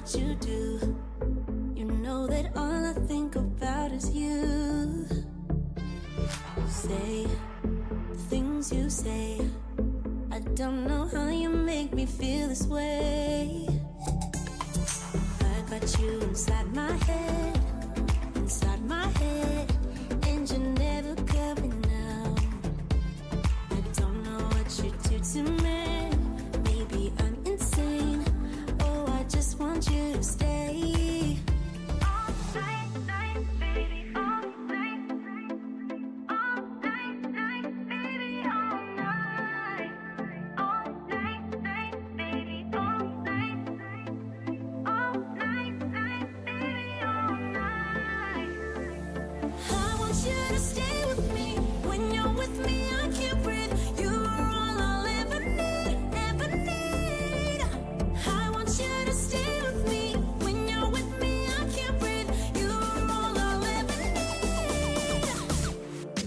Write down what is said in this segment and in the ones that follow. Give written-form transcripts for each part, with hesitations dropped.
what you do. You know that all I think about is you. Say the things you say. I don't know how you make me feel this way. I got you inside my head, and you're never coming out. I don't know what you do to me. Maybe I'm insane. Oh, I just want you to stay. All night, baby, all night. All night, baby, all night. All night, baby, all night. All night, baby, all night. I want you to stay with me. When you're with me, I can't breathe. You are all I'll ever need, ever need. I want you to stay with me. When you're with me, I can't breathe. You are all I'll ever need.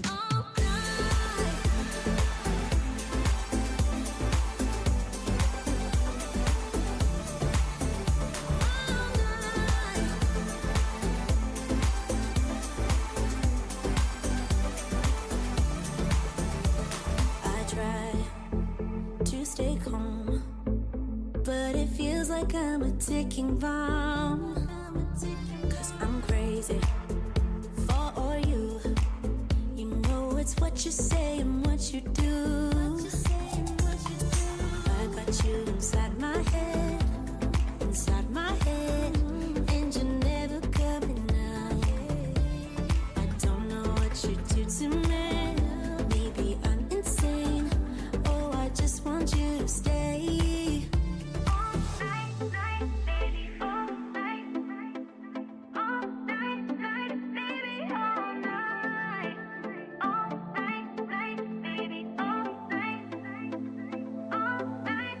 All night. I try to stay calm, but it feels like I'm a ticking bomb. Cause I'm crazy for you. You know it's what you say and what you do. I got you inside my head, and you're never coming out. I don't know what you do to me. Maybe I'm insane. Oh, I just want you to stay. All night, baby, all night. All night, baby, all night. All night, baby, all night. All night,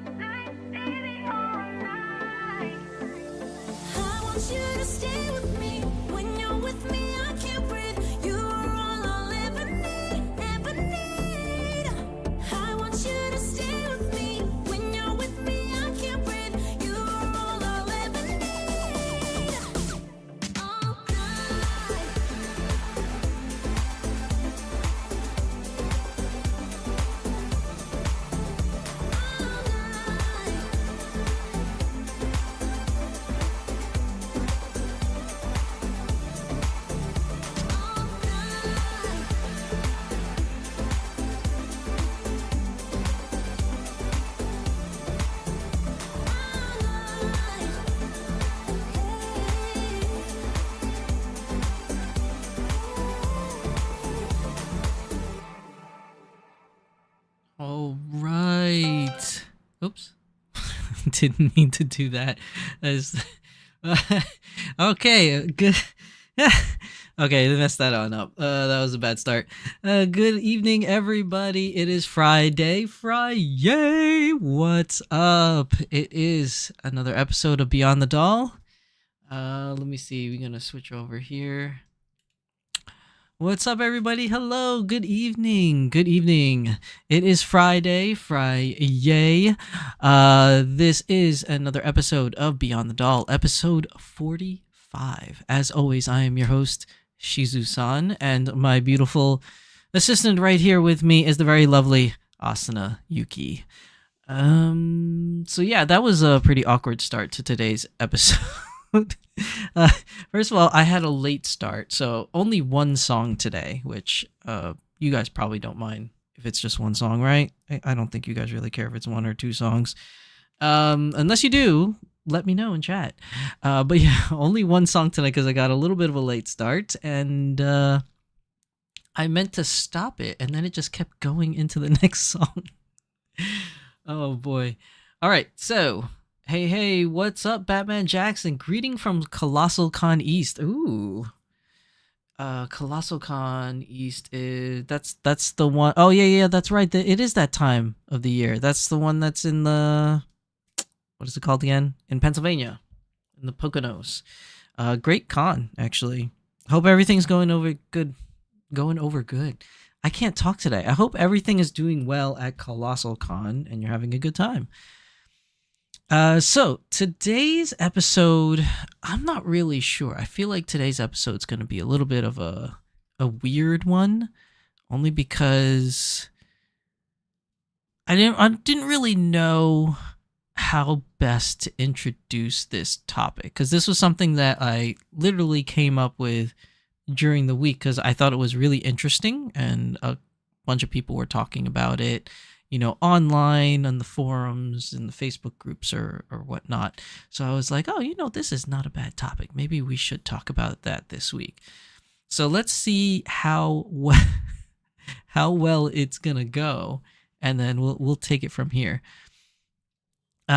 baby, all night. I want you to stay with me. When you're with me, I can't breathe. You are all I'll ever need, ever need. I want you to stay with me. When you're with me, I can't breathe. You are all I'll ever need. All night. All right. Oops. Didn't mean to do that. As okay, good. Okay, messed that on up. That was a bad start. Good evening, everybody. It is Friday. What's up? It is another episode of Beyond the Doll. Let me see. We're gonna switch over here. What's up, everybody? Hello. Good evening. Good evening. It is Friday. This is another episode of Beyond the Doll, episode 45. As always, I am your host, Shizu-san, and my beautiful assistant right here with me is the very lovely Asuna Yuki. So yeah, that was a pretty awkward start to today's episode. First of all, I had a late start, so only one song today, which you guys probably don't mind if it's just one song, right? I don't think you guys really care if it's one or two songs. Unless you do, let me know in chat. But yeah, only one song tonight because I got a little bit of a late start, and I meant to stop it, and then it just kept going into the next song. Oh boy. All right, so hey, what's up, Batman Jackson? Greeting from Colossal Con East. Ooh. Colossal Con East is that's the one. Oh yeah, that's right. It is that time of the year. That's the one that's in the, what is it called again? In Pennsylvania, in the Poconos. Great con, actually. Hope everything's going over good. I can't talk today. I hope everything is doing well at Colossal Con and you're having a good time. So today's episode, I'm not really sure. I feel like today's episode is going to be a little bit of a weird one, only because I didn't really know how best to introduce this topic, because this was something that I literally came up with during the week because I thought it was really interesting and a bunch of people were talking about it, online on the forums and the Facebook groups or whatnot. So I was like, oh, this is not a bad topic. Maybe we should talk about that this week. So let's see how well it's gonna go, and then we'll take it from here.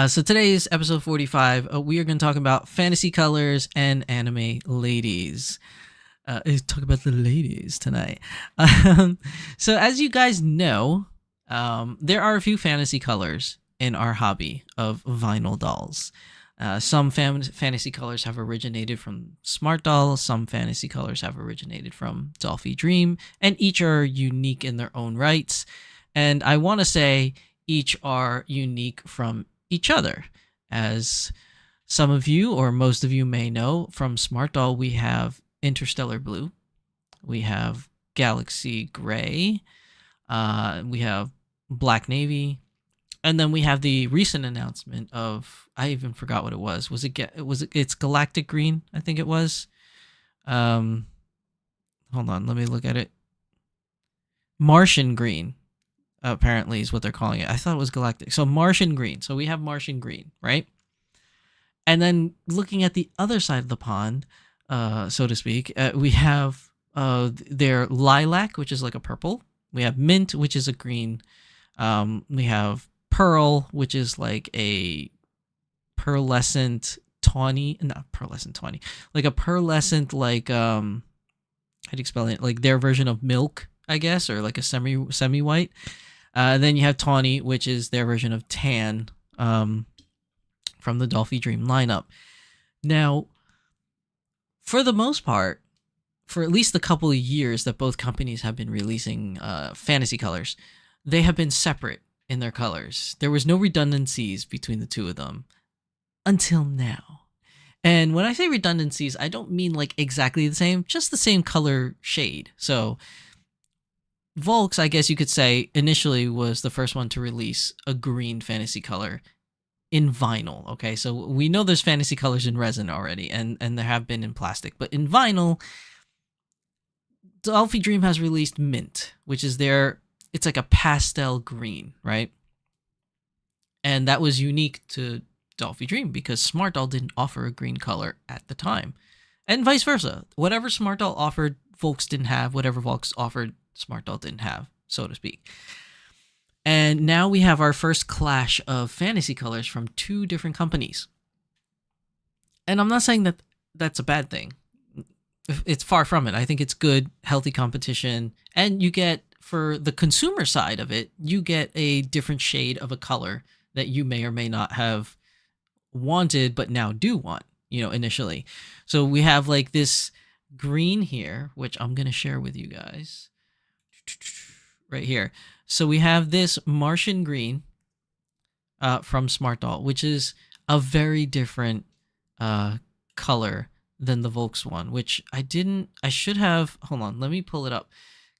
So today's episode 45. We are going to talk about fantasy colors and anime ladies. Talk about the ladies tonight. So as you guys know, there are a few fantasy colors in our hobby of vinyl dolls. Some fantasy colors have originated from Smart Doll. Some fantasy colors have originated from Dolphy Dream, and each are unique in their own rights. And I want to say each are unique from each other. As some of you or most of you may know, from Smart Doll we have Interstellar Blue, we have Galaxy Gray, we have Black Navy, and then we have the recent announcement of, I even forgot what it was. It's Galactic Green, I think it was. Hold on, let me look at it. Martian Green, apparently, is what they're calling it. I thought it was Galactic. So Martian Green. So we have Martian Green, right? And then looking at the other side of the pond, so to speak, we have their Lilac, which is like a purple. We have Mint, which is a green. We have Pearl, which is like a pearlescent tawny. Not pearlescent tawny. Like a pearlescent, like, how do you spell it? Like their version of milk, I guess, or like a semi-white. Then you have Tawny, which is their version of tan, from the Dolphy Dream lineup. Now, for the most part, for at least a couple of years that both companies have been releasing fantasy colors, they have been separate in their colors. There was no redundancies between the two of them until now. And when I say redundancies, I don't mean like exactly the same, just the same color shade. So Volks, I guess you could say, initially was the first one to release a green fantasy color in vinyl. Okay, so we know there's fantasy colors in resin already, and there have been in plastic, but in vinyl, Dolphy Dream has released Mint, which is it's like a pastel green, right? And that was unique to Dolphy Dream because Smart Doll didn't offer a green color at the time, and vice versa. Whatever Smart Doll offered, Volks didn't have. Whatever Volks offered, Smart Doll didn't have, so to speak. And now we have our first clash of fantasy colors from two different companies. And I'm not saying that that's a bad thing. It's far from it. I think it's good, healthy competition. And you get, for the consumer side of it, you get a different shade of a color that you may or may not have wanted, but now do want, initially. So we have like this green here, which I'm going to share with you guys right here. So we have this Martian Green from Smart Doll, which is a very different color than the Volks one, which I should have, hold on, let me pull it up,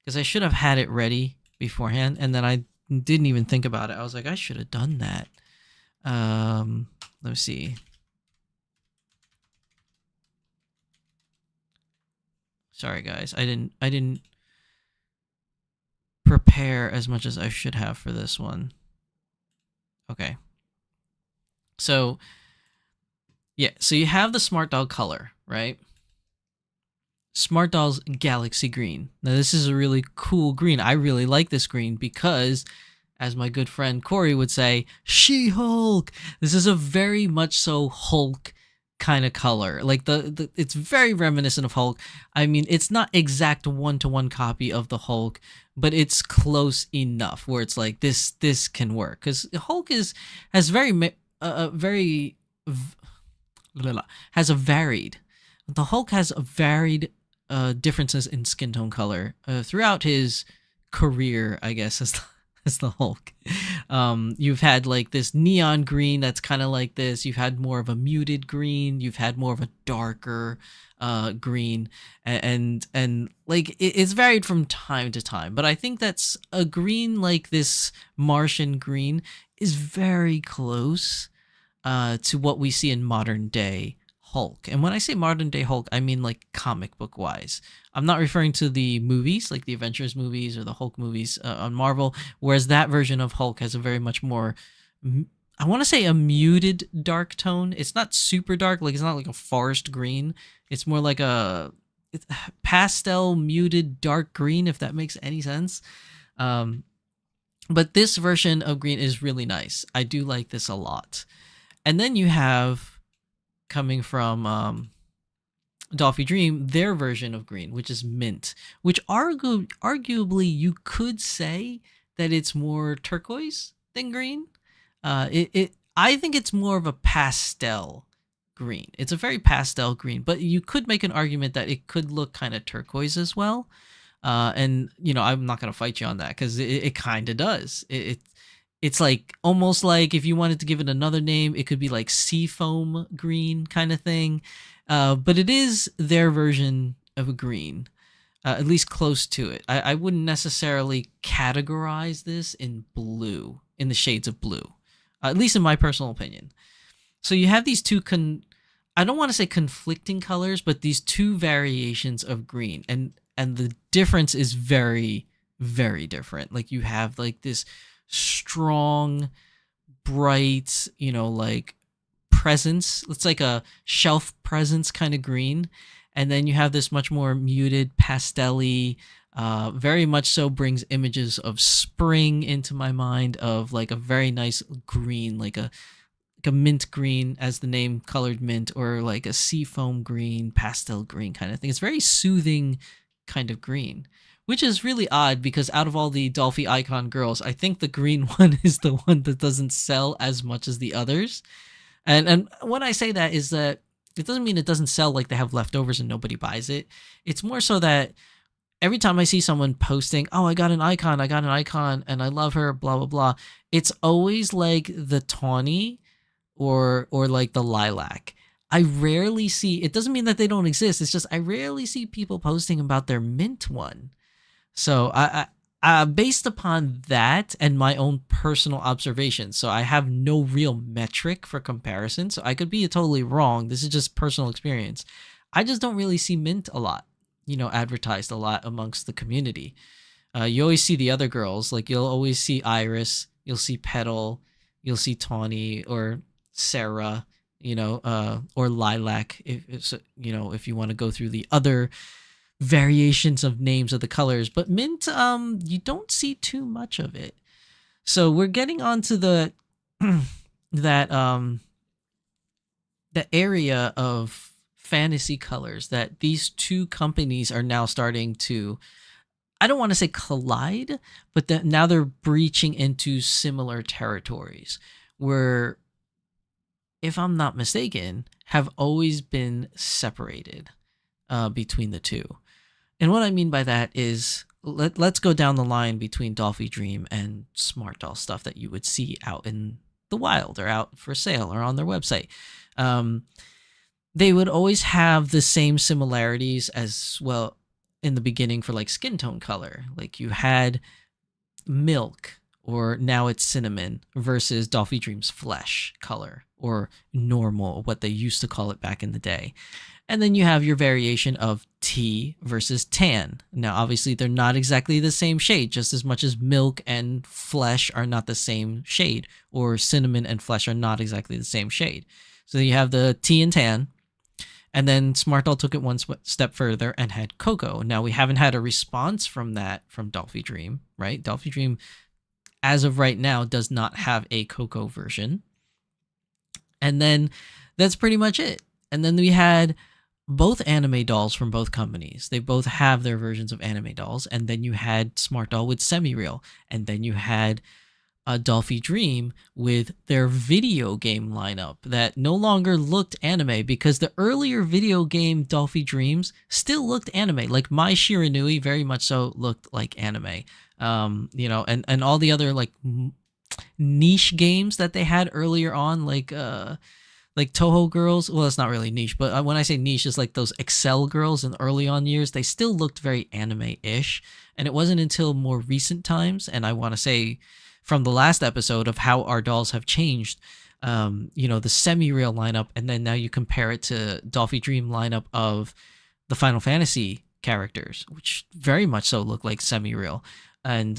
because I should have had it ready beforehand, and then I didn't even think about it. I was like, I should have done that. Let me see. Sorry guys, I didn't prepare as much as I should have for this one. Okay. So, yeah, so you have the Smart Doll color, right? Smart Doll's Galaxy Green. Now, this is a really cool green. I really like this green because, as my good friend Corey would say, She-Hulk. This is a very much so Hulk kind of color. Like it's very reminiscent of Hulk. I mean, it's not exact one-to-one copy of the Hulk, but it's close enough where it's like this can work, because Hulk has varied. The Hulk has varied differences in skin tone color throughout his career, I guess, as the Hulk. You've had like this neon green that's kind of like this. You've had more of a muted green. You've had more of a darker green, and like it's varied from time to time. But I think that's a green like this Martian green is very close to what we see in modern day Hulk. And when I say modern day Hulk, I mean like comic book wise. I'm not referring to the movies, like the Avengers movies or the Hulk movies on Marvel, whereas that version of Hulk has a very much more, I want to say a muted dark tone. It's not super dark, like it's not like a forest green. It's more like it's pastel muted dark green, if that makes any sense. But this version of green is really nice. I do like this a lot. And then you have, coming from Dolphy Dream, their version of green, which is mint, which arguably you could say that it's more turquoise than green. I think it's more of a pastel green. It's a very pastel green, but you could make an argument that it could look kind of turquoise as well. And I'm not gonna fight you on that because it kind of does. It's like almost like if you wanted to give it another name, it could be like seafoam green kind of thing. But it is their version of a green, at least close to it. I wouldn't necessarily categorize this in blue, in the shades of blue, at least in my personal opinion. So you have these two I don't want to say conflicting colors, but these two variations of green, and the difference is very, very different. Like you have like this strong, bright, like presence. It's like a shelf presence kind of green. And then you have this much more muted, pastel-y, very much so brings images of spring into my mind, of like a very nice green, like a mint green, as the name colored mint, or like a seafoam green, pastel green kind of thing. It's very soothing kind of green, which is really odd because out of all the Dolphy Icon girls, I think the green one is the one that doesn't sell as much as the others. And when I say that is that it doesn't mean it doesn't sell, like they have leftovers and nobody buys it. It's more so that every time I see someone posting, oh, I got an icon and I love her, blah, blah, blah, it's always like the tawny or like the lilac. I rarely see, it doesn't mean that they don't exist. It's just I rarely see people posting about their mint one. So I based upon that and my own personal observations, so I have no real metric for comparison, so I could be totally wrong. This is just personal experience. I just don't really see mint a lot, advertised a lot amongst the community. You always see the other girls, like you'll always see Iris, you'll see Petal, you'll see Tawny or Sarah, or Lilac, if you want to go through the other variations of names of the colors. But mint, you don't see too much of it. So we're getting onto the the area of fantasy colors that these two companies are now starting to, I don't want to say collide, but that now they're breaching into similar territories where, if I'm not mistaken, have always been separated between the two. And what I mean by that is, let's go down the line between Dolphy Dream and Smart Doll stuff that you would see out in the wild or out for sale or on their website. They would always have the same similarities as well in the beginning for like skin tone color. Like you had milk, or now it's cinnamon, versus Dolphy Dream's flesh color, or normal, what they used to call it back in the day. And then you have your variation of tea versus tan. Now, obviously, they're not exactly the same shade, just as much as milk and flesh are not the same shade, or cinnamon and flesh are not exactly the same shade. So you have the tea and tan. And then Smart Doll took it one step further and had cocoa. Now, we haven't had a response from that from Dolphy Dream, right? Dolphy Dream, as of right now, does not have a cocoa version. And then that's pretty much it. And then we had both anime dolls from both companies. They both have their versions of anime dolls. And then you had Smart Doll with semi-real. And then you had Dolphy Dream with their video game lineup that no longer looked anime, because the earlier video game Dolphy Dreams still looked anime. Like My Shiranui very much so looked like anime. And all the other like niche games that they had earlier on, like Toho Girls. Well, it's not really niche, but when I say niche, it's like those Excel girls in early on years. They still looked very anime-ish, and it wasn't until more recent times, and I want to say from the last episode of how our dolls have changed, the semi-real lineup, and then now you compare it to Dolphy Dream lineup of the Final Fantasy characters, which very much so look like semi-real, and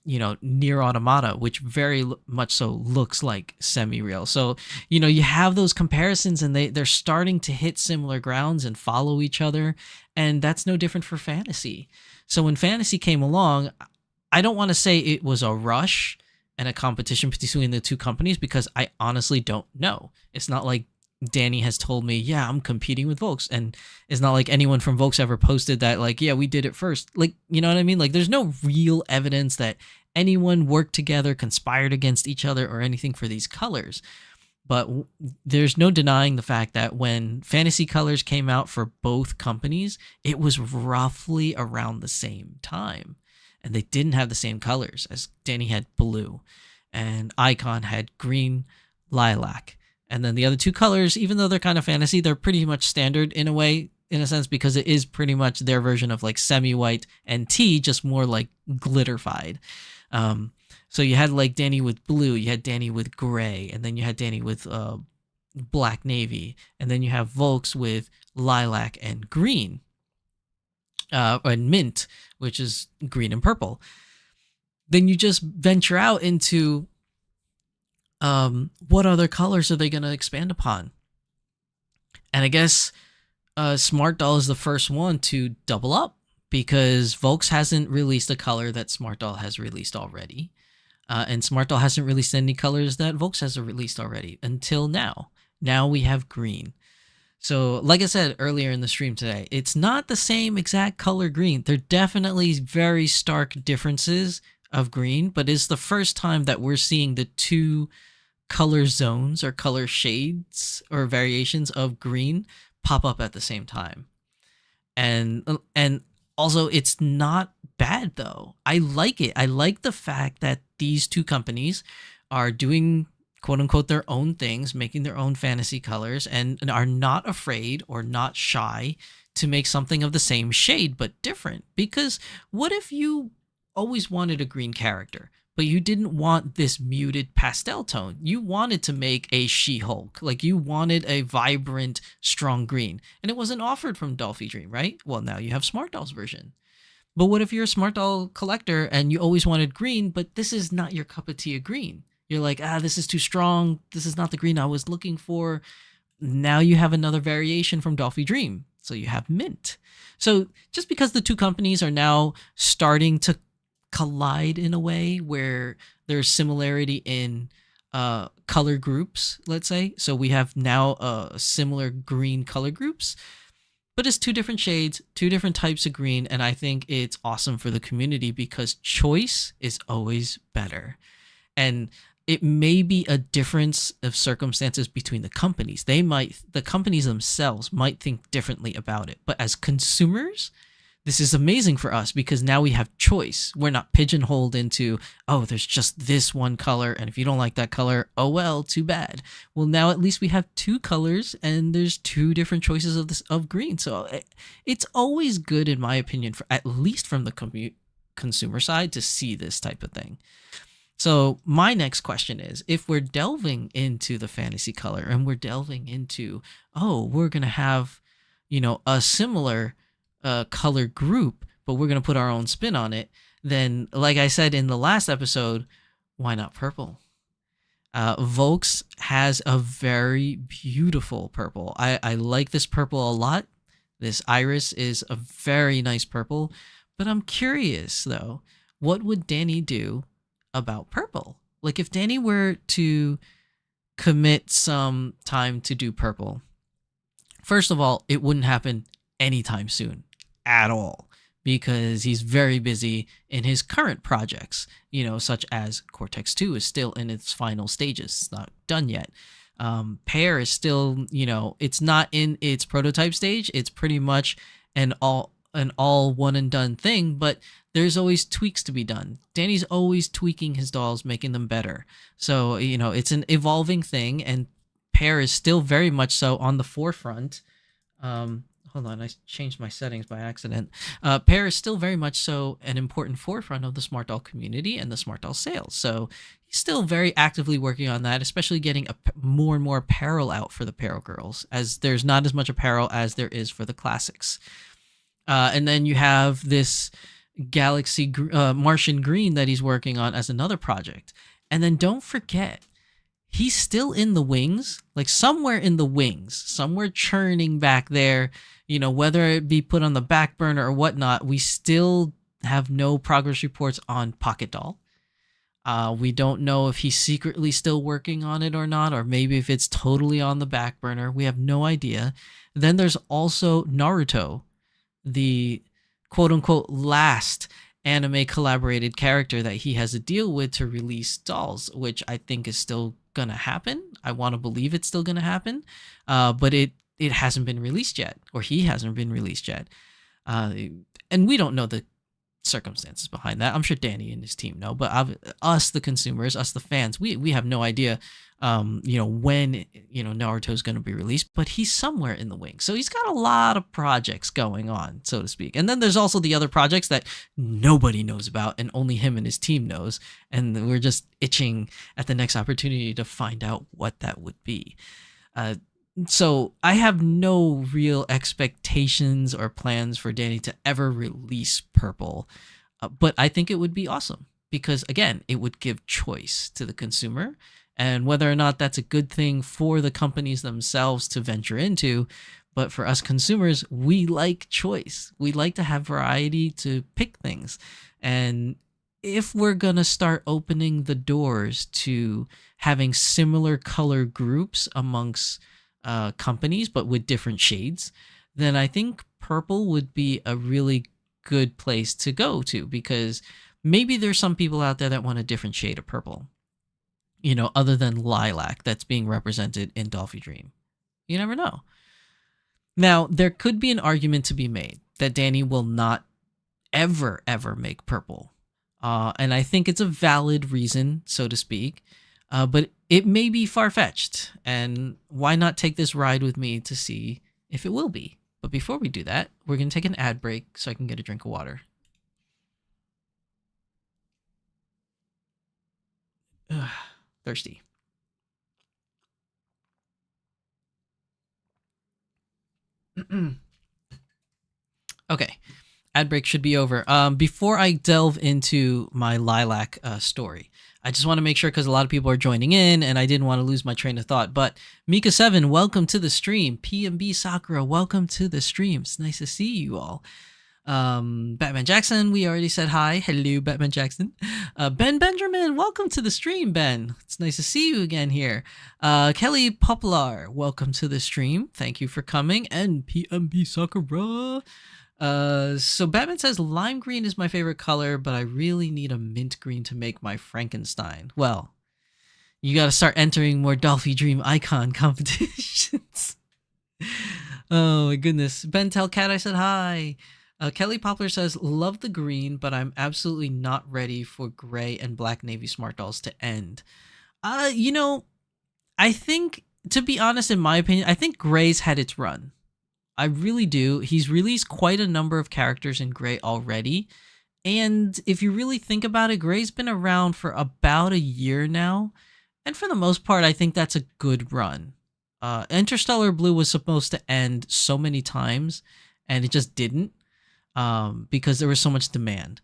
Nier Automata, which very much so looks like semi-real. So you have those comparisons, and they're starting to hit similar grounds and follow each other, and that's no different for fantasy. So when fantasy came along, I don't want to say it was a rush and a competition between the two companies, because I honestly don't know. It's not like Danny has told me, yeah, I'm competing with Volks, and it's not like anyone from Volks ever posted that, like, yeah, we did it first. Like, you know what I mean? Like, there's no real evidence that anyone worked together, conspired against each other, or anything for these colors. But there's no denying the fact that when fantasy colors came out for both companies, it was roughly around the same time. And they didn't have the same colors, as Danny had blue and Icon had green lilac. And then the other two colors, even though they're kind of fantasy, they're pretty much standard in a way, in a sense, because it is pretty much their version of like semi-white and T, just more like glitterified. So you had like Danny with blue, you had Danny with gray, and then you had Danny with black navy, and then you have Volks with lilac and green. And mint, which is green and purple. Then you just venture out into what other colors are they going to expand upon? And I guess Smart Doll is the first one to double up, because Volks hasn't released a color that Smart Doll has released already. And Smart Doll hasn't released any colors that Volks has released already until now. Now we have green. So, like I said earlier in the stream today, it's not the same exact color green. There are definitely very stark differences of green, but it's the first time that we're seeing the two color zones or color shades or variations of green pop up at the same time. And also, it's not bad, though. I like it. I like the fact that these two companies are doing quote unquote their own things, making their own fantasy colors, and are not afraid or not shy to make something of the same shade but different. Because what if you always wanted a green character, but you didn't want this muted pastel tone? You wanted to make a She-Hulk, like you wanted a vibrant, strong green, and it wasn't offered from Dolphy Dream, right? Well, now you have Smart Doll's version. But what if you're a Smart Doll collector and you always wanted green, but this is not your cup of tea of green? You're like, this is too strong. This is not the green I was looking for. Now you have another variation from Dolphy Dream. So you have mint. So just because the two companies are now starting to collide in a way where there's similarity in color groups, let's say. So we have now similar green color groups, but it's two different shades, two different types of green. And I think it's awesome for the community, because choice is always better. And it may be a difference of circumstances between the companies. The companies themselves might think differently about it. But as consumers, this is amazing for us, because now we have choice. We're not pigeonholed into, oh, there's just this one color, and if you don't like that color, oh well, too bad. Well, now at least we have two colors, and there's two different choices of green. So it's always good, in my opinion, for at least from the consumer side, to see this type of thing. So my next question is, if we're delving into the fantasy color and we're delving into, we're going to have, a similar color group, but we're going to put our own spin on it, then like I said in the last episode, why not purple? Volks has a very beautiful purple. I like this purple a lot. This iris is a very nice purple, but I'm curious though, what would Danny do about purple? Like if Danny were to commit some time to do purple, first of all, it wouldn't happen anytime soon at all, because he's very busy in his current projects, such as Cortex 2 is still in its final stages. It's not done yet. Pear is still, it's not in its prototype stage. It's pretty much an all one and done thing, but there's always tweaks to be done. Danny's always tweaking his dolls, making them better. So, it's an evolving thing, and Pear is still very much so on the forefront. Hold on, I changed my settings by accident. Pear is still very much so an important forefront of the Smart Doll community and the Smart Doll sales. So he's still very actively working on that, especially getting more and more apparel out for the Apparel Girls, as there's not as much apparel as there is for the classics. And then you have this Galaxy Martian Green that he's working on as another project. And then don't forget, he's still in the wings, like somewhere in the wings, somewhere churning back there, whether it be put on the back burner or whatnot. We still have no progress reports on Pocket Doll. We don't know if he's secretly still working on it or not, or maybe if it's totally on the back burner. We have no idea. Then there's also Naruto, the quote-unquote last anime collaborated character that he has a deal with to release dolls, which I think is still gonna happen. I want to believe it's still gonna happen, but it hasn't been released yet, or he hasn't been released yet, and we don't know the circumstances behind that. I'm sure Danny and his team know, but us, the consumers, us, the fans, we have no idea, when, Naruto's going to be released, but he's somewhere in the wings. So he's got a lot of projects going on, so to speak. And then there's also the other projects that nobody knows about and only him and his team knows. And we're just itching at the next opportunity to find out what that would be. So I have no real expectations or plans for Danny to ever release Purple, but I think it would be awesome because, again, it would give choice to the consumer, and whether or not that's a good thing for the companies themselves to venture into, but for us consumers, we like choice. We like to have variety to pick things, and if we're going to start opening the doors to having similar color groups amongst companies, but with different shades, then I think purple would be a really good place to go to, because maybe there's some people out there that want a different shade of purple, other than lilac that's being represented in Dolphy Dream. You never know. Now, there could be an argument to be made that Danny will not ever make purple. And I think it's a valid reason, so to speak. But it may be far-fetched, and why not take this ride with me to see if it will be? But before we do that, we're going to take an ad break so I can get a drink of water. Ugh, thirsty. Okay, ad break should be over. Before I delve into my lilac story, I just want to make sure, because a lot of people are joining in and I didn't want to lose my train of thought. But Mika7, welcome to the stream. PMB Sakura, welcome to the stream. It's nice to see you all. Batman Jackson, we already said hi. Hello, Batman Jackson. Ben Benjamin, welcome to the stream, Ben. It's nice to see you again here. Kelly Poplar, welcome to the stream. Thank you for coming. And PMB Sakura. So Batman says lime green is my favorite color, but I really need a mint green to make my Frankenstein. Well, you got to start entering more Dolphy Dream icon competitions. Oh my goodness. Ben Tell Cat, I said hi. Kelly Poplar says, love the green, but I'm absolutely not ready for gray and black navy Smart Dolls to end. I think, to be honest, in my opinion, I think gray's had its run. I really do. He's released quite a number of characters in gray already. And if you really think about it, gray's been around for about a year now. And for the most part, I think that's a good run. Interstellar Blue was supposed to end so many times, and it just didn't, because there was so much demand.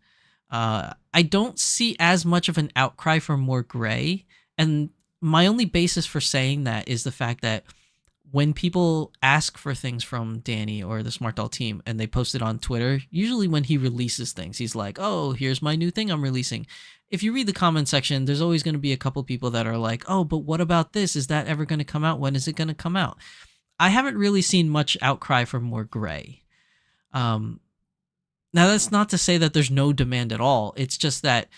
I don't see as much of an outcry for more gray. And my only basis for saying that is the fact that when people ask for things from Danny or the Smart Doll team and they post it on Twitter, usually when he releases things, he's like, oh, here's my new thing I'm releasing. If you read the comment section, there's always going to be a couple people that are like, oh, but what about this? Is that ever going to come out? When is it going to come out? I haven't really seen much outcry for more gray. Now, that's not to say that there's no demand at all. It's just that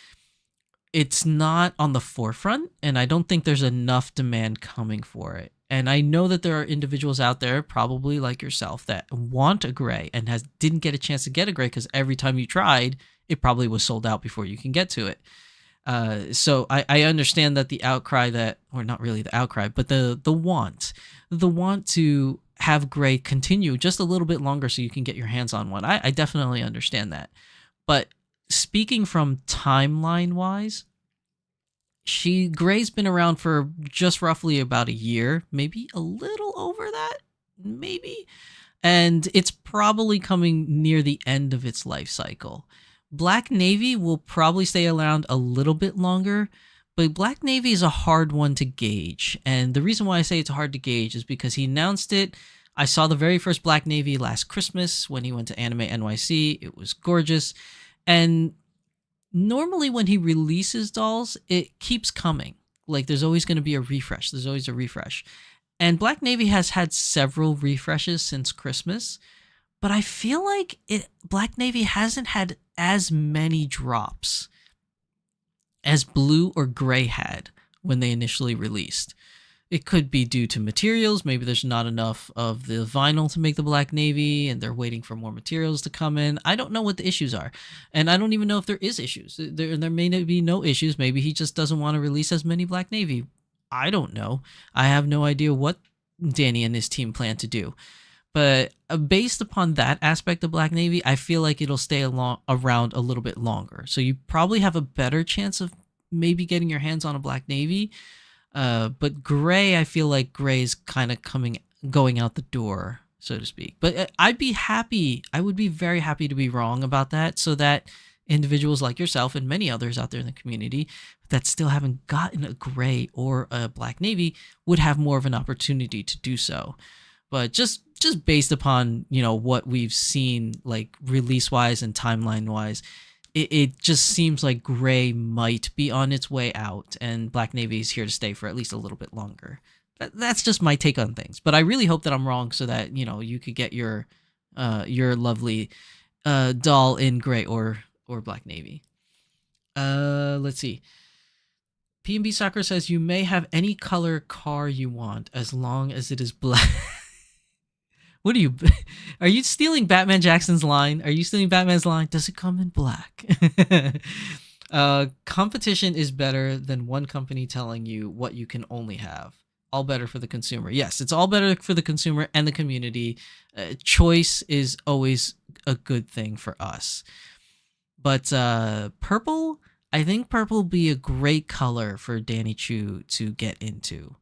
it's not on the forefront, and I don't think there's enough demand coming for it. And I know that there are individuals out there, probably like yourself, that want a gray and didn't get a chance to get a gray because every time you tried, it probably was sold out before you can get to it. So I understand that the outcry or not really the outcry, but the want to have gray continue just a little bit longer so you can get your hands on one. I definitely understand that. But speaking from timeline wise, Gray's been around for just roughly about a year, maybe a little over that, maybe. And it's probably coming near the end of its life cycle. Black Navy will probably stay around a little bit longer, but Black Navy is a hard one to gauge. And the reason why I say it's hard to gauge is because he announced it. I saw the very first Black Navy last Christmas when he went to Anime NYC. It was gorgeous. And normally when he releases dolls, it keeps coming. Like there's always going to be a refresh. There's always a refresh. And Black Navy has had several refreshes since Christmas, but I feel like Black Navy hasn't had as many drops as Blue or Gray had when they initially released. It could be due to materials. Maybe there's not enough of the vinyl to make the Black Navy and they're waiting for more materials to come in. I don't know what the issues are. And I don't even know if there is issues. There may be no issues. Maybe he just doesn't want to release as many Black Navy. I don't know. I have no idea what Danny and his team plan to do. But based upon that aspect of Black Navy, I feel like it'll stay around a little bit longer. So you probably have a better chance of maybe getting your hands on a Black Navy. But Gray, I feel like Gray is kind of going out the door, so to speak. But I would be very happy to be wrong about that, so that individuals like yourself and many others out there in the community that still haven't gotten a Gray or a Black Navy would have more of an opportunity to do so. But just based upon, what we've seen, like release-wise and timeline-wise, it just seems like Gray might be on its way out, and Black Navy is here to stay for at least a little bit longer. That's just my take on things. But I really hope that I'm wrong, so that you could get your lovely doll in Gray or Black Navy. Let's see. P&B Soccer says you may have any color car you want as long as it is black. What are you stealing Batman Jackson's line? Are you stealing Batman's line? Does it come in black? Competition is better than one company telling you what you can only have. All better for the consumer. Yes, it's all better for the consumer and the community. Choice is always a good thing for us. But purple, I think purple would be a great color for Danny Chu to get into.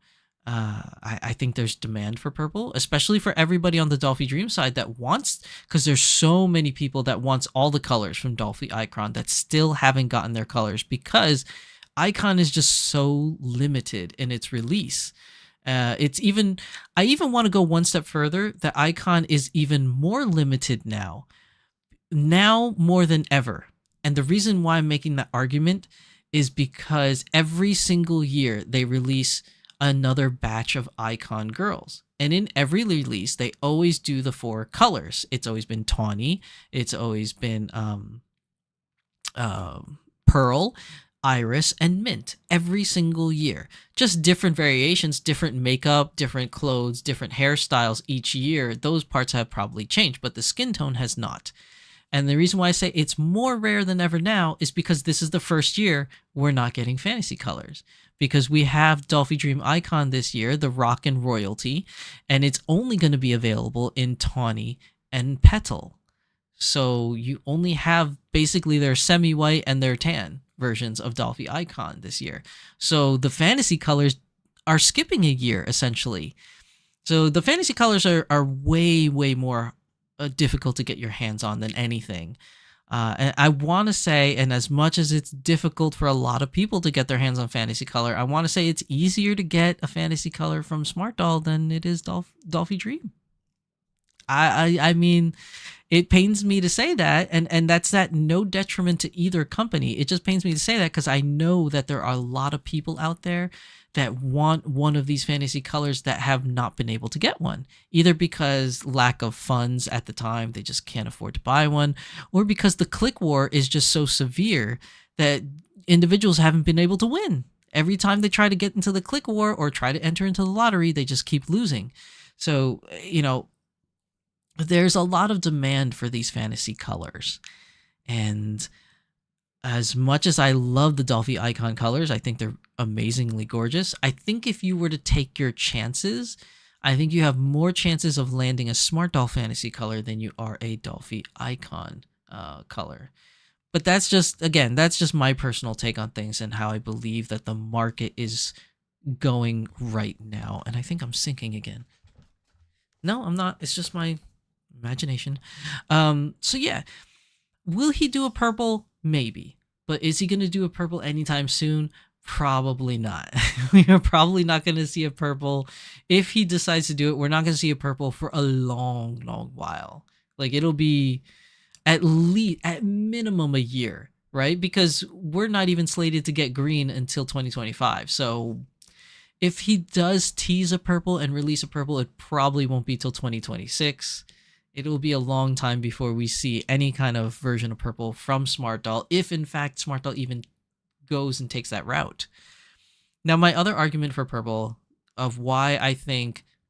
I think there's demand for purple, especially for everybody on the Dolphy Dream side that wants, because there's so many people that wants all the colors from Dolphy Icon that still haven't gotten their colors because Icon is just so limited in its release. I even want to go one step further. The Icon is even more limited now more than ever. And the reason why I'm making that argument is because every single year they release another batch of Icon girls. And in every release, they always do the 4 colors. It's always been tawny. It's always been pearl, iris, and mint every single year. Just different variations, different makeup, different clothes, different hairstyles each year. Those parts have probably changed, but the skin tone has not. And the reason why I say it's more rare than ever now is because this is the first year we're not getting fantasy colors. Because we have Dolphy Dream Icon this year, the Rock and Royalty, and it's only going to be available in Tawny and Petal. So you only have basically their semi-white and their tan versions of Dolphy Icon this year. So the fantasy colors are skipping a year, essentially. So the fantasy colors are way, way more difficult to get your hands on than anything. And I want to say, and as much as it's difficult for a lot of people to get their hands on fantasy color, I want to say it's easier to get a fantasy color from Smart Doll than it is Dolphy Dream. I mean, it pains me to say that, and that's at no detriment to either company. It just pains me to say that because I know that there are a lot of people out there that want one of these fantasy colors that have not been able to get one, either because lack of funds at the time, they just can't afford to buy one, or because the click war is just so severe that individuals haven't been able to win. Every time they try to get into the click war or try to enter into the lottery, they just keep losing. So, there's a lot of demand for these fantasy colors. And as much as I love the Dolphy Icon colors, I think they're amazingly gorgeous. I think if you were to take your chances, I think you have more chances of landing a Smart Doll fantasy color than you are a Dolphy Icon color. But that's just my personal take on things and how I believe that the market is going right now. And I think I'm sinking again. No, I'm not. It's just my imagination. So yeah, will he do a purple? Maybe. But is he going to do a purple anytime soon? Probably not. We are probably not going to see a purple. If he decides to do it, we're not going to see a purple for a long, long while. Like, it'll be at minimum a year, right? Because we're not even slated to get green until 2025. So if he does tease a purple and release a purple, it probably won't be till 2026. It'll be a long time before we see any kind of version of purple from Smart Doll, if in fact Smart Doll even goes and takes that route. Now, my other argument for purple of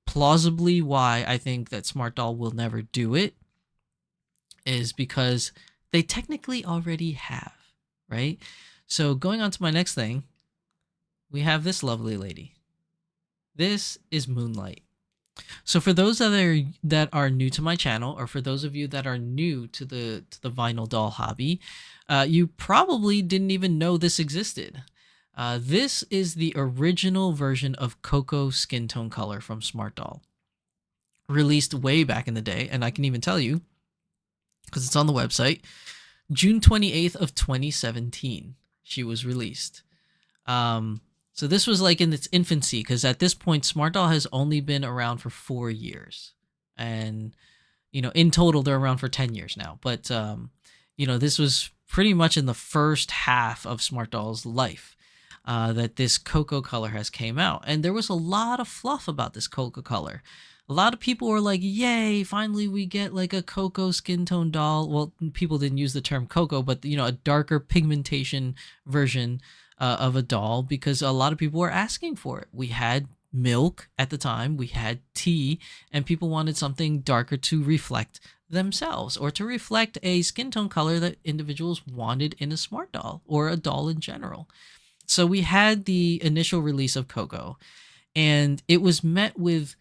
plausibly why I think that Smart Doll will never do it is because they technically already have, right? So going on to my next thing, we have this lovely lady. This is Moonlight. So for those that are new to my channel, or for those of you that are new to the vinyl doll hobby, you probably didn't even know this existed. This is the original version of Coco skin tone color from Smart Doll, released way back in the day, and I can even tell you, because it's on the website, June 28th of 2017, she was released. So this was like in its infancy, because at this point, Smart Doll has only been around for 4 years. And, in total, they're around for 10 years now. But, this was pretty much in the first half of Smart Doll's life that this Coco color has came out. And there was a lot of fluff about this Coco color. A lot of people were like, yay, finally we get like a Coco skin tone doll. Well, people didn't use the term Coco, but, a darker pigmentation version of a doll, because a lot of people were asking for it. We had milk at the time, we had tea, and people wanted something darker to reflect themselves, or to reflect a skin tone color that individuals wanted in a Smart Doll, or a doll in general. So we had the initial release of Coco, and it was met with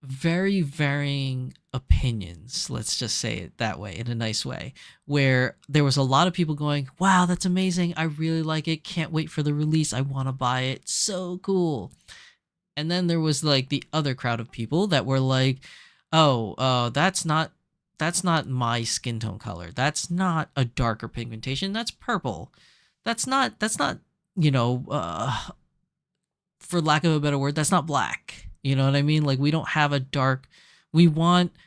very varying opinions, let's just say it that way, in a nice way, where there was a lot of people going, wow, that's amazing, I really like it, can't wait for the release, I want to buy it, so cool. And then there was like the other crowd of people that were like, that's not my skin tone color, that's not a darker pigmentation, that's purple, that's not for lack of a better word, that's not black. You know what I mean? Like, we don't have a dark,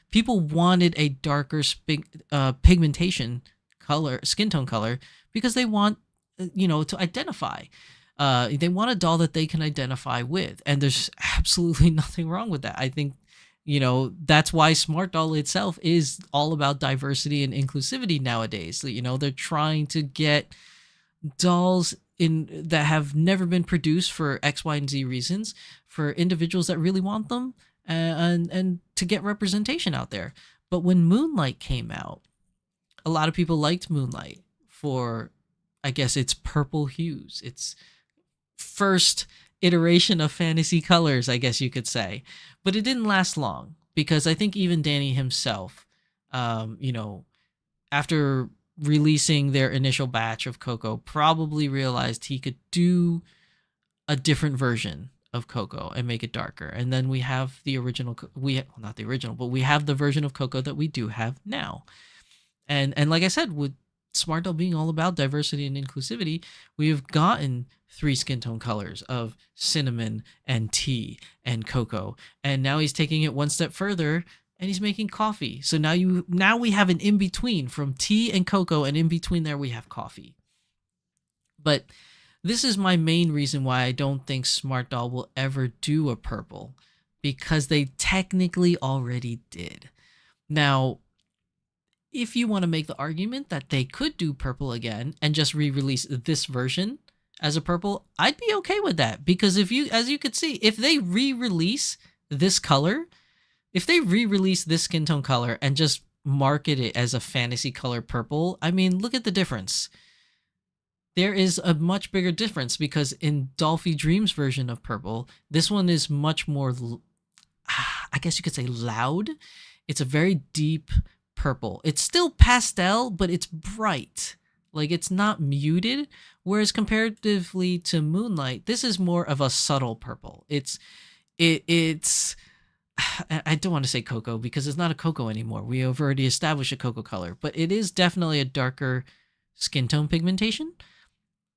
people wanted a darker pigmentation color, skin tone color, because they want, to identify. They want a doll that they can identify with. And there's absolutely nothing wrong with that. I think, that's why Smart Doll itself is all about diversity and inclusivity nowadays. They're trying to get dolls that have never been produced for X, Y, and Z reasons, for individuals that really want them, and to get representation out there. But when Moonlight came out, a lot of people liked Moonlight for, I guess, its purple hues, its first iteration of fantasy colors, I guess you could say. But it didn't last long, because I think even Danny himself, after releasing their initial batch of Coco, probably realized he could do a different version of Coco and make it darker. And then we have the original, not the original, but we have the version of Coco that we do have now. And like I said, with Smart Doll being all about diversity and inclusivity, we have gotten 3 skin tone colors of cinnamon and tea and cocoa. And now he's taking it one step further and he's making coffee. So now we have an in between from tea and cocoa, and in between there we have coffee. But this is my main reason why I don't think Smart Doll will ever do a purple, because they technically already did. Now, if you want to make the argument that they could do purple again and just re-release this version as a purple, I'd be okay with that, because if you, as you could see, if they re-release this color, if they re-release this skin tone color and just market it as a fantasy color purple, I mean, look at the difference. There is a much bigger difference, because in Dolphy Dream's version of purple, this one is much more, I guess you could say, loud. It's a very deep purple. It's still pastel, but it's bright. Like, it's not muted. Whereas comparatively to Moonlight, this is more of a subtle purple. It's I don't want to say cocoa, because it's not a cocoa anymore. We have already established a cocoa color, but it is definitely a darker skin tone pigmentation,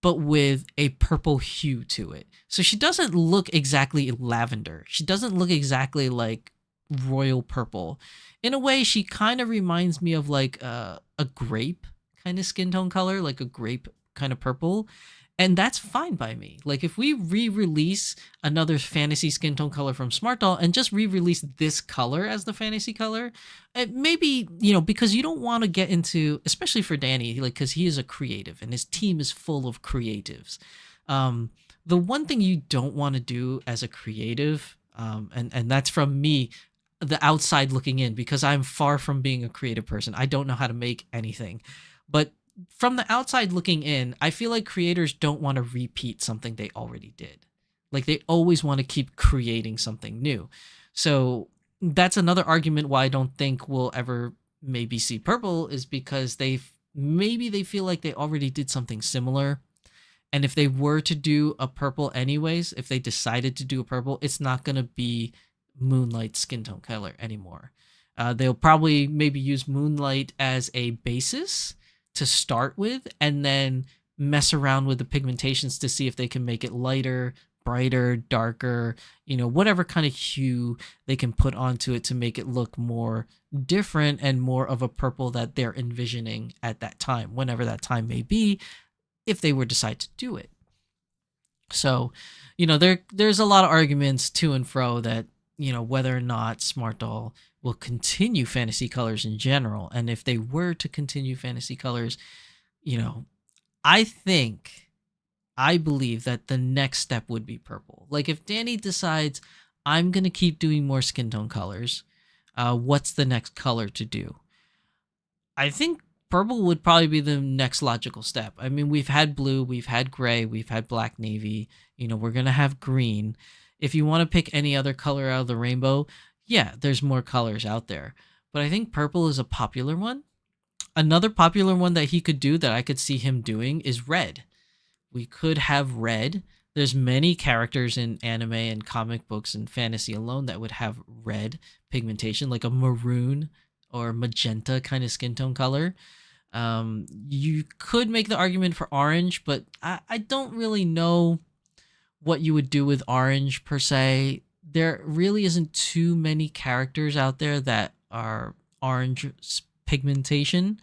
but with a purple hue to it. So she doesn't look exactly lavender. She doesn't look exactly like royal purple. In a way, she kind of reminds me of like a grape kind of skin tone color, like a grape kind of purple. And that's fine by me. Like, if we re-release another fantasy skin tone color from Smart Doll and just re-release this color as the fantasy color, maybe, you know, because you don't want to get into, especially for Danny, like, because he is a creative and his team is full of creatives. The one thing you don't want to do as a creative, and that's from me, the outside looking in, because I'm far from being a creative person. I don't know how to make anything. But from the outside looking in, I feel like creators don't want to repeat something they already did. Like, they always want to keep creating something new. So that's another argument why I don't think we'll ever maybe see purple, is because they feel like they already did something similar. And if they were to do a purple anyways, if they decided to do a purple, it's not going to be Moonlight skin tone color anymore. They'll probably maybe use Moonlight as a basis to start with, and then mess around with the pigmentations to see if they can make it lighter, brighter, darker, you know, whatever kind of hue they can put onto it to make it look more different and more of a purple that they're envisioning at that time, whenever that time may be, if they were decide to do it. So, you know, there's a lot of arguments to and fro that, you know, whether or not Smart Doll will continue fantasy colors in general. And if they were to continue fantasy colors, you know, I believe that the next step would be purple. Like, if Danny decides, I'm going to keep doing more skin tone colors, what's the next color to do? I think purple would probably be the next logical step. I mean, we've had blue, we've had gray, we've had black navy, you know, we're going to have green. If you want to pick any other color out of the rainbow, yeah, there's more colors out there. But I think purple is a popular one. Another popular one that he could do, that I could see him doing, is red. We could have red. There's many characters in anime and comic books and fantasy alone that would have red pigmentation, like a maroon or magenta kind of skin tone color. You could make the argument for orange, but I don't really know what you would do with orange per se. There really isn't too many characters out there that are orange pigmentation,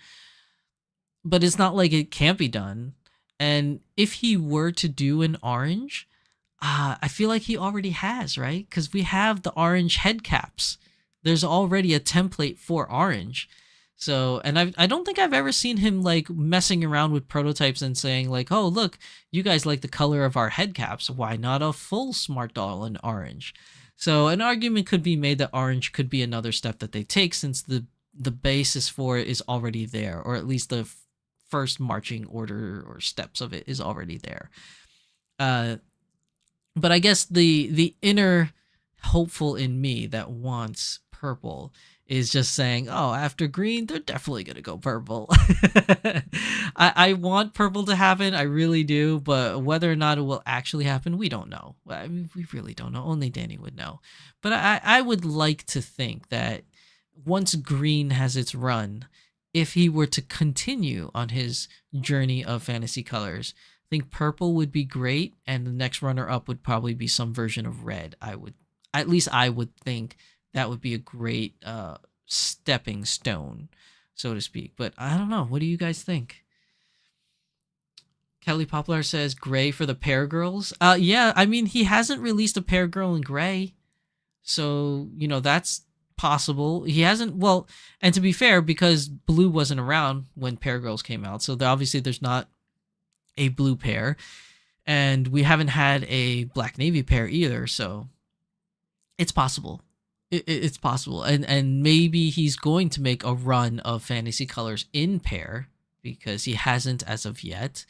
but it's not like it can't be done. And if he were to do an orange, I feel like he already has, right? Because we have the orange head caps. There's already a template for orange. So, and I don't think I've ever seen him like messing around with prototypes and saying like, oh, look, you guys like the color of our head caps. Why not a full Smart Doll in orange? So an argument could be made that orange could be another step that they take, since the basis for it is already there, or at least the first marching order or steps of it is already there. But I guess the inner hopeful in me that wants purple is just saying, oh, after green, they're definitely going to go purple. I want purple to happen. I really do. But whether or not it will actually happen, we don't know. I mean, we really don't know. Only Danny would know. But I would like to think that once green has its run, if he were to continue on his journey of fantasy colors, I think purple would be great. And the next runner up would probably be some version of red. I would think that would be a great stepping stone, so to speak. But I don't know. What do you guys think? Kelly Poplar says gray for the Pear Girls. Yeah, I mean, he hasn't released a Pear Girl in gray. So, that's possible. He hasn't, well, and to be fair, because blue wasn't around when Pear Girls came out, so obviously there's not a blue pair, and we haven't had a black navy pair either, so it's possible. It's possible. And maybe he's going to make a run of fantasy colors in pair because he hasn't as of yet.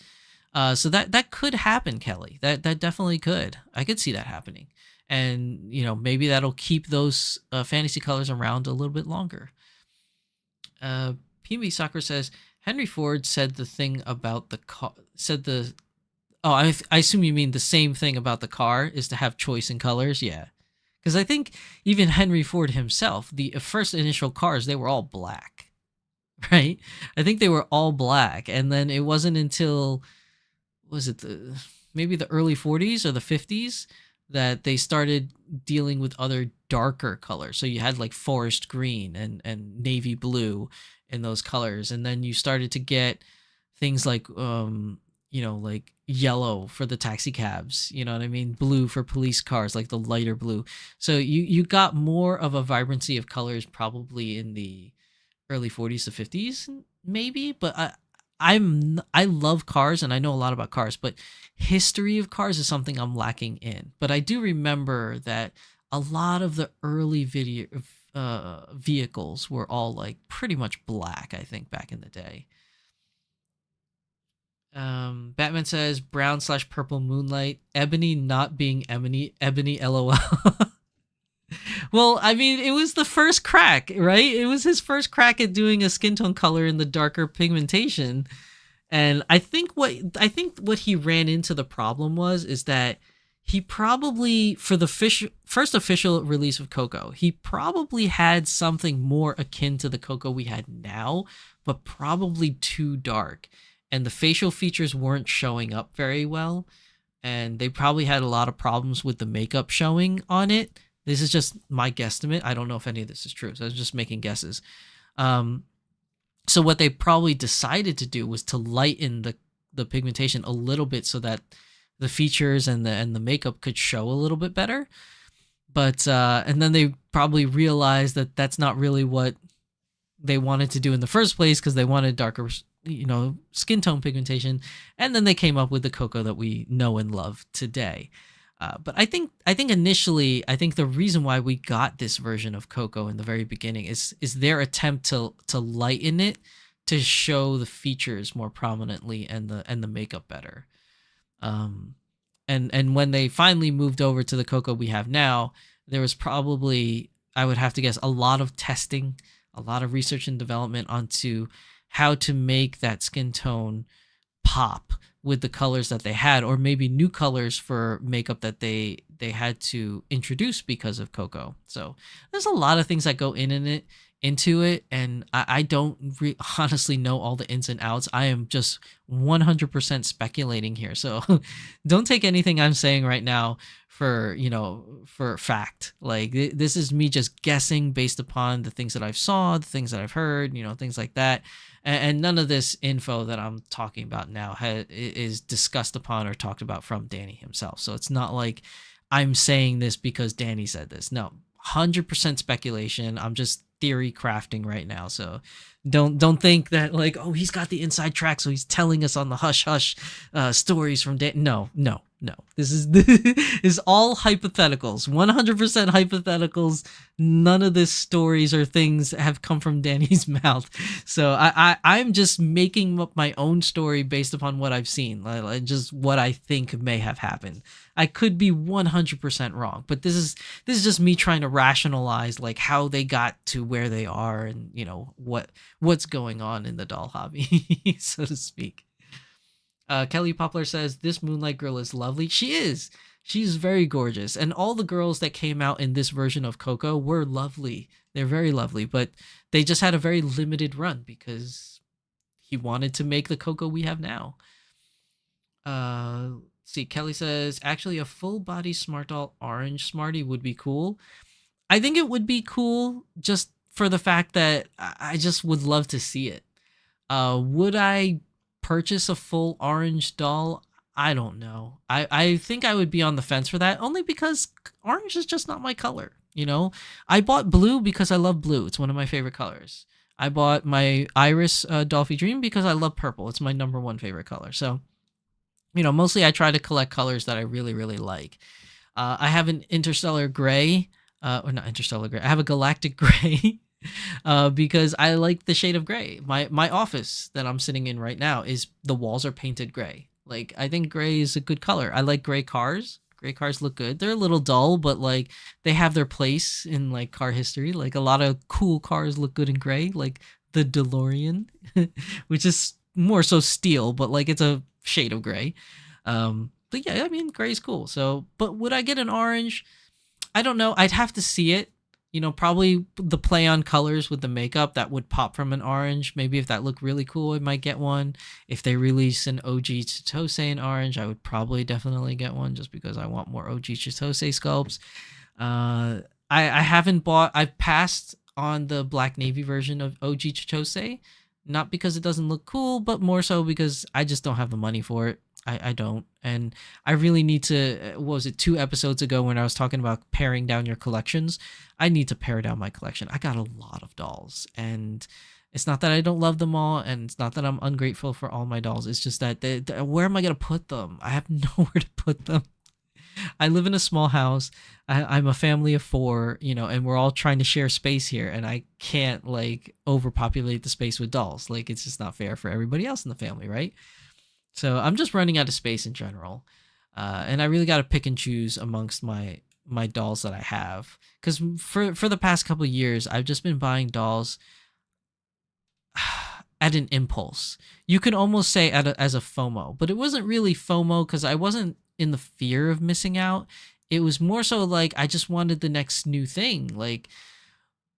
So that could happen, Kelly. That definitely could. I could see that happening. And, maybe that'll keep those fantasy colors around a little bit longer. PB Soccer says, Henry Ford said the thing about the car, I assume you mean the same thing about the car is to have choice in colors. Yeah. Because I think even Henry Ford himself, the first initial cars, they were all black, right? I think they were all black. And then it wasn't until, was it maybe the early 40s or the 50s that they started dealing with other darker colors. So you had like forest green and navy blue in those colors. And then you started to get things like, like yellow for the taxi cabs, you know what I mean? Blue for police cars, like the lighter blue. So you got more of a vibrancy of colors probably in the early 40s to 50s, maybe. But I love cars and I know a lot about cars, but history of cars is something I'm lacking in. But I do remember that a lot of the early vehicles were all like pretty much black, I think, back in the day. Batman says brown/purple moonlight, ebony not being ebony LOL. Well, I mean, it was the first crack, right? It was his first crack at doing a skin tone color in the darker pigmentation. And I think what he ran into the problem is that he probably, for the first official release of Coco, he probably had something more akin to the Coco we had now, but probably too dark. And the facial features weren't showing up very well. And they probably had a lot of problems with the makeup showing on it. This is just my guesstimate. I don't know if any of this is true. So I was just making guesses. So what they probably decided to do was to lighten the pigmentation a little bit so that the features and the makeup could show a little bit better. But and then they probably realized that that's not really what they wanted to do in the first place because they wanted darker, skin tone pigmentation. And then they came up with the Coco that we know and love today. But I think initially, the reason why we got this version of Coco in the very beginning is their attempt to lighten it to show the features more prominently and the makeup better. And when they finally moved over to the Coco we have now, there was probably, I would have to guess, a lot of testing, a lot of research and development onto how to make that skin tone pop with the colors that they had, or maybe new colors for makeup that they had to introduce because of Coco. So there's a lot of things that go into it, and I don't honestly know all the ins and outs. I am just 100% speculating here, so don't take anything I'm saying right now for fact. Like this is me just guessing based upon the things that I've saw, the things that I've heard, things like that. And none of this info that I'm talking about now is discussed upon or talked about from Danny himself. So it's not like I'm saying this because Danny said this. No, 100% speculation. I'm just theory crafting right now. So don't think that like, oh, he's got the inside track, so he's telling us on the hush hush stories from Danny. No. This is all hypotheticals, 100% hypotheticals. None of these stories or things have come from Danny's mouth. So I'm just making up my own story based upon what I've seen, like just what I think may have happened. I could be 100% wrong, but this is just me trying to rationalize like how they got to where they are and what's going on in the doll hobby, so to speak. Kelly Poplar says, this Moonlight girl is lovely. She is. She's very gorgeous. And all the girls that came out in this version of Coco were lovely. They're very lovely, but they just had a very limited run because he wanted to make the Coco we have now. See, Kelly says, actually a full body Smart Doll orange Smarty would be cool. I think it would be cool just for the fact that I just would love to see it. Would I purchase a full orange doll? I don't know. I think I would be on the fence for that, only because orange is just not my color. You know, I bought blue because I love blue. It's one of my favorite colors. I bought my Iris Dolphy Dream because I love purple. It's my number one favorite color. So, you know, mostly I try to collect colors that I really, really like. I have an interstellar gray, or not interstellar gray. I have a galactic gray because I like the shade of gray. My office that I'm sitting in right now is the walls are painted gray. Like, I think gray is a good color. I like gray cars. Gray cars look good. They're a little dull, but like they have their place in like car history. Like a lot of cool cars look good in gray, like the DeLorean, which is more so steel, but like it's a shade of gray. But yeah, I mean, gray is cool. So, but would I get an orange? I don't know. I'd have to see it. You know, probably the play on colors with the makeup that would pop from an orange. Maybe if that looked really cool, I might get one. If they release an OG Chitose in orange, I would probably definitely get one just because I want more OG Chitose sculpts. I haven't bought, I've passed on the Black Navy version of OG Chitose. Not because it doesn't look cool, but more so because I just don't have the money for it. I don't. And I really need to, what was it, 2 episodes ago when I was talking about paring down your collections, I need to pare down my collection. I got a lot of dolls, and it's not that I don't love them all, and it's not that I'm ungrateful for all my dolls. It's just that, where am I going to put them? I have nowhere to put them. I live in a small house. I'm a family of 4, you know, and we're all trying to share space here, and I can't like overpopulate the space with dolls. Like, it's just not fair for everybody else in the family, right? So I'm just running out of space in general. And I really got to pick and choose amongst my dolls that I have. Because for the past couple of years, I've just been buying dolls at an impulse. You can almost say as a FOMO. But it wasn't really FOMO because I wasn't in the fear of missing out. It was more so like I just wanted the next new thing. Like,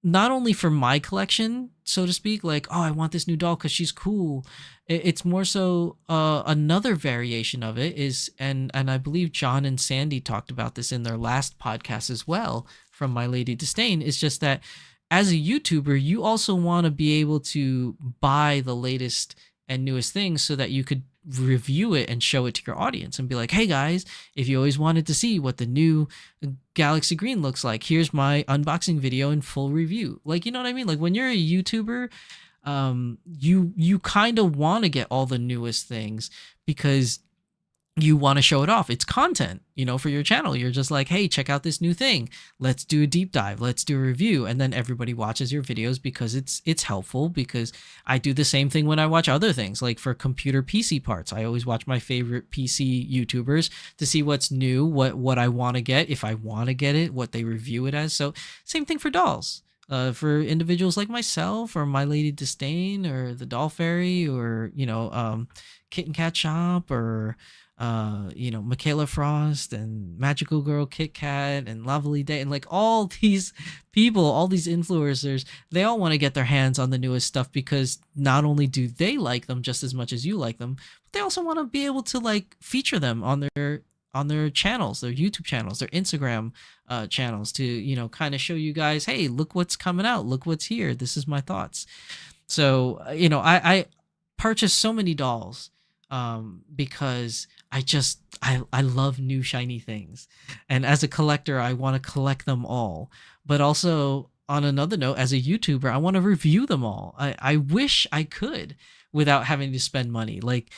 not only for my collection, so to speak, like, oh, I want this new doll because she's cool. It's more so another variation of it is, and I believe John and Sandy talked about this in their last podcast as well, from My Lady Disdain, is just that as a YouTuber, you also want to be able to buy the latest and newest things so that you could review it and show it to your audience and be like, hey guys, if you always wanted to see what the new Galaxy Green looks like, here's my unboxing video and full review. Like, you know what I mean? Like, when you're a YouTuber, you kind of want to get all the newest things because you want to show it off. It's content, you know, for your channel. You're just like, hey, check out this new thing. Let's do a deep dive. Let's do a review. And then everybody watches your videos because it's helpful, because I do the same thing when I watch other things. Like for computer PC parts, I always watch my favorite PC YouTubers to see what's new, what I want to get, if I want to get it, what they review it as. So same thing for dolls. For individuals like myself or My Lady Disdain or the Doll Fairy or, you know, Kitten Kat Shop or you know, Michaela Frost and Magical Girl Kit Kat and Lovely Day, and like all these people, all these influencers, they all want to get their hands on the newest stuff because not only do they like them just as much as you like them, but they also want to be able to like feature them on their channels, their YouTube channels, their Instagram channels, to, you know, kind of show you guys, hey, look what's coming out, look what's here, this is my thoughts. So you know, I purchased so many dolls because I love new shiny things, and as a collector I want to collect them all. But also, on another note, as a YouTuber, I want to review them all. I wish I could without having to spend money. Like,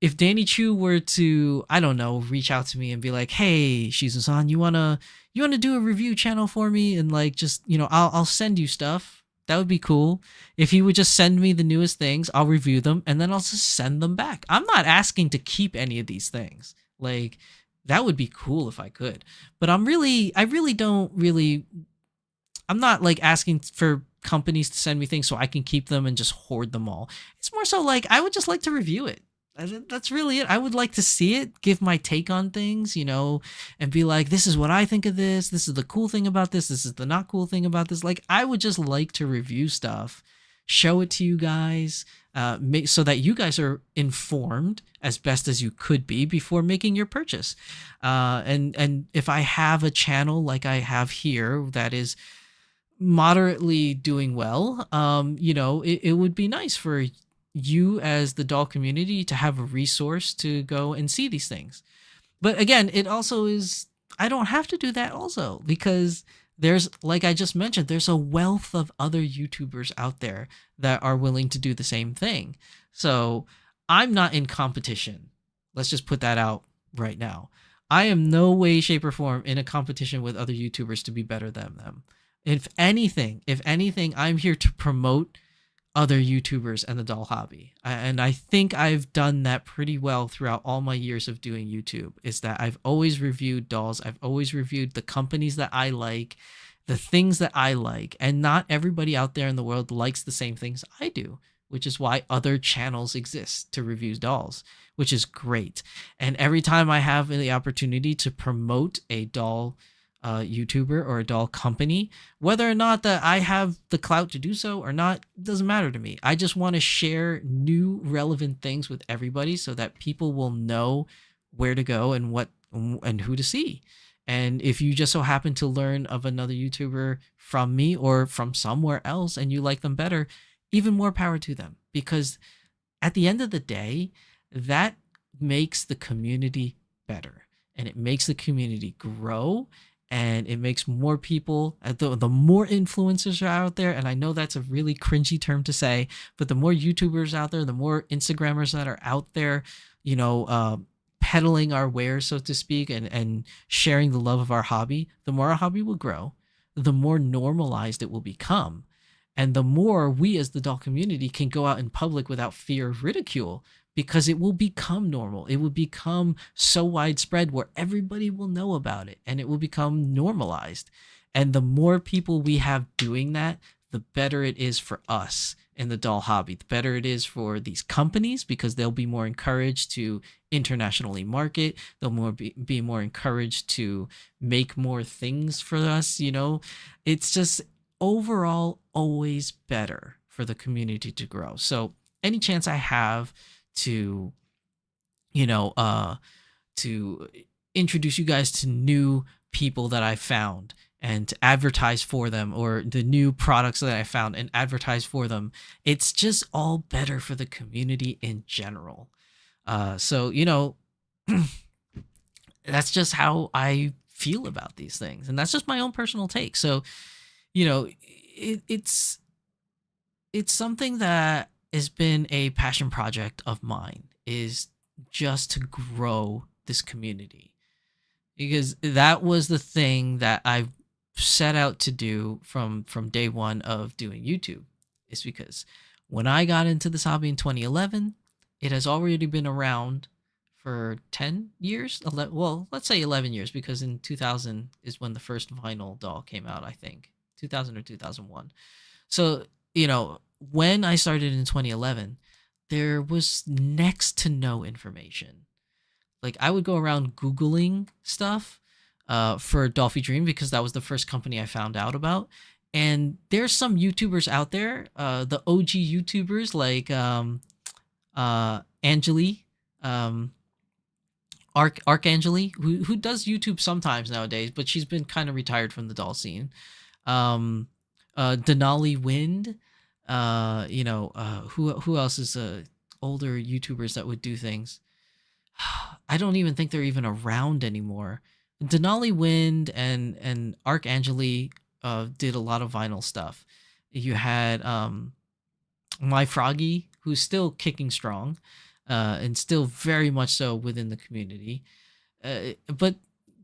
if Danny Chu were to, I don't know, reach out to me and be like, hey, Shizu-san, you wanna do a review channel for me, and like, just, you know, I'll send you stuff. That would be cool. If he would just send me the newest things, I'll review them, and then I'll just send them back. I'm not asking to keep any of these things. Like, that would be cool if I could. But I'm not like asking for companies to send me things so I can keep them and just hoard them all. It's more so like, I would just like to review it. That's really it. I would like to see it, give my take on things, you know, and be like, this is what I think of this. This is the cool thing about this. This is the not cool thing about this. Like, I would just like to review stuff, show it to you guys, so that you guys are informed as best as you could be before making your purchase. And if I have a channel like I have here that is moderately doing well, it would be nice for you as the doll community to have a resource to go and see these things. But again, it also is, I don't have to do that also, because there's, like I just mentioned, there's a wealth of other YouTubers out there that are willing to do the same thing. So I'm not in competition. Let's just put that out right now. I am no way, shape, or form in a competition with other YouTubers to be better than them. If anything, I'm here to promote other YouTubers and the doll hobby. And I think I've done that pretty well throughout all my years of doing YouTube, is that I've always reviewed dolls. I've always reviewed the companies that I like, the things that I like, and not everybody out there in the world likes the same things I do, which is why other channels exist to review dolls, which is great. And every time I have the opportunity to promote a doll YouTuber or a doll company, whether or not that I have the clout to do so or not, doesn't matter to me. I just want to share new relevant things with everybody so that people will know where to go and what and who to see. And if you just so happen to learn of another YouTuber from me or from somewhere else and you like them better, even more power to them, because at the end of the day, that makes the community better and it makes the community grow. And it makes more people, the more influencers are out there, and I know that's a really cringy term to say, but the more YouTubers out there, the more Instagrammers that are out there, peddling our wares, so to speak, and sharing the love of our hobby, the more our hobby will grow, the more normalized it will become. And the more we as the doll community can go out in public without fear of ridicule, because it will become normal. It will become so widespread where everybody will know about it and it will become normalized. And the more people we have doing that, the better it is for us in the doll hobby. The better it is for these companies, because they'll be more encouraged to internationally market. They'll be more encouraged to make more things for us. It's just overall always better for the community to grow. So any chance I have to to introduce you guys to new people that I found and to advertise for them, or the new products that I found and advertise for them, it's just all better for the community in general. So that's just how I feel about these things, and that's just my own personal take. So it's something that has been a passion project of mine, is just to grow this community, because that was the thing that I set out to do from day one of doing YouTube. Is because when I got into this hobby in 2011, it has already been around for 10 years. Well, let's say 11 years, because in 2000 is when the first vinyl doll came out, I think 2000 or 2001. So when I started in 2011, there was next to no information. Like, I would go around Googling stuff for Dolphy Dream, because that was the first company I found out about. And there's some YouTubers out there, the OG YouTubers like Angeli, Arcangeli, who does YouTube sometimes nowadays, but she's been kind of retired from the doll scene. Denali Wind. Who else is older YouTubers that would do things? I don't even think they're even around anymore. Denali Wind and Arcangeli did a lot of vinyl stuff. You had My Froggy, who's still kicking strong, and still very much so within the community. But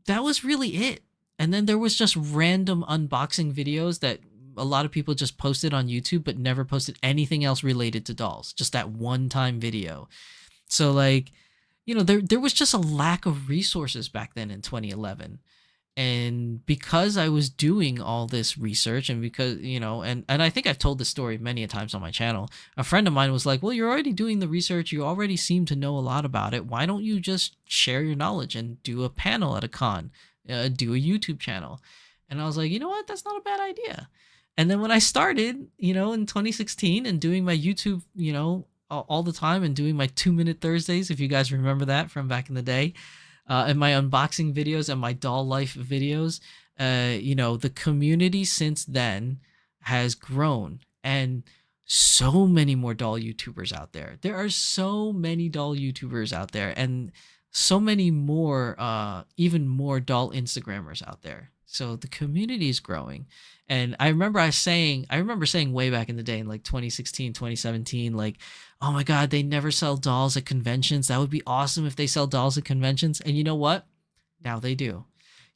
that was really it. And then there was just random unboxing videos that a lot of people just posted on YouTube, but never posted anything else related to dolls. Just that one-time video. So there was just a lack of resources back then in 2011. And because I was doing all this research, and because, and I think I've told this story many a times on my channel, a friend of mine was like, well, you're already doing the research. You already seem to know a lot about it. Why don't you just share your knowledge and do a panel at a con, do a YouTube channel? And I was like, you know what? That's not a bad idea. And then when I started, in 2016 and doing my YouTube, all the time, and doing my 2-minute Thursdays, if you guys remember that from back in the day, and my unboxing videos and my doll life videos, the community since then has grown, and so many more doll YouTubers out there. There are so many doll YouTubers out there, and so many more, even more doll Instagrammers out there. So the community is growing. And I remember saying way back in the day in like 2016, 2017, like, oh my God, they never sell dolls at conventions. That would be awesome if they sell dolls at conventions. And you know what? Now they do.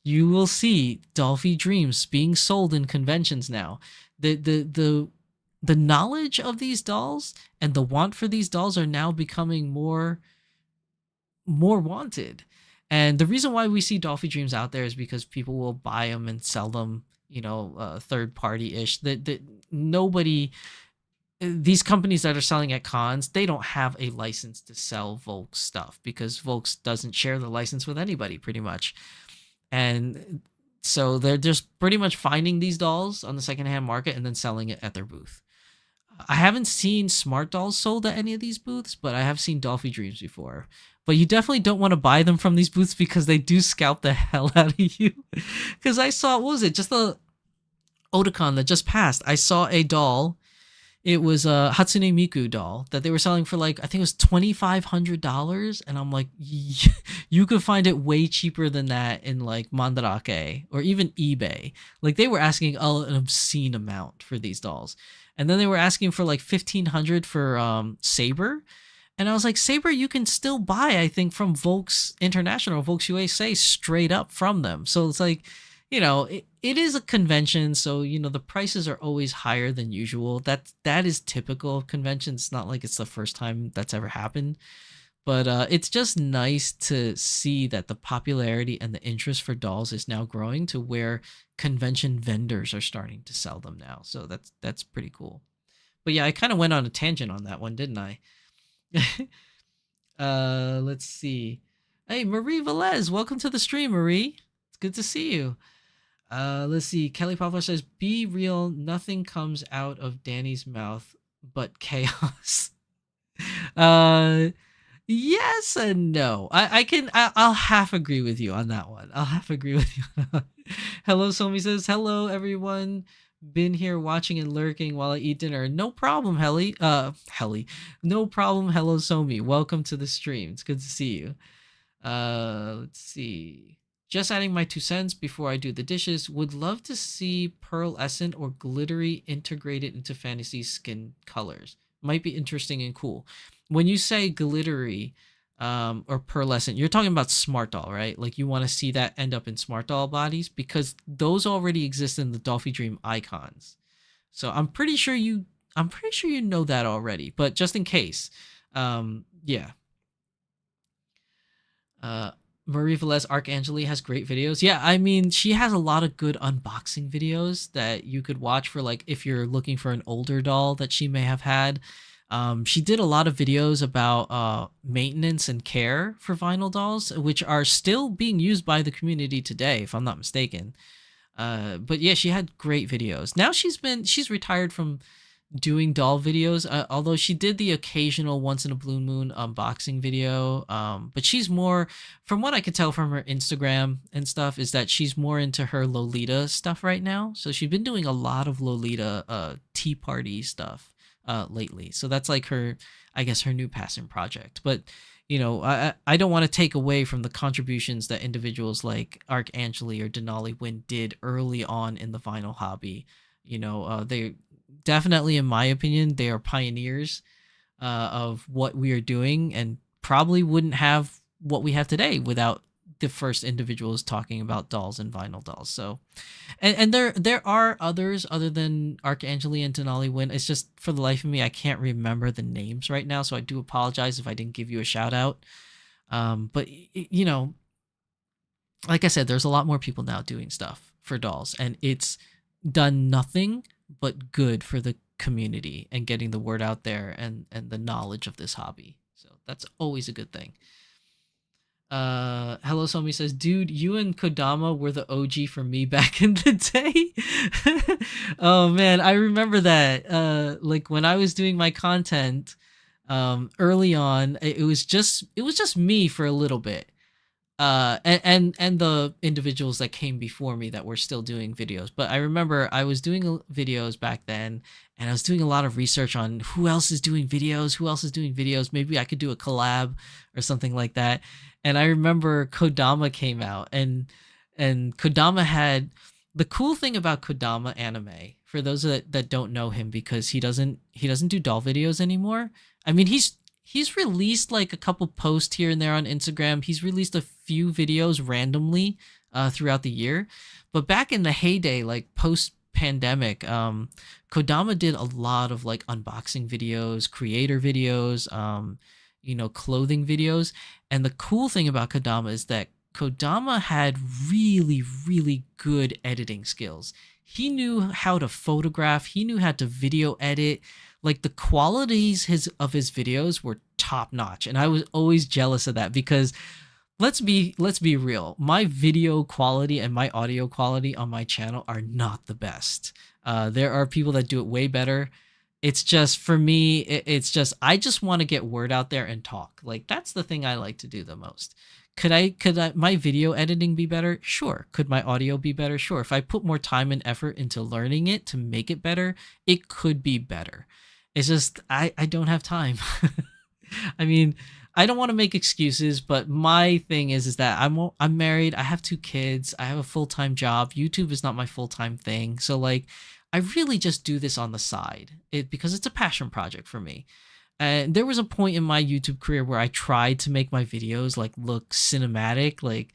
You will see Dolphy Dreams being sold in conventions now. The knowledge of these dolls and the want for these dolls are now becoming more wanted. And the reason why we see Dolphy Dreams out there is because people will buy them and sell them, third party ish. That nobody, these companies that are selling at cons, they don't have a license to sell Volks stuff because Volks doesn't share the license with anybody pretty much. And so they're just pretty much finding these dolls on the secondhand market and then selling it at their booth. I haven't seen smart dolls sold at any of these booths, but I have seen Dolphy Dreams before. But you definitely don't want to buy them from these booths because they do scalp the hell out of you. Because I saw, what was it? Just the Otakon that just passed. I saw a doll. It was a Hatsune Miku doll that they were selling for like, I think it was $2,500. And I'm like, you could find it way cheaper than that in like Mandarake or even eBay. Like they were asking an obscene amount for these dolls. And then they were asking for like $1,500 for Saber. And I was like, Saber, you can still buy, I think, from Volks International, Volks USA, straight up from them. So it's like, it is a convention. So, the prices are always higher than usual. That is typical of conventions. It's not like it's the first time that's ever happened. But it's just nice to see that the popularity and the interest for dolls is now growing to where convention vendors are starting to sell them now. So that's pretty cool. But yeah, I kind of went on a tangent on that one, didn't I? Let's see. Hey, Marie Velez, welcome to the stream, Marie. It's good to see you. Let's see. Kelly Poplar says, "Be real. Nothing comes out of Danny's mouth but chaos." Yes and no. I'll half agree with you on that one. I'll half agree with you. Hello, Somi says, "Hello, everyone. Been here watching and lurking while I eat dinner." No problem, Helly. No problem. Hello, Somi. Welcome to the stream. It's good to see you. Let's see. Just adding my 2 cents before I do the dishes. Would love to see pearlescent or glittery integrated into fantasy skin colors. Might be interesting and cool. When you say glittery or pearlescent, you're talking about Smart Doll, right? Like you want to see that end up in Smart Doll bodies because those already exist in the Dolphy Dream icons. So I'm pretty sure you know that already, but just in case, yeah. Marie Velez Arcangeli has great videos. Yeah, I mean, she has a lot of good unboxing videos that you could watch for, like, if you're looking for an older doll that she may have had. She did a lot of videos about maintenance and care for vinyl dolls, which are still being used by the community today, if I'm not mistaken. But yeah, she had great videos. Now she's retired from doing doll videos, although she did the occasional once in a blue moon unboxing video. But she's more, from what I could tell from her Instagram and stuff, is that she's more into her Lolita stuff right now. So she's been doing a lot of Lolita tea party stuff lately. So that's like her, I guess, her new passion project. But I don't want to take away from the contributions that individuals like Arcangeli or Denali Wynn did early on in the vinyl hobby. They definitely, in my opinion, they are pioneers of what we are doing, and probably wouldn't have what we have today without the first individuals talking about dolls and vinyl dolls. So, and there are others other than Arcangeli and Denali Wynn. It's just, for the life of me, I can't remember the names right now, so I do apologize if I didn't give you a shout out. But like I said, there's a lot more people now doing stuff for dolls, and it's done nothing but good for the community and getting the word out there and the knowledge of this hobby. So that's always a good thing. Hello, Somi says, "Dude, you and Kodama were the OG for me back in the day." Oh man, I remember that. Like when I was doing my content early on, it was just me for a little bit. And the individuals that came before me that were still doing videos. But I remember I was doing videos back then, and I was doing a lot of research on who else is doing videos, maybe I could do a collab or something like that. And I remember Kodama came out, and Kodama had the cool thing about Kodama anime, for those that don't know him, because he doesn't do doll videos anymore. I mean, he's released like a couple posts here and there on Instagram. He's released a few videos randomly throughout the year. But back in the heyday, like post pandemic, Kodama did a lot of like unboxing videos, creator videos, clothing videos. And the cool thing about Kodama is that Kodama had really, really good editing skills. He knew how to photograph, he knew how to video edit. Like the qualities of his videos were top notch, and I was always jealous of that, because let's be real, my video quality and my audio quality on my channel are not the best. There are people that do it way better. It's just, for me, it's just, I just want to get word out there and talk. Like, that's the thing I like to do the most. Could my video editing be better? Sure. Could my audio be better? Sure. If I put more time and effort into learning it to make it better, it could be better. It's just, I don't have time. I mean, I don't want to make excuses, but my thing is that I'm married. I have 2 kids. I have a full-time job. YouTube is not my full-time thing. So like, I really just do this on the side because it's a passion project for me. And there was a point in my YouTube career where I tried to make my videos like look cinematic. Like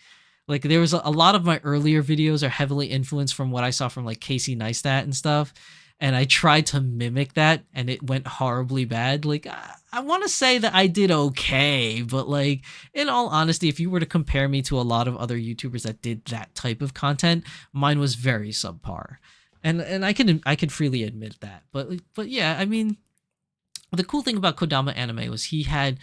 there was a lot of my earlier videos are heavily influenced from what I saw from like Casey Neistat and stuff. And I tried to mimic that, and it went horribly bad. Like, I want to say that I did okay, but like, in all honesty, if you were to compare me to a lot of other YouTubers that did that type of content, mine was very subpar. And I can freely admit that. But yeah, I mean, the cool thing about Kodama Anime was he had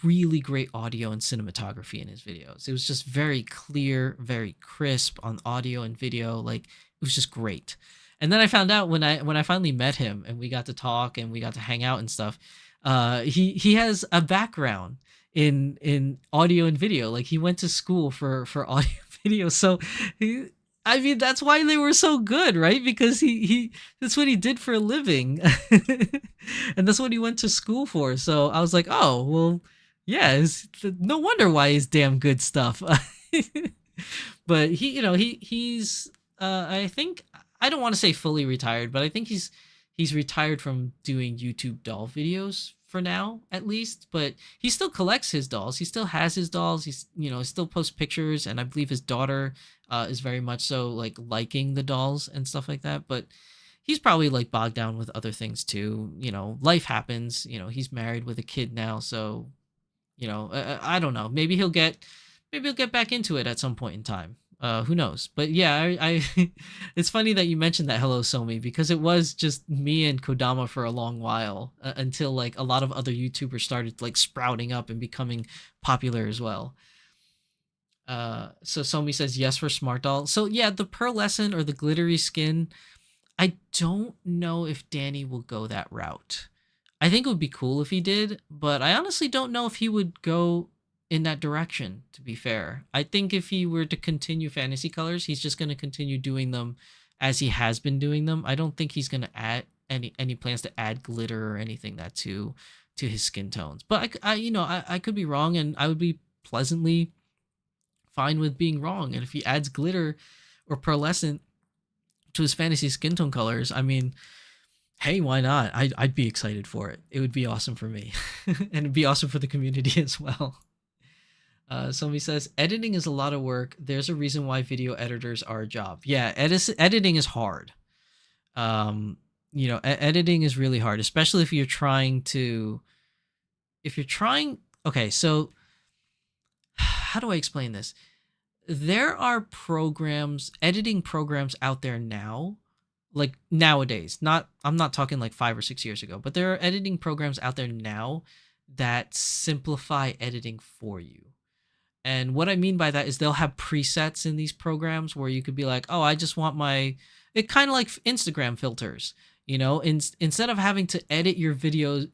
really great audio and cinematography in his videos. It was just very clear, very crisp on audio and video. Like, it was just great. And then I found out when I finally met him and we got to talk and we got to hang out and stuff, he has a background in audio and video. Like, he went to school for audio and video. So I mean, that's why they were so good, right? Because he that's what he did for a living. And that's what he went to school for. So I was like, oh, well, yeah, no wonder why he's damn good stuff. But he's I think, I don't want to say fully retired, but I think he's retired from doing YouTube doll videos for now, at least. But he still collects his dolls. He still has his dolls. He's still posts pictures, and I believe his daughter is very much so like liking the dolls and stuff like that. But he's probably like bogged down with other things too. Life happens. He's married with a kid now, so I don't know. Maybe he'll get back into it at some point in time. Who knows? But yeah, I it's funny that you mentioned that Hello Somi, because it was just me and Kodama for a long while until like a lot of other YouTubers started like sprouting up and becoming popular as well. So Somi says yes for Smart Doll. So yeah, the pearlescent or the glittery skin, I don't know if Danny will go that route. I think it would be cool if he did, but I honestly don't know if he would go in that direction, to be fair. I think if he were to continue Fantasy Colors, he's just going to continue doing them as he has been doing them. I don't think he's going to add any plans to add glitter or anything that to his skin tones. But I could be wrong, and I would be pleasantly fine with being wrong. And if he adds glitter or pearlescent to his fantasy skin tone colors, I mean, hey, why not? I'd be excited for it. It would be awesome for me. And it'd be awesome for the community as well. Somebody says, editing is a lot of work. There's a reason why video editors are a job. Yeah, editing is hard. Editing is really hard, especially if you're trying, okay, so how do I explain this? There are editing programs out there now, like nowadays, I'm not talking like 5 or 6 years ago, but there are editing programs out there now that simplify editing for you. And what I mean by that is they'll have presets in these programs where you could be like, oh, I just want it kind of like Instagram filters. Instead of having to edit your videos,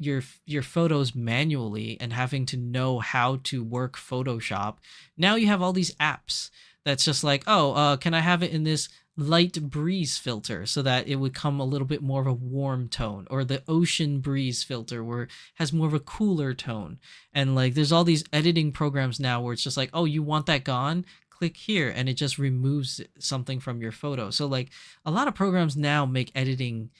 your photos manually and having to know how to work Photoshop, now you have all these apps that's just like, oh, can I have it in this light breeze filter so that it would come a little bit more of a warm tone, or the ocean breeze filter where it has more of a cooler tone. And like there's all these editing programs now where it's just like, oh, you want that gone, click here, and it just removes something from your photo. So like a lot of programs now make editing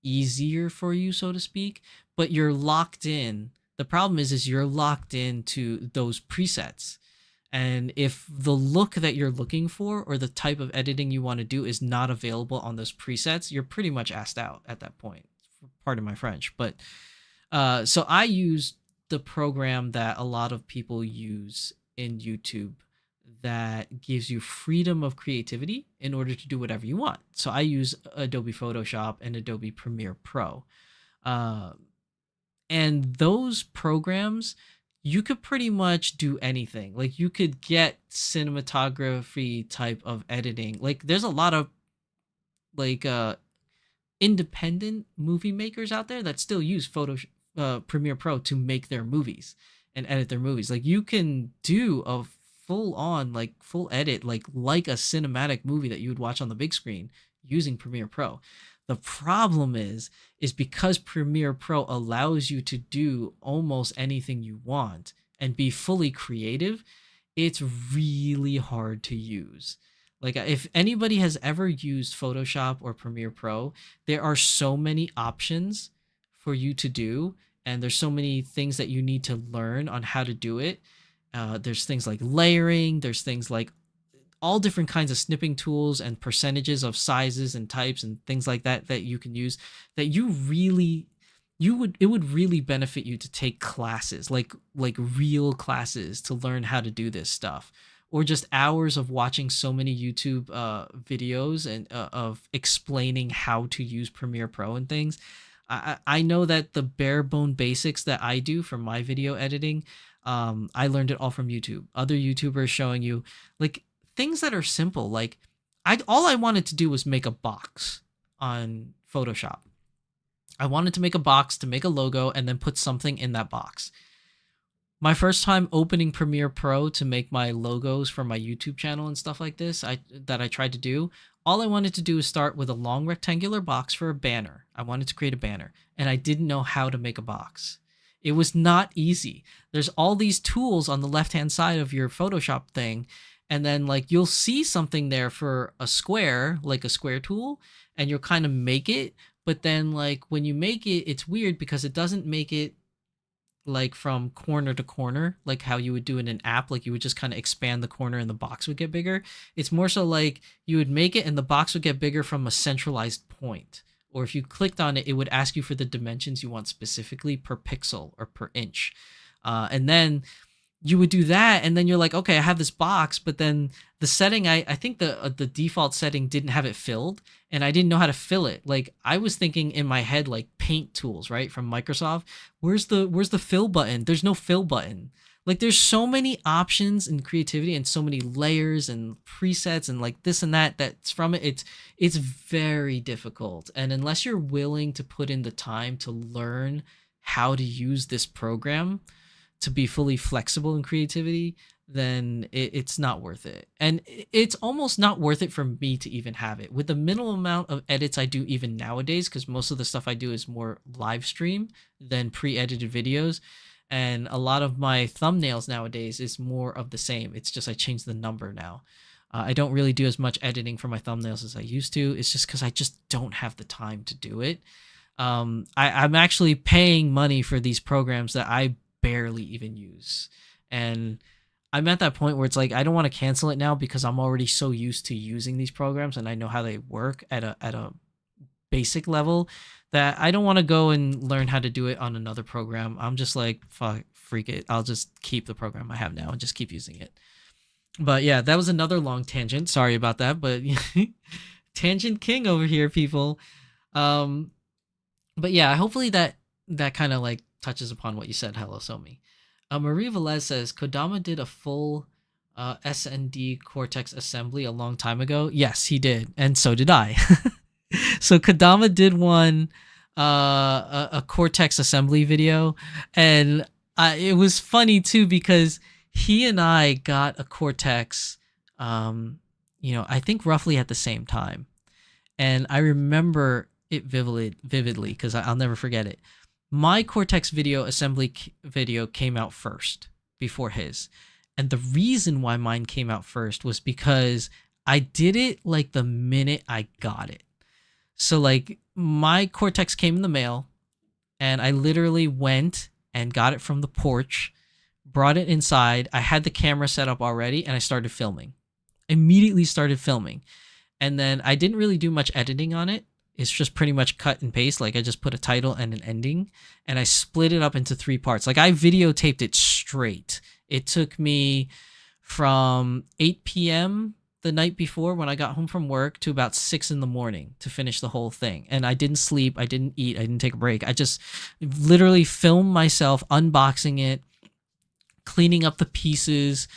easier for you, so to speak, but you're locked in. The problem is you're locked into those presets. And if the look that you're looking for or the type of editing you want to do is not available on those presets, you're pretty much asked out at that point. Pardon my French. But so I use the program that a lot of people use in YouTube that gives you freedom of creativity in order to do whatever you want. So I use Adobe Photoshop and Adobe Premiere Pro. And those programs, you could pretty much do anything. Like you could get cinematography type of editing. Like there's a lot of like independent movie makers out there that still use Premiere Pro to make their movies and edit their movies. Like you can do a full edit like a cinematic movie that you would watch on the big screen using Premiere Pro. The problem is because Premiere Pro allows you to do almost anything you want and be fully creative, it's really hard to use. Like if anybody has ever used Photoshop or Premiere Pro, there are so many options for you to do, and there's so many things that you need to learn on how to do it. There's things like layering, there's things like all different kinds of snipping tools and percentages of sizes and types and things like that that you can use, that it would really benefit you to take classes, like real classes to learn how to do this stuff, or just hours of watching so many YouTube videos and of explaining how to use Premiere Pro and things. I know that the bare bone basics that I do for my video editing, I learned it all from YouTube. Other YouTubers showing you like things that are simple. Like all I wanted to do was make a box on Photoshop. I wanted to make a box to make a logo and then put something in that box. My first time opening Premiere Pro to make my logos for my YouTube channel and stuff like this, that I tried to do, all I wanted to do is start with a long rectangular box for a banner. I wanted to create a banner, and I didn't know how to make a box. It was not easy. There's all these tools on the left-hand side of your Photoshop thing, and then like you'll see something there for a square, like a square tool, and you'll kind of make it, but then like when you make it, it's weird because it doesn't make it like from corner to corner, like how you would do in an app. Like you would just kind of expand the corner and the box would get bigger. It's more so like you would make it and the box would get bigger from a centralized point. Or if you clicked on it, it would ask you for the dimensions you want specifically per pixel or per inch. And then you would do that, and then you're like, okay, I have this box, but then the setting, I think the default setting didn't have it filled, and I didn't know how to fill it. Like I was thinking in my head like paint tools, right, from Microsoft. Where's the fill button? There's no fill button. Like there's so many options and creativity and so many layers and presets and like this and that's from it. It's very difficult, and unless you're willing to put in the time to learn how to use this program to be fully flexible in creativity, then it's not worth it. And it's almost not worth it for me to even have it. With the minimal amount of edits I do even nowadays, because most of the stuff I do is more live stream than pre-edited videos, and a lot of my thumbnails nowadays is more of the same. It's just I changed the number now. I don't really do as much editing for my thumbnails as I used to. It's just because I just don't have the time to do it. I'm actually paying money for these programs that I barely even use, and I'm at that point where it's like I don't want to cancel it now because I'm already so used to using these programs and I know how they work at a basic level that I don't want to go and learn how to do it on another program. I'm just like, fuck, freak it, I'll just keep the program I have now and just keep using it. But yeah, that was another long tangent, sorry about that, but tangent king over here, people. But yeah, hopefully that kind of like touches upon what you said. Hello, Somi. Marie Velez says, Kodama did a full SND Cortex assembly a long time ago. Yes, he did. And so did I. So Kodama did one, a Cortex assembly video, and it was funny too because he and I got a Cortex, I think roughly at the same time, and I remember it vividly because I'll never forget it. My Cortex video assembly video came out first before his. And the reason why mine came out first was because I did it like the minute I got it. So like my Cortex came in the mail and I literally went and got it from the porch, brought it inside. I had the camera set up already and I started filming. Immediately started filming. And then I didn't really do much editing on it. It's just pretty much cut and paste. Like I just put a title and an ending and I split it up into 3 parts. Like I videotaped it straight. It took me from 8 p.m. the night before when I got home from work to about 6 in the morning to finish the whole thing. And I didn't sleep. I didn't eat. I didn't take a break. I just literally filmed myself unboxing it, cleaning up the pieces,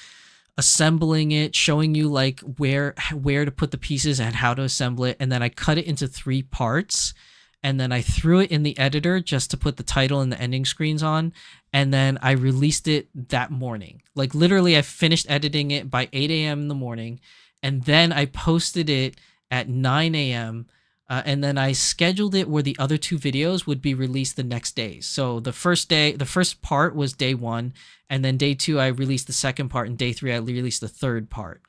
assembling it, showing you like where to put the pieces and how to assemble it. And then I cut it into 3 parts. And then I threw it in the editor just to put the title and the ending screens on. And then I released it that morning. Like literally I finished editing it by 8 a.m. in the morning. And then I posted it at 9 a.m. And then I scheduled it where the other 2 videos would be released the next day. So the first part was day 1. And then day 2, I released the second part. And day 3, I released the third part.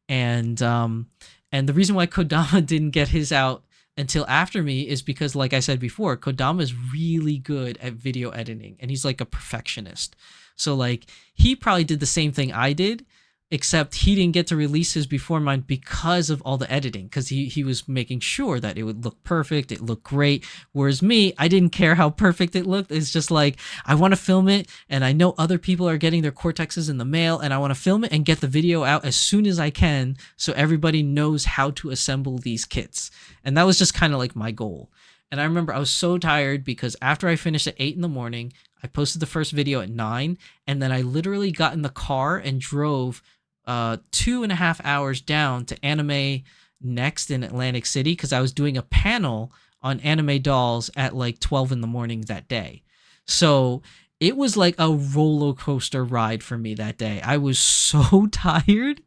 And the reason why Kodama didn't get his out until after me is because, like I said before, Kodama is really good at video editing and he's like a perfectionist. So like he probably did the same thing I did, except he didn't get to release his before mine because of all the editing, because he was making sure that it would look perfect, it looked great. Whereas me, I didn't care how perfect it looked. It's just like, I want to film it, and I know other people are getting their Cortexes in the mail, and I want to film it and get the video out as soon as I can so everybody knows how to assemble these kits. And that was just kind of like my goal. And I remember I was so tired because after I finished at 8 in the morning, I posted the first video at 9, and then I literally got in the car and drove 2.5 hours down to Anime Next in Atlantic City because I was doing a panel on anime dolls at like 12 in the morning that day. So it was like a roller coaster ride for me that day. I was so tired.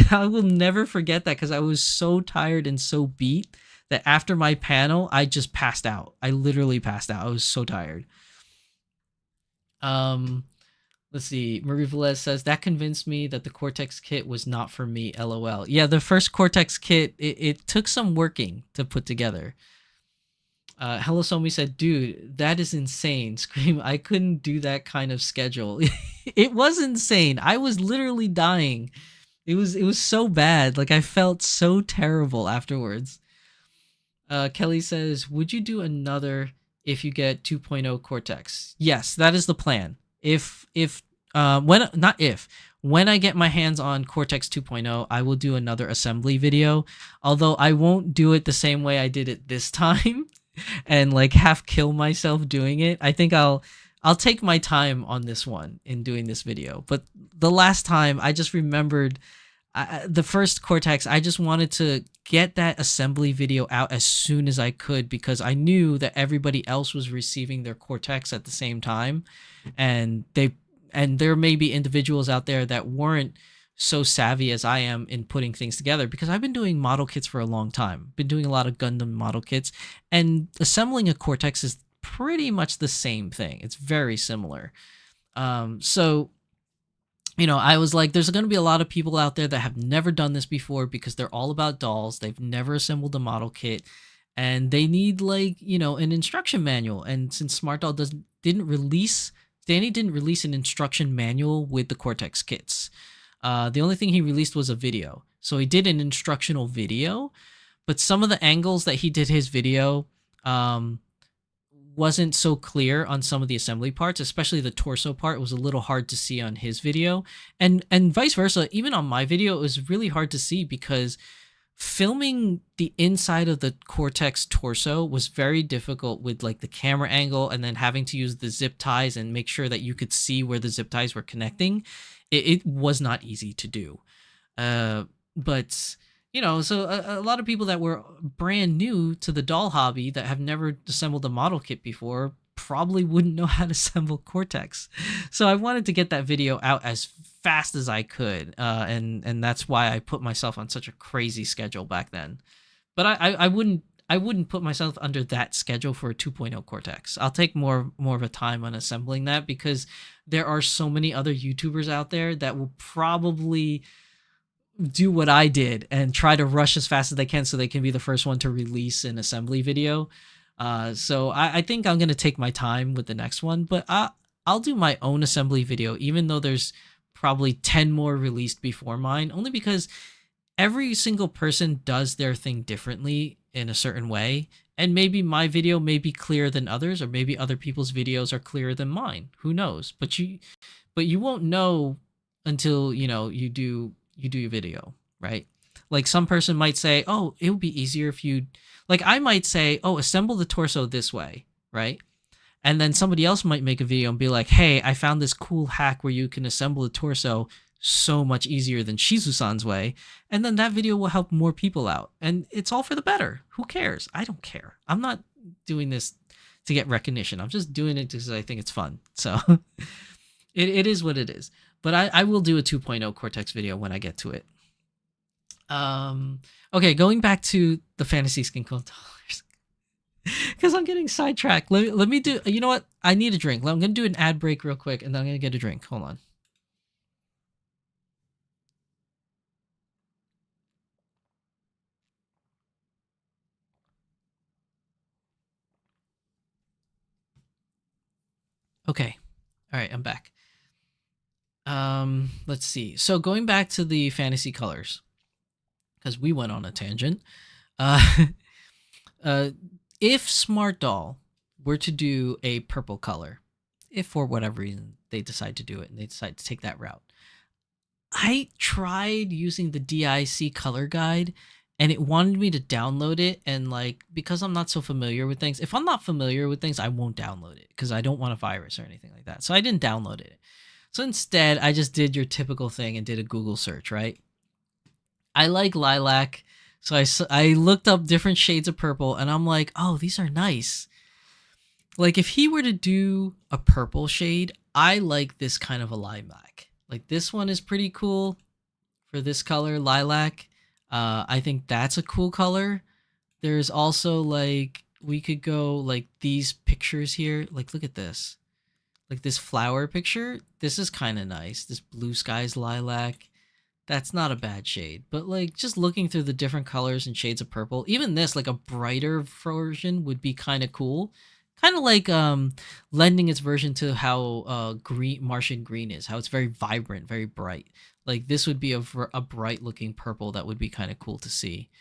I will never forget that because I was so tired and so beat that after my panel, I just passed out. I literally passed out. I was so tired. Let's see. Marie Velez says, that convinced me that the Cortex kit was not for me, LOL. Yeah, the first Cortex kit, it took some working to put together. Hello Somi said, dude, that is insane. Scream, I couldn't do that kind of schedule. It was insane. I was literally dying. It was so bad. Like, I felt so terrible afterwards. Kelly says, would you do another if you get 2.0 Cortex? Yes, that is the plan. When I get my hands on Cortex 2.0, I will do another assembly video, although I won't do it the same way I did it this time and like half kill myself doing it. I think I'll take my time on this one in doing this video. But the last time, I just remembered the first Cortex, I just wanted to get that assembly video out as soon as I could because I knew that everybody else was receiving their Cortex at the same time. And there may be individuals out there that weren't so savvy as I am in putting things together because I've been doing model kits for a long time. Been doing a lot of Gundam model kits, and assembling a Cortex is pretty much the same thing. It's very similar. So, I was like, there's going to be a lot of people out there that have never done this before because they're all about dolls. They've never assembled a model kit, and they need an instruction manual. And since Smart Doll Danny didn't release an instruction manual with the Cortex kits. The only thing he released was a video. So he did an instructional video, but some of the angles that he did his video wasn't so clear on some of the assembly parts, especially the torso part was a little hard to see on his video. And vice versa, even on my video, it was really hard to see because filming the inside of the Cortex torso was very difficult with like the camera angle and then having to use the zip ties and make sure that you could see where the zip ties were connecting. It was not easy to do. But So a lot of people that were brand new to the doll hobby that have never assembled a model kit before probably wouldn't know how to assemble Cortex. So I wanted to get that video out as fast as I could, and that's why I put myself on such a crazy schedule back then. But I wouldn't put myself under that schedule for a 2.0 Cortex. I'll take more of a time on assembling that because there are so many other YouTubers out there that will probably do what I did and try to rush as fast as they can so they can be the first one to release an assembly video. So I think I'm going to take my time with the next one, but I'll do my own assembly video, even though there's probably 10 more released before mine, only because every single person does their thing differently in a certain way. And maybe my video may be clearer than others, or maybe other people's videos are clearer than mine. Who knows? But you won't know until, you do your video, right? Like some person might say, oh, it would be easier if you, like I might say, oh, assemble the torso this way, right? And then somebody else might make a video and be like, hey, I found this cool hack where you can assemble the torso so much easier than Shizu-san's way. And then that video will help more people out. And it's all for the better. Who cares? I don't care. I'm not doing this to get recognition. I'm just doing it because I think it's fun. So it is what it is. But I will do a 2.0 Cortex video when I get to it. Okay, going back to the fantasy skin controllers. Because I'm getting sidetracked. Let me do, you know what? I need a drink. I'm going to do an ad break real quick, and then I'm going to get a drink. Hold on. Okay. All right, I'm back. Let's see. So going back to the fantasy colors, because we went on a tangent. If Smart Doll were to do a purple color, if for whatever reason they decide to do it and they decide to take that route, I tried using the DIC color guide and it wanted me to download it. And like, because I'm not so familiar with things, if I'm not familiar with things, I won't download it because I don't want a virus or anything like that. So I didn't download it. So instead, I just did your typical thing and did a Google search, right? I like lilac. So I looked up different shades of purple and I'm like, oh, these are nice. Like if he were to do a purple shade, I like this kind of a lilac. Like this one is pretty cool for this color, lilac. I think that's a cool color. There's also like, we could go like these pictures here. Like, look at this. Like this flower picture. This is kind of nice. This blue skies lilac. That's not a bad shade, but like just looking through the different colors and shades of purple, even this, like a brighter version would be kind of cool. Kind of like lending its version to how Martian green is, how it's very vibrant, very bright. Like this would be a bright looking purple that would be kind of cool to see.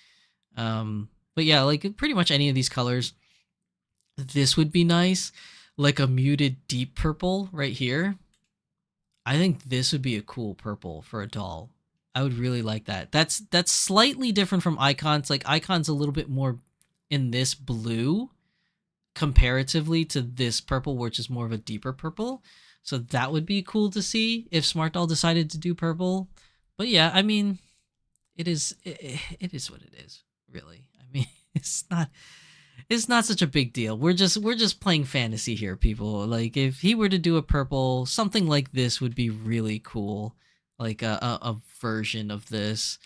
But yeah, like pretty much any of these colors, this would be nice. Like a muted deep purple right here. I think this would be a cool purple for a doll. I would really like that. That's slightly different from Icon's. Like Icon's a little bit more in this blue comparatively to this purple, which is more of a deeper purple. So that would be cool to see if Smart Doll decided to do purple. But yeah, I mean, it is what it is, really. I mean, it's not such a big deal. We're just playing fantasy here, people. Like if he were to do a purple, something like this would be really cool. Like a version of this,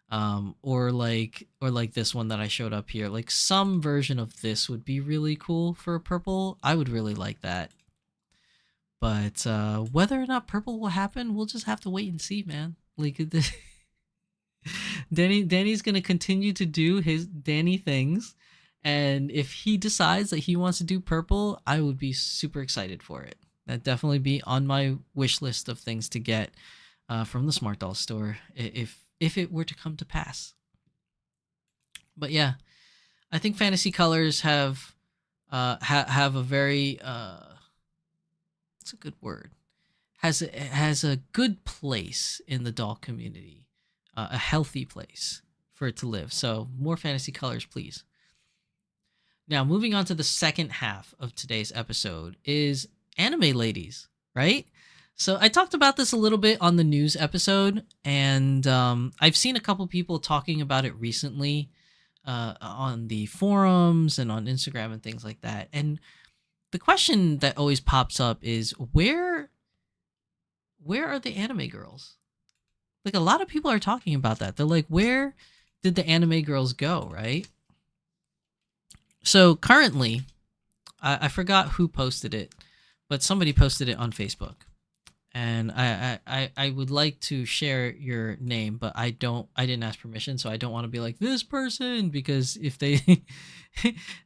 or like this one that I showed up here. Like some version of this would be really cool for a purple. I would really like that. But whether or not purple will happen, we'll just have to wait and see, man. Like Danny's gonna continue to do his Danny things, and if he decides that he wants to do purple, I would be super excited for it. That'd definitely be on my wish list of things to get. From the Smart Doll store, if it were to come to pass. But yeah, I think fantasy colors have a very it's a good word, has a good place in the doll community, a healthy place for it to live. So more fantasy colors, please. Now moving on to the second half of today's episode is anime ladies, right? So I talked about this a little bit on the news episode, and I've seen a couple people talking about it recently on the forums and on Instagram and things like that. And the question that always pops up is where are the anime girls? Like a lot of people are talking about that. They're like, where did the anime girls go, right? So currently, I forgot who posted it, but somebody posted it on Facebook. And I would like to share your name, but I didn't ask permission, so I don't want to be like this person, because if they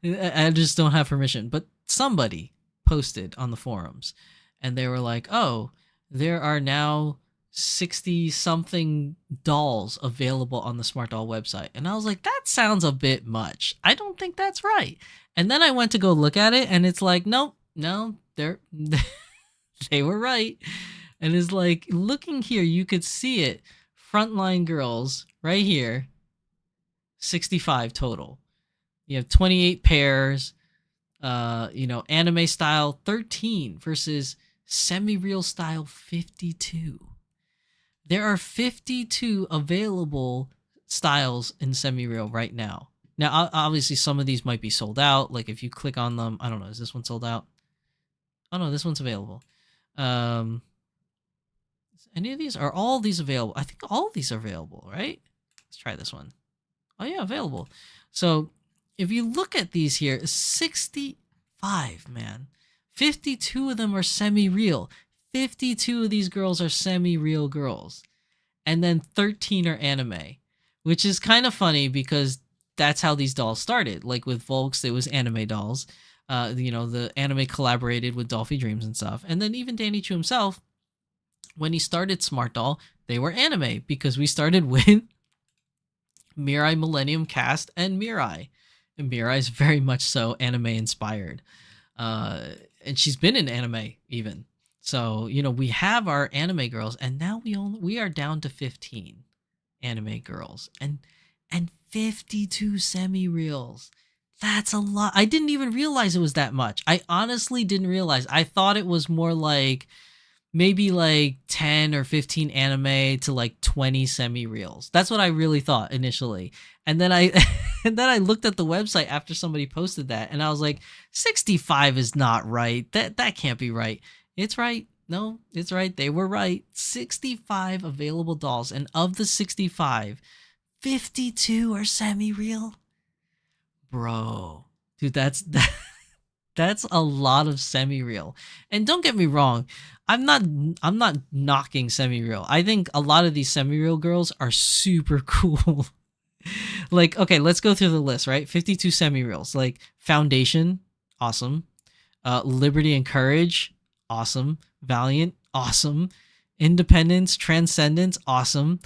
I just don't have permission. But somebody posted on the forums, and they were like, oh, there are now 60 something dolls available on the Smart Doll website. And I was like, that sounds a bit much. I don't think that's right. And then I went to go look at it, and it's like, nope, no, they're they were right. And it's like, looking here, you could see it. Frontline girls right here, 65 total. You have 28 pairs, anime style 13 versus semi-real style 52. There are 52 available styles in semi-real right now. Now, obviously, some of these might be sold out. Like, if you click on them, I don't know, is this one sold out? Oh, no, this one's available. Any of these? Are all of these available? I think all of these are available, right? Let's try this one. Oh, yeah, available. So, if you look at these here, 65, man. 52 of them are semi-real. 52 of these girls are semi-real girls. And then 13 are anime, which is kind of funny because that's how these dolls started. Like with Volks, it was anime dolls. The anime collaborated with Dolphy Dreams and stuff. And then even Danny Chu himself, when he started Smart Doll, they were anime because we started with Mirai Millennium Cast and Mirai. And Mirai is very much so anime inspired. And she's been in anime even. So, we have our anime girls, and now we are down to 15 anime girls and 52 semi-reels. That's a lot. I didn't even realize it was that much. I honestly didn't realize. I thought it was more like maybe like 10 or 15 anime to like 20 semi-reels. That's what I really thought initially. And then I looked at the website after somebody posted that, and I was like, 65 is not right. That can't be right. It's right. No, it's right. They were right. 65 available dolls, and of the 65, 52 are semi-real. Bro, dude, that's a lot of semi-real. And don't get me wrong, I'm not knocking semi-real. I think a lot of these semi-real girls are super cool. Like, okay, let's go through the list, right? 52 semi-reals. Like Foundation, awesome. Liberty and Courage, awesome. Valiant, awesome. Independence, Transcendence, awesome.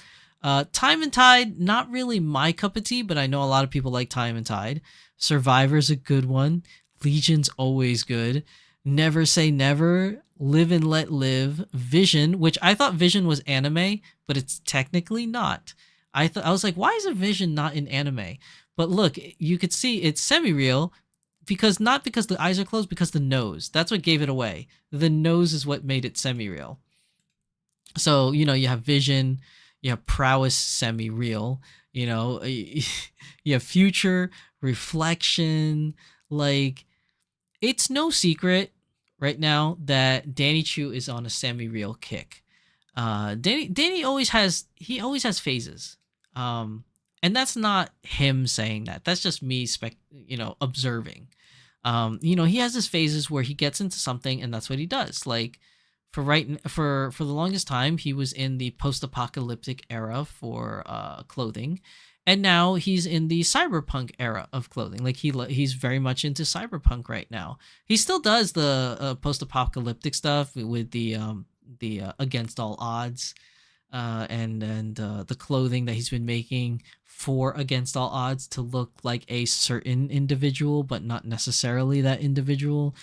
Time and Tide, not really my cup of tea, but I know a lot of people like Time and Tide. Survivor's a good one. Legion's always good. Never Say Never, Live and Let Live, Vision, which I thought Vision was anime, but it's technically not. I was like, why is a Vision not in anime? But look, you could see it's semi-real, not because the eyes are closed, because the nose. That's what gave it away. The nose is what made it semi-real. So, you have Vision, you have Prowess semi-real, you have Future, Reflection. Like, it's no secret right now that Danny Chu is on a semi-real kick. Danny always has phases. And that's not him saying that. That's just me observing. He has his phases where he gets into something and that's what he does. Like for the longest time, he was in the post-apocalyptic era for clothing. And now he's in the cyberpunk era of clothing. Like he's very much into cyberpunk right now. He still does the post-apocalyptic stuff with the Against All Odds, and the clothing that he's been making for Against All Odds to look like a certain individual, but not necessarily that individual.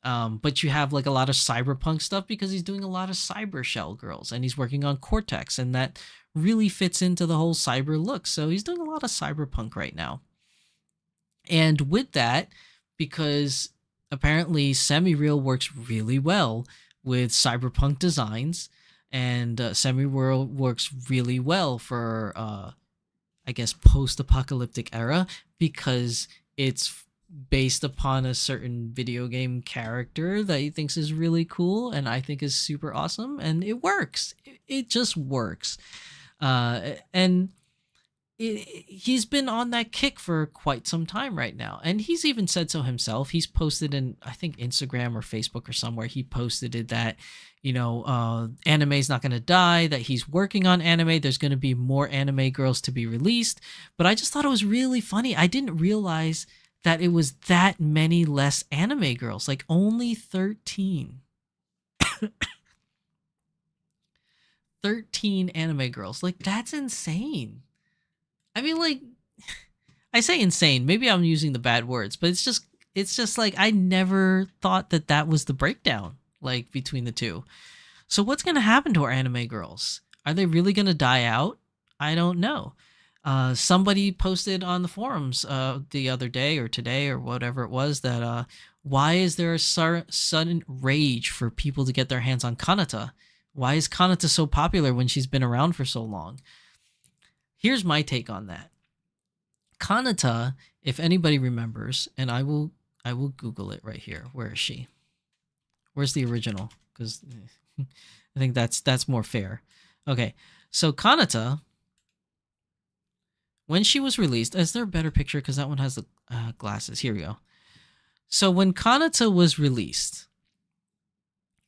But you have like a lot of cyberpunk stuff because he's doing a lot of cyber shell girls, and he's working on Cortex, and that really fits into the whole cyber look. So he's doing a lot of cyberpunk right now. And with that, because apparently semi-real works really well with cyberpunk designs, and Semi-World works really well for I guess post-apocalyptic era because it's based upon a certain video game character that he thinks is really cool and I think is super awesome, and it works. It just works. And he's been on that kick for quite some time right now, and he's even said so himself. He's posted in, I think, Instagram or Facebook or somewhere, he posted it that, you know, anime's not going to die, that he's working on anime, there's going to be more anime girls to be released. But I just thought it was really funny. I didn't realize that it was that many less anime girls, like only 13. 13 anime girls. Like, that's insane. I mean, like, I say insane. Maybe I'm using the bad words, but it's just like, I never thought that that was the breakdown, like, between the two. So what's going to happen to our anime girls? Are they really going to die out? I don't know. Somebody posted on the forums the other day or today or whatever it was that why is there a sudden rage for people to get their hands on Kanata? Why is Kanata so popular when she's been around for so long? Here's my take on that. Kanata, if anybody remembers, and I will Google it right here. Where is she? Where's the original? Because I think that's more fair. Okay, so Kanata, when she was released, is there a better picture? Because that one has the glasses. Here we go. So when Kanata was released,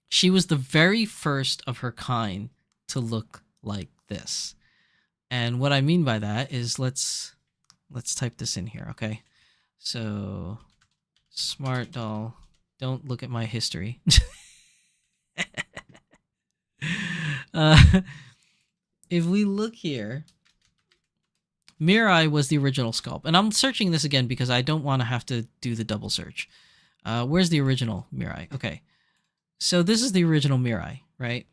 she was the very first of her kind to look like this. And what I mean by that is, let's type this in here, okay? So, smart doll. Don't look at my history. If we look here, Mirai was the original sculpt. And I'm searching this again because I don't want to have to do the double search. Where's the original Mirai? Okay. So this is the original Mirai, right?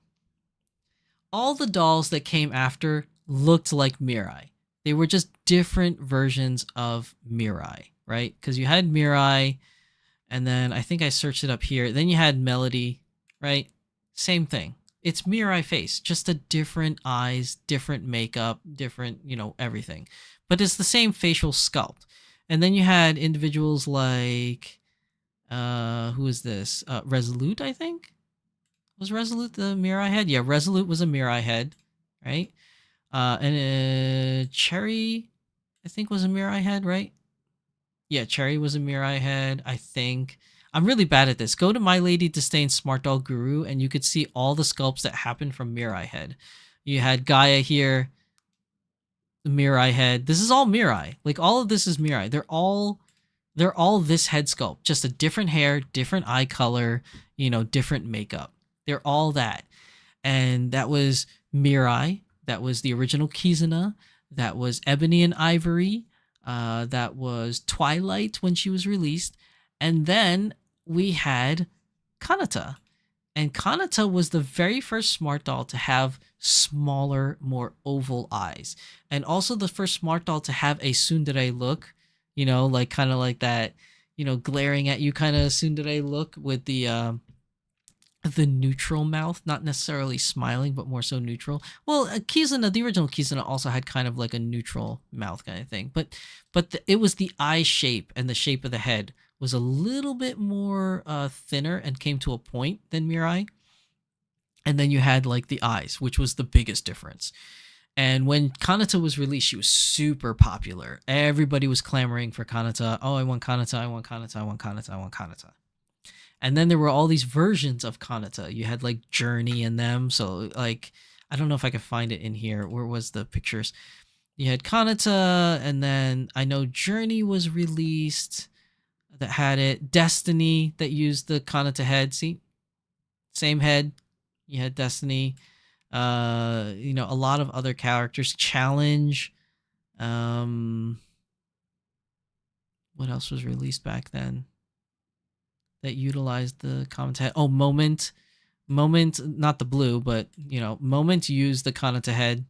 All the dolls that came after looked like Mirai. They were just different versions of Mirai, right? Because you had Mirai, and then I think I searched it up here. Then you had Melody, right? Same thing. It's Mirai face, just a different eyes, different makeup, different, you know, everything. But it's the same facial sculpt. And then you had individuals like, who is this? Resolute, I think? Was Resolute the Mirai head? Yeah, Resolute was a Mirai head, right? And Cherry, I think, was a Mirai head, right? Yeah, Cherry was a Mirai head, I think. I'm really bad at this. Go to My Lady Disdain Smart Doll Guru, and you could see all the sculpts that happened from Mirai head. You had Gaia here, the Mirai head. This is all Mirai. Like, all of this is Mirai. They're all this head sculpt. Just a different hair, different eye color, you know, different makeup. They're all that. And that was Mirai. That was the original Kizuna. That was Ebony and Ivory. That was Twilight when she was released. And then we had Kanata. And Kanata was the very first smart doll to have smaller, more oval eyes. And also the first smart doll to have a tsundere look. You know, like kind of like that, you know, glaring at you kind of tsundere look with the neutral mouth, not necessarily smiling, but more so neutral. Well, Kizuna, the original Kizuna, also had kind of like a neutral mouth kind of thing, but it was the eye shape and the shape of the head was a little bit more thinner and came to a point than Mirai. And then you had like the eyes, which was the biggest difference. And when Kanata was released, she was super popular. Everybody was clamoring for Kanata. Oh, I want Kanata, I want Kanata, I want Kanata, I want Kanata. And then there were all these versions of Kanata. You had like Journey in them. So like, I don't know if I could find it in here. Where was the pictures? You had Kanata, and then I know Journey was released that had it. Destiny that used the Kanata head. See? Same head. You had Destiny. You know, a lot of other characters. Challenge. What else was released back then that utilized the Kanata head? Oh, Moment, not the blue, but, you know, Moment used the Kanata head.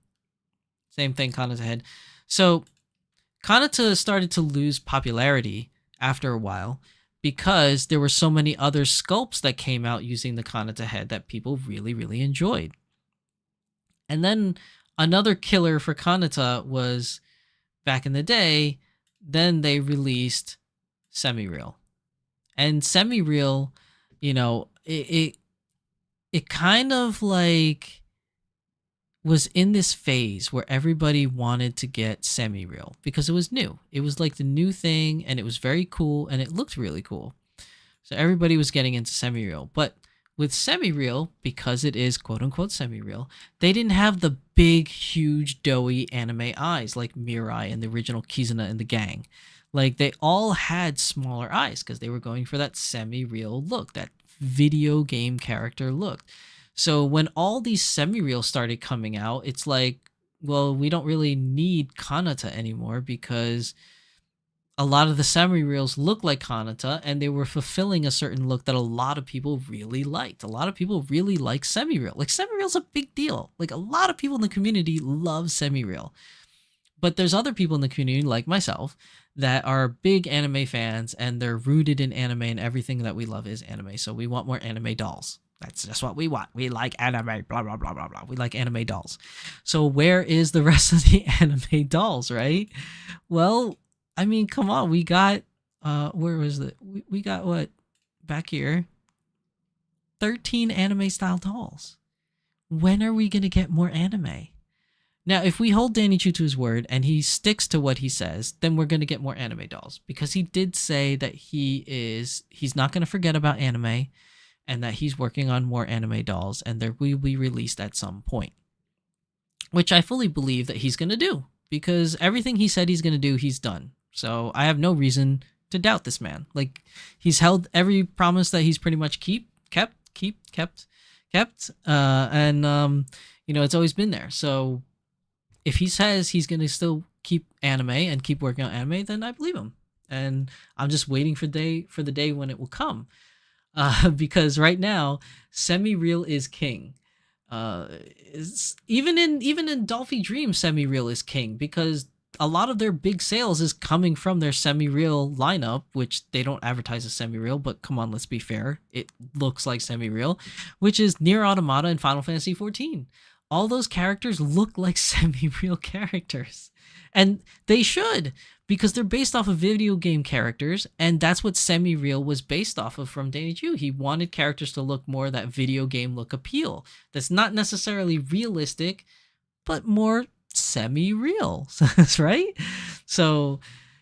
Same thing, Kanata head. So Kanata started to lose popularity after a while, because there were so many other sculpts that came out using the Kanata head that people really, really enjoyed. And then another killer for Kanata was back in the day, then they released semi-real. And semi-real, it kind of like was in this phase where everybody wanted to get semi-real because it was new. It was like the new thing, and it was very cool, and it looked really cool. So everybody was getting into semi-real. But with semi-real, because it is quote-unquote semi-real, they didn't have the big, huge, doughy anime eyes like Mirai and the original Kizuna and the gang. Like, they all had smaller eyes because they were going for that semi-real look, that video game character look. So when all these semi-real started coming out, it's like, well, we don't really need Kanata anymore because a lot of the semi-reals look like Kanata, and they were fulfilling a certain look that a lot of people really liked. A lot of people really like semi-real. Like, semi-real's a big deal. Like, a lot of people in the community love semi-real. But there's other people in the community, like myself, that are big anime fans, and they're rooted in anime, and everything that we love is anime. So we want more anime dolls. That's just what we want. We like anime, blah, blah, blah, blah, blah. We like anime dolls. So where is the rest of the anime dolls, right? Well, I mean, come on. We got, where was it? We got what? Back here. 13 anime style dolls. When are we going to get more anime? Now, if we hold Danny Chu to his word and he sticks to what he says, then we're going to get more anime dolls, because he did say that he's not going to forget about anime, and that he's working on more anime dolls, and they will be released at some point, which I fully believe that he's going to do, because everything he said he's going to do, he's done. So I have no reason to doubt this man. Like, he's held every promise that he's pretty much kept, and it's always been there. So if he says he's going to still keep anime and keep working on anime, then I believe him. And I'm just waiting for the day when it will come. Because right now, semi-real is king. Even in Dolphy Dream, semi-real is king, because a lot of their big sales is coming from their semi-real lineup, which they don't advertise as semi-real, but come on, let's be fair. It looks like semi-real, which is Nier Automata and Final Fantasy XIV. All those characters look like semi-real characters. And they should, because they're based off of video game characters, and that's what semi-real was based off of from Danny Chu. He wanted characters to look more that video game look appeal. That's not necessarily realistic, but more semi-real. That's right? So,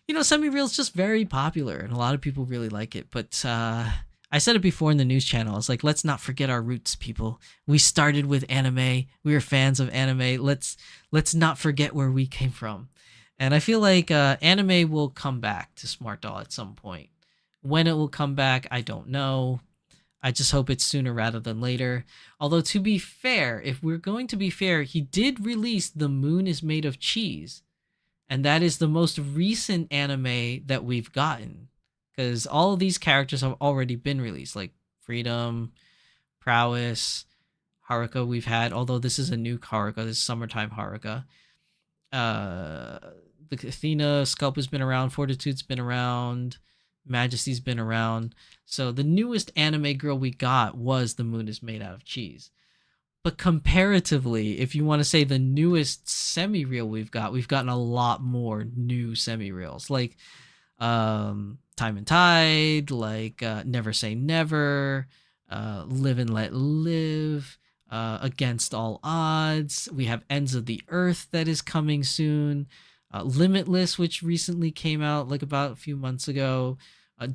semi-real is just very popular, and a lot of people really like it. But I said it before in the news channel. It's like, let's not forget our roots, people. We started with anime. We were fans of anime. Let's not forget where we came from. And I feel like anime will come back to Smart Doll at some point. When it will come back, I don't know. I just hope it's sooner rather than later. Although, to be fair, if we're going to be fair, he did release The Moon is Made of Cheese. And that is the most recent anime that we've gotten. Because all of these characters have already been released. Like Freedom, Prowess, Haruka we've had. Although this is a new Haruka. This is Summertime Haruka. The Athena sculpt has been around. Fortitude's been around. Majesty's been around. So the newest anime girl we got was The Moon is Made Out of Cheese. But comparatively, if you want to say the newest semi-real we've gotten a lot more new semi-reals. Like Time and Tide, like Never Say Never, Live and Let Live, Against All Odds. We have Ends of the Earth that is coming soon. Limitless, which recently came out like about a few months ago.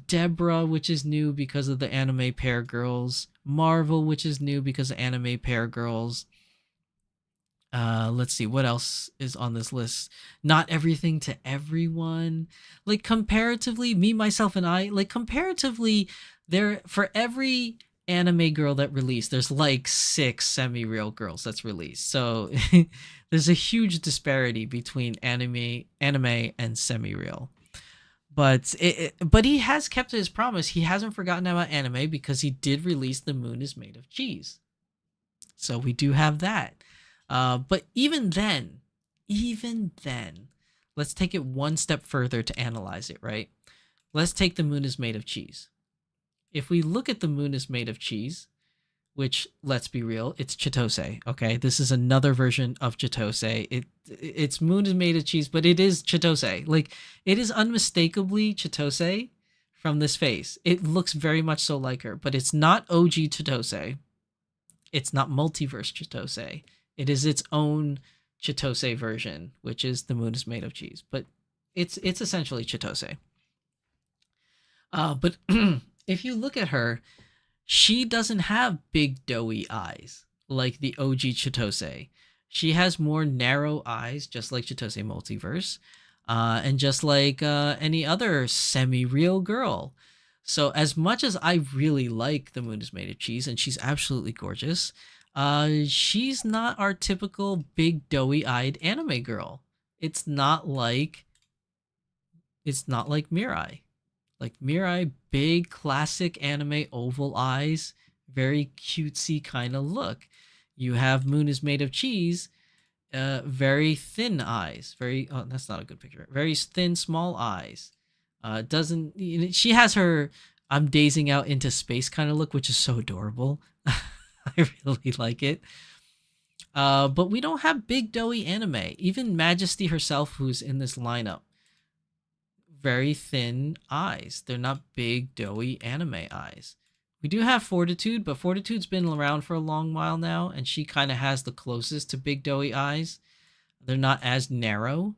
Deborah, which is new because of the anime Pair Girls. Marvel, which is new because of anime Pair Girls. Let's see, what else is on this list? Not Everything to Everyone. Like, comparatively, Me, Myself, and I, like, comparatively, there, for every anime girl that released, there's like 6 semi-real girls that's released. So there's a huge disparity between anime and semi-real. But he has kept his promise. He hasn't forgotten about anime, because he did release The Moon is Made of Cheese. So we do have that. But even then, let's take it one step further to analyze it, right? Let's take The Moon is Made of Cheese. if we look at The Moon is Made of Cheese, which, let's be real, it's Chitose. Okay, this is another version of Chitose. Its moon is made of cheese, but it is Chitose. Like, it is unmistakably Chitose from this face. It looks very much so like her, but it's not OG Chitose. It's not multiverse Chitose. It is its own Chitose version, which is The Moon is Made of Cheese. But it's essentially Chitose. But if you look at her, she doesn't have big doughy eyes like the OG Chitose. She has more narrow eyes, just like Chitose Multiverse, and just like any other semi-real girl. So as much as I really like The Moon is Made of Cheese, and she's absolutely gorgeous, she's not our typical big doughy-eyed anime girl. It's not like Mirai. Like Mirai, big classic anime oval eyes, very cutesy kind of look. You have Moon is Made of Cheese, very thin eyes, that's not a good picture. Very thin, small eyes. She has her I'm dazing out into space kind of look, which is so adorable. I really like it. But we don't have big doughy anime. Even Majesty herself, who's in this lineup, very thin eyes. They're not big doughy anime eyes. We do have Fortitude, but Fortitude's been around for a long while now, and she kind of has the closest to big doughy eyes. They're not as narrow.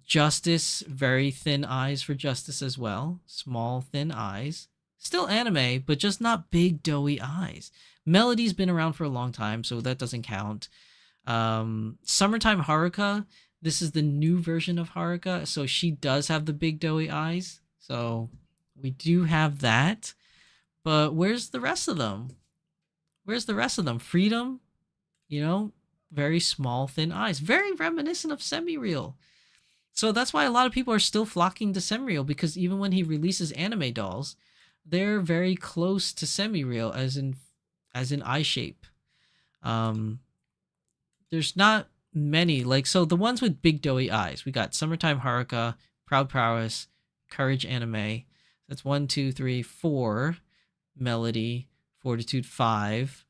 Justice, very thin eyes for Justice as well. Small, thin eyes. Still anime, but just not big doughy eyes. Melody's been around for a long time, so that doesn't count. Summertime Haruka, this is the new version of Haruka, so she does have the big doughy eyes. So we do have that. But where's the rest of them? Freedom, very small, thin eyes. Very reminiscent of Semi-Real. So that's why a lot of people are still flocking to Semi-Real, because even when he releases anime dolls, they're very close to Semi-Real as in eye shape. There's not many, so the ones with big doughy eyes, we got Summertime Haruka, Proud Prowess, Courage Anime. That's 1, 2, 3, 4. Melody, Fortitude 5,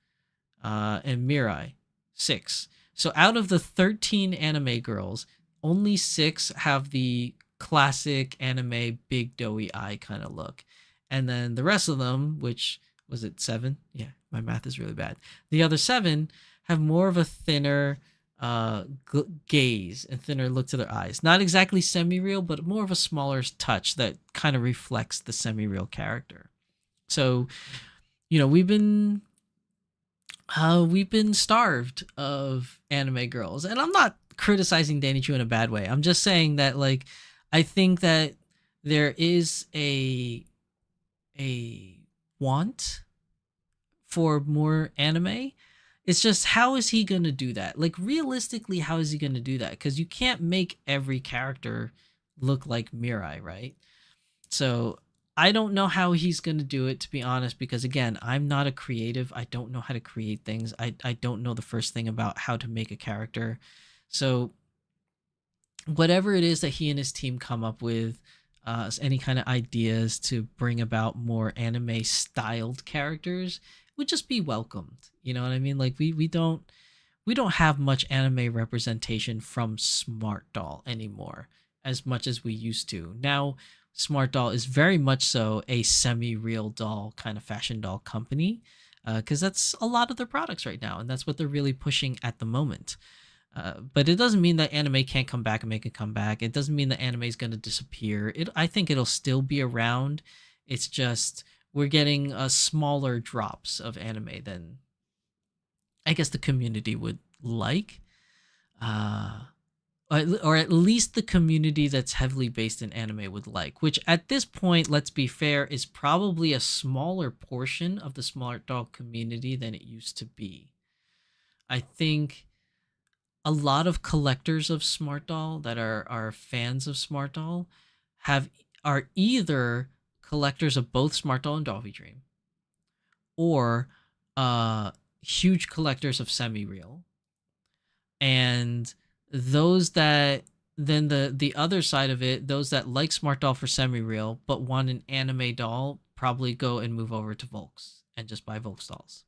and Mirai 6. So out of the 13 anime girls, only 6 have the classic anime big doughy eye kind of look. And then the rest of them, which was it 7? Yeah, my math is really bad. The other 7 have more of a thinner gaze and thinner look to their eyes. Not exactly Semi-Real, but more of a smaller touch that kind of reflects the Semi-Real character. So, we've been starved of anime girls, and I'm not criticizing Danichu in a bad way. I'm just saying that, I think that there is a want for more anime. It's just, how is he going to do that? Realistically, how is he going to do that? Because you can't make every character look like Mirai, right? So I don't know how he's going to do it, to be honest, because again, I'm not a creative. I don't know how to create things. I don't know the first thing about how to make a character. So whatever it is that he and his team come up with, any kind of ideas to bring about more anime styled characters would just be welcomed. You know what I mean? We don't have much anime representation from Smart Doll anymore as much as we used to. Now, Smart Doll is very much so a semi-real doll kind of fashion doll company, because that's a lot of their products right now, and that's what they're really pushing at the moment. But it doesn't mean that anime can't come back and make a comeback. It doesn't mean that anime is going to disappear. I think it'll still be around. It's just we're getting smaller drops of anime than I guess the community would like. Or at least the community that's heavily based in anime would like, which at this point, let's be fair, is probably a smaller portion of the Smart Doll community than it used to be. I think a lot of collectors of Smart Doll that are fans of Smart Doll are either collectors of both Smart Doll and Dolphy Dream, or huge collectors of Semi-Real. And those that then the other side of it, those that like Smart Doll for Semi-Real but want an anime doll probably go and move over to Volks and just buy Volks dolls,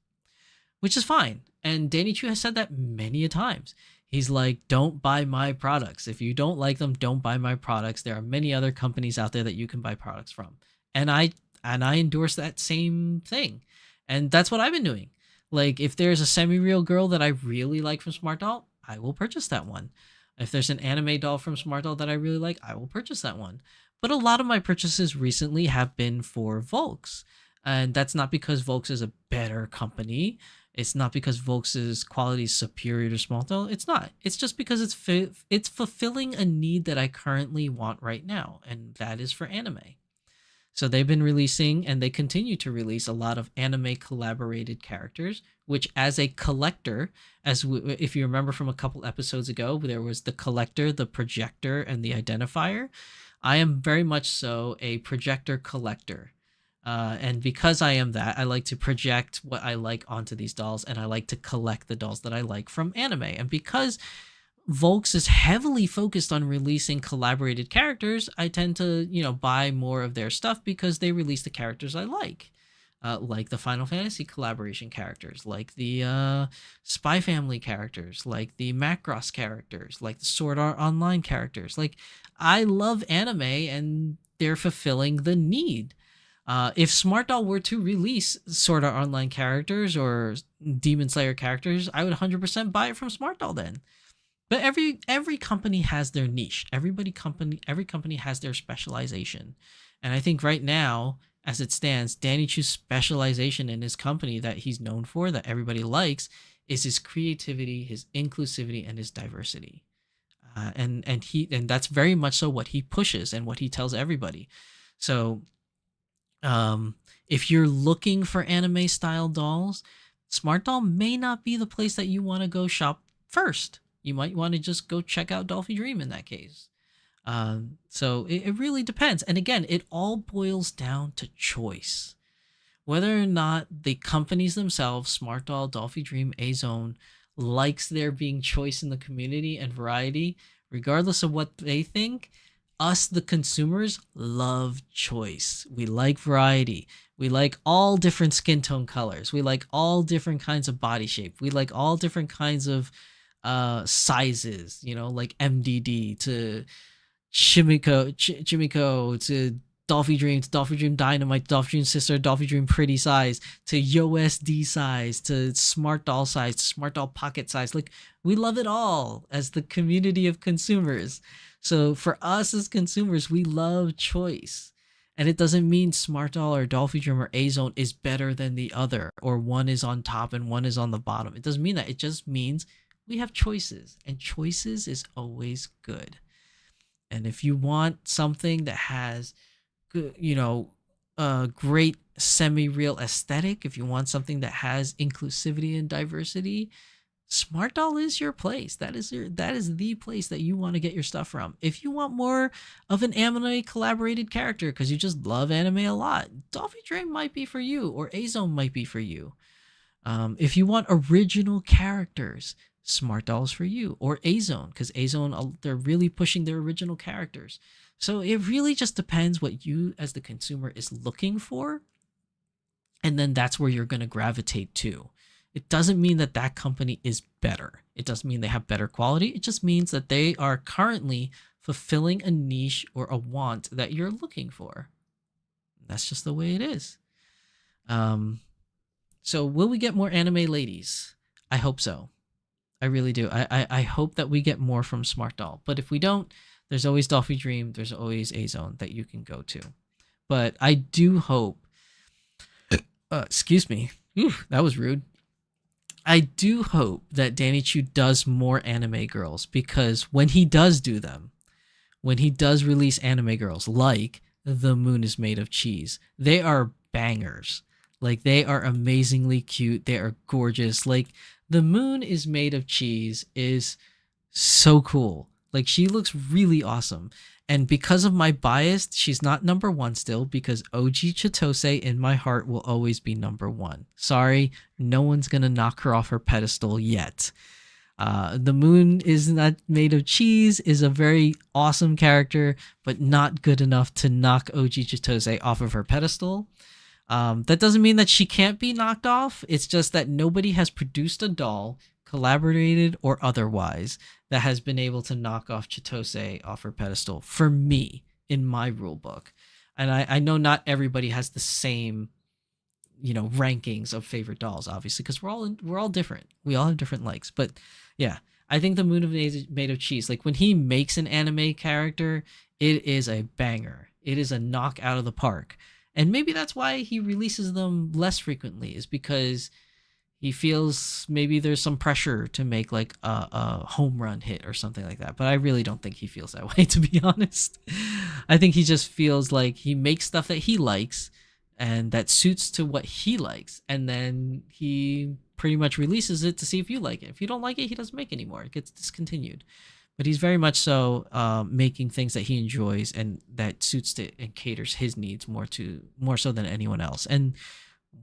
which is fine. And Danny Chu has said that many a times. He's like, don't buy my products. If you don't like them, don't buy my products. There are many other companies out there that you can buy products from. And I endorse that same thing. And that's what I've been doing. Like, if there's a semi-real girl that I really like from Smart Doll, I will purchase that one. If there's an anime doll from Smart Doll that I really like, I will purchase that one. But a lot of my purchases recently have been for Volks. And that's not because Volks is a better company. It's not because Volks' quality is superior to Smart Doll. It's not. It's just because it's fulfilling a need that I currently want right now. And that is for anime. So they've been releasing, and they continue to release, a lot of anime collaborated characters, which as a collector, if you remember from a couple episodes ago, there was the collector, the projector, and the identifier. I am very much so a projector collector. And because I am that, I like to project what I like onto these dolls, and I like to collect the dolls that I like from anime. And because Volks is heavily focused on releasing collaborated characters, I tend to, buy more of their stuff because they release the characters I like the Final Fantasy collaboration characters, like the Spy Family characters, like the Macross characters, like the Sword Art Online characters. Like, I love anime, and they're fulfilling the need. If Smart Doll were to release Sword Art Online characters or Demon Slayer characters, I would 100% buy it from Smart Doll then. But every company has their niche. Every company has their specialization. And I think right now, as it stands, Danny Chu's specialization in his company that he's known for, that everybody likes, is his creativity, his inclusivity, and his diversity. And that's very much so what he pushes and what he tells everybody. So if you're looking for anime style dolls, Smart Doll may not be the place that you want to go shop first. You might want to just go check out Dolphy Dream in that case. So it really depends. And again, it all boils down to choice. Whether or not the companies themselves, Smart Doll, Dolphy Dream, A-Zone, likes there being choice in the community and variety, regardless of what they think, us, the consumers, love choice. We like variety. We like all different skin tone colors. We like all different kinds of body shape. We like all different kinds of sizes, like MDD to Chimiko to Dolphy Dream Dynamite, Dolphy Dream Sister, Dolphy Dream Pretty size, to YoSD size, to Smart Doll size, to Smart Doll Pocket size. Like, we love it all as the community of consumers. So for us as consumers, we love choice. And it doesn't mean Smart Doll or Dolphy Dream or A-Zone is better than the other, or one is on top and one is on the bottom. It doesn't mean that. It just means we have choices, and choices is always good. And if you want something that has good, a great semi-real aesthetic, if you want something that has inclusivity and diversity, Smart Doll is your place. That is the place that you want to get your stuff from. If you want more of an anime collaborated character because you just love anime a lot, Dolphy Dream might be for you, or A-Zone might be for you. If you want original characters, Smart Doll's for you, or A-Zone, because A-Zone, they're really pushing their original characters. So it really just depends what you as the consumer is looking for, and then that's where you're going to gravitate to. It doesn't mean that that company is better. It doesn't mean they have better quality. It just means that they are currently fulfilling a niche or a want that you're looking for. That's just the way it is. So will we get more anime ladies? I hope so. I really do. I hope that we get more from Smart Doll. But if we don't, there's always Dolphy Dream. There's always A-Zone that you can go to. But I do hope... excuse me. Ooh, that was rude. I do hope that Danny Chu does more anime girls, because when he does do them, when he does release anime girls, like The Moon is Made of Cheese, they are bangers. Like, they are amazingly cute. They are gorgeous. Like, The Moon is Made of Cheese is so cool. Like, she looks really awesome. And because of my bias, she's not number one still, because OG Chitose in my heart will always be number one. Sorry, no one's going to knock her off her pedestal yet. The Moon is Not Made of Cheese is a very awesome character, but not good enough to knock OG Chitose off of her pedestal. That doesn't mean that she can't be knocked off. It's just that nobody has produced a doll, collaborated or otherwise, that has been able to knock off Chitose off her pedestal for me in my rule book. And I know not everybody has the same, rankings of favorite dolls, obviously, because we're all different. We all have different likes. But yeah, I think the Moon of Made of Cheese, like when he makes an anime character, it is a banger. It is a knock out of the park. And maybe that's why he releases them less frequently, is because he feels maybe there's some pressure to make like a home run hit or something like that. But I really don't think he feels that way, to be honest. I think he just feels like he makes stuff that he likes and that suits to what he likes. And then he pretty much releases it to see if you like it. If you don't like it, he doesn't make anymore. It gets discontinued. But he's very much so making things that he enjoys and that suits to and caters his needs more so than anyone else. And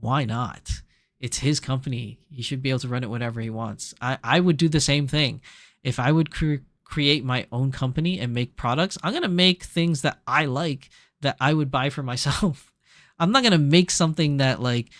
why not? It's his company. He should be able to run it whenever he wants. I would do the same thing. If I would create my own company and make products, I'm going to make things that I like that I would buy for myself. I'm not going to make something that like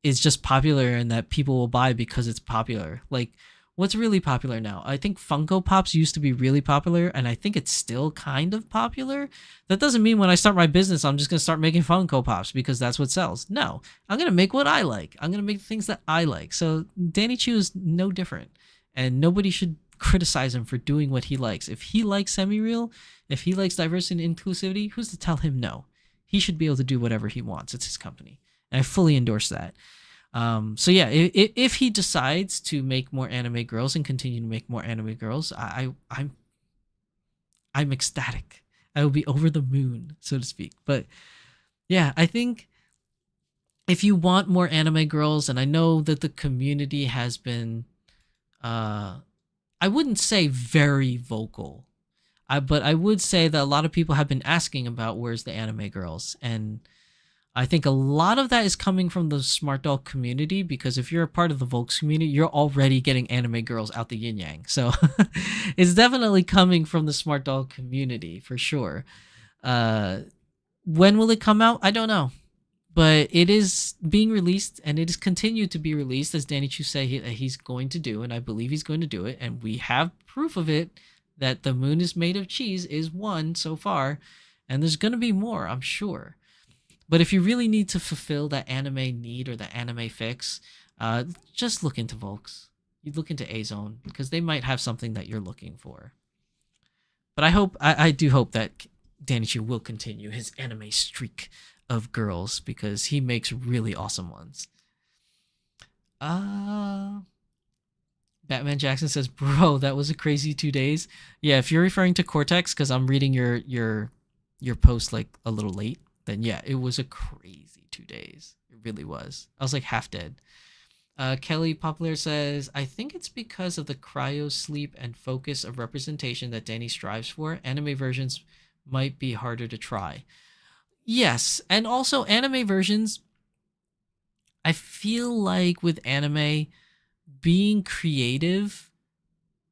is just popular and that people will buy because it's popular. Like, what's really popular now? I think Funko Pops used to be really popular, and I think it's still kind of popular. That doesn't mean when I start my business, I'm just going to start making Funko Pops because that's what sells. No, I'm going to make what I like. I'm going to make things that I like. So Danny Chu is no different, and nobody should criticize him for doing what he likes. If he likes semi-real, if he likes diversity and inclusivity, who's to tell him no? He should be able to do whatever he wants. It's his company, and I fully endorse that. So yeah, if he decides to make more anime girls and continue to make more anime girls, I'm ecstatic. I will be over the moon, so to speak. But yeah, I think if you want more anime girls, and I know that the community has been, I wouldn't say very vocal, but I would say that a lot of people have been asking about where's the anime girls, and I think a lot of that is coming from the Smart Doll community, because if you're a part of the Volks community, you're already getting anime girls out the yin yang. So it's definitely coming from the Smart Doll community for sure. When will it come out? I don't know. But it is being released, and it is continued to be released, as Danny Chu say he's going to do, and I believe he's going to do it. And we have proof of it, that the Moon is Made of Cheese is one so far, and there's going to be more, I'm sure. But if you really need to fulfill that anime need or the anime fix, just look into Volks. You look into A-Zone, because they might have something that you're looking for. But I do hope that Danny Chu will continue his anime streak of girls, because he makes really awesome ones. Batman Jackson says, "Bro, that was a crazy 2 days." Yeah, if you're referring to Cortex, because I'm reading your post like a little late, then yeah, it was a crazy 2 days. It really was. I was like half dead. Kelly Poplar says, "I think it's because of the cryo sleep and focus of representation that Danny strives for. Anime versions might be harder to try." Yes, and also anime versions, I feel like with anime, being creative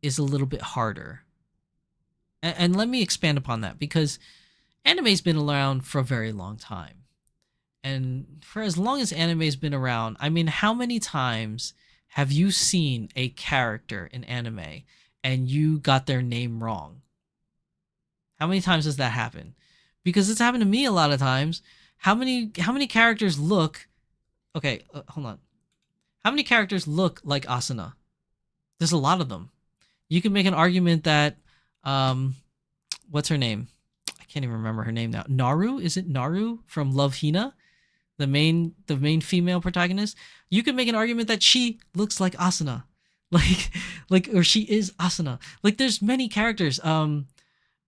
is a little bit harder. And let me expand upon that, because anime's been around for a very long time. And for as long as anime's been around, I mean, how many times have you seen a character in anime and you got their name wrong? How many times does that happen? Because it's happened to me a lot of times. How many characters look... Okay, hold on. How many characters look like Asuna? There's a lot of them. You can make an argument that... what's her name? I can't even remember her name now. Naru? Is it Naru from Love Hina? The main female protagonist? You can make an argument that she looks like Asuna. Or she is Asuna. Like, there's many characters.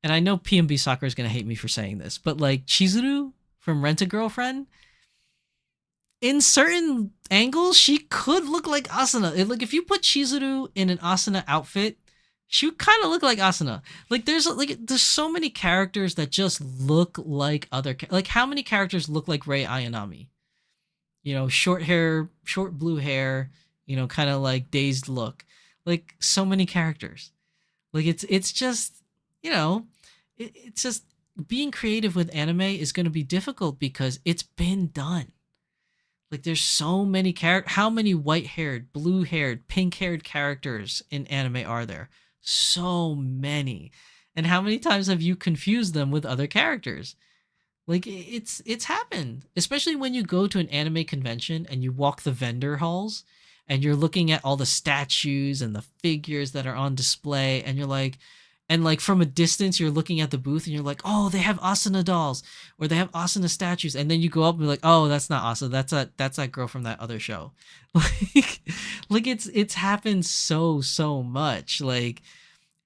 And I know PMB Soccer is going to hate me for saying this, but like Chizuru from Rent-A-Girlfriend, in certain angles, she could look like Asuna. Like, if you put Chizuru in an Asuna outfit, she would kind of look like Asuna. Like, there's so many characters that just look like other... Like, how many characters look like Rei Ayanami? You know, short hair, short blue hair, you know, kind of like dazed look. Like, so many characters. Like, it's just, you know, it's just being creative with anime is going to be difficult because it's been done. Like there's so many how many white-haired, blue-haired, pink-haired characters in anime are there? So many. And how many times have you confused them with other characters? Like it's happened, especially when you go to an anime convention and you walk the vendor halls and you're looking at all the statues and the figures that are on display, and you're like, and like from a distance you're looking at the booth and you're like, oh, they have Asuna dolls or they have Asuna statues, and then you go up and be like, oh, that's not Asuna, that's that girl from that other show. like like it's happened so much. Like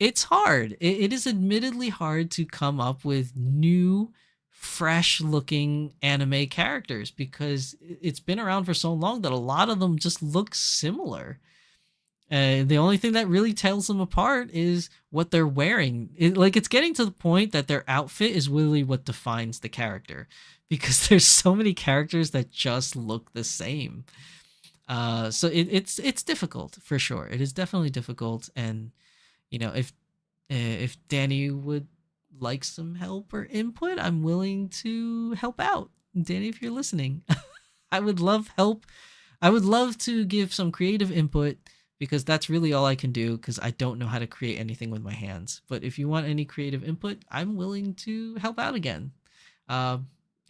it's hard. It is admittedly hard to come up with new, fresh looking anime characters because it's been around for so long that a lot of them just look similar. The only thing that really tells them apart is what they're wearing. It's getting to the point that their outfit is really what defines the character, because there's so many characters that just look the same. So it's difficult for sure. It is definitely difficult, and if Danny would like some help or input, I'm willing to help out. Danny, if you're listening, I would love help. I would love to give some creative input, because that's really all I can do, because I don't know how to create anything with my hands. But if you want any creative input, I'm willing to help out again.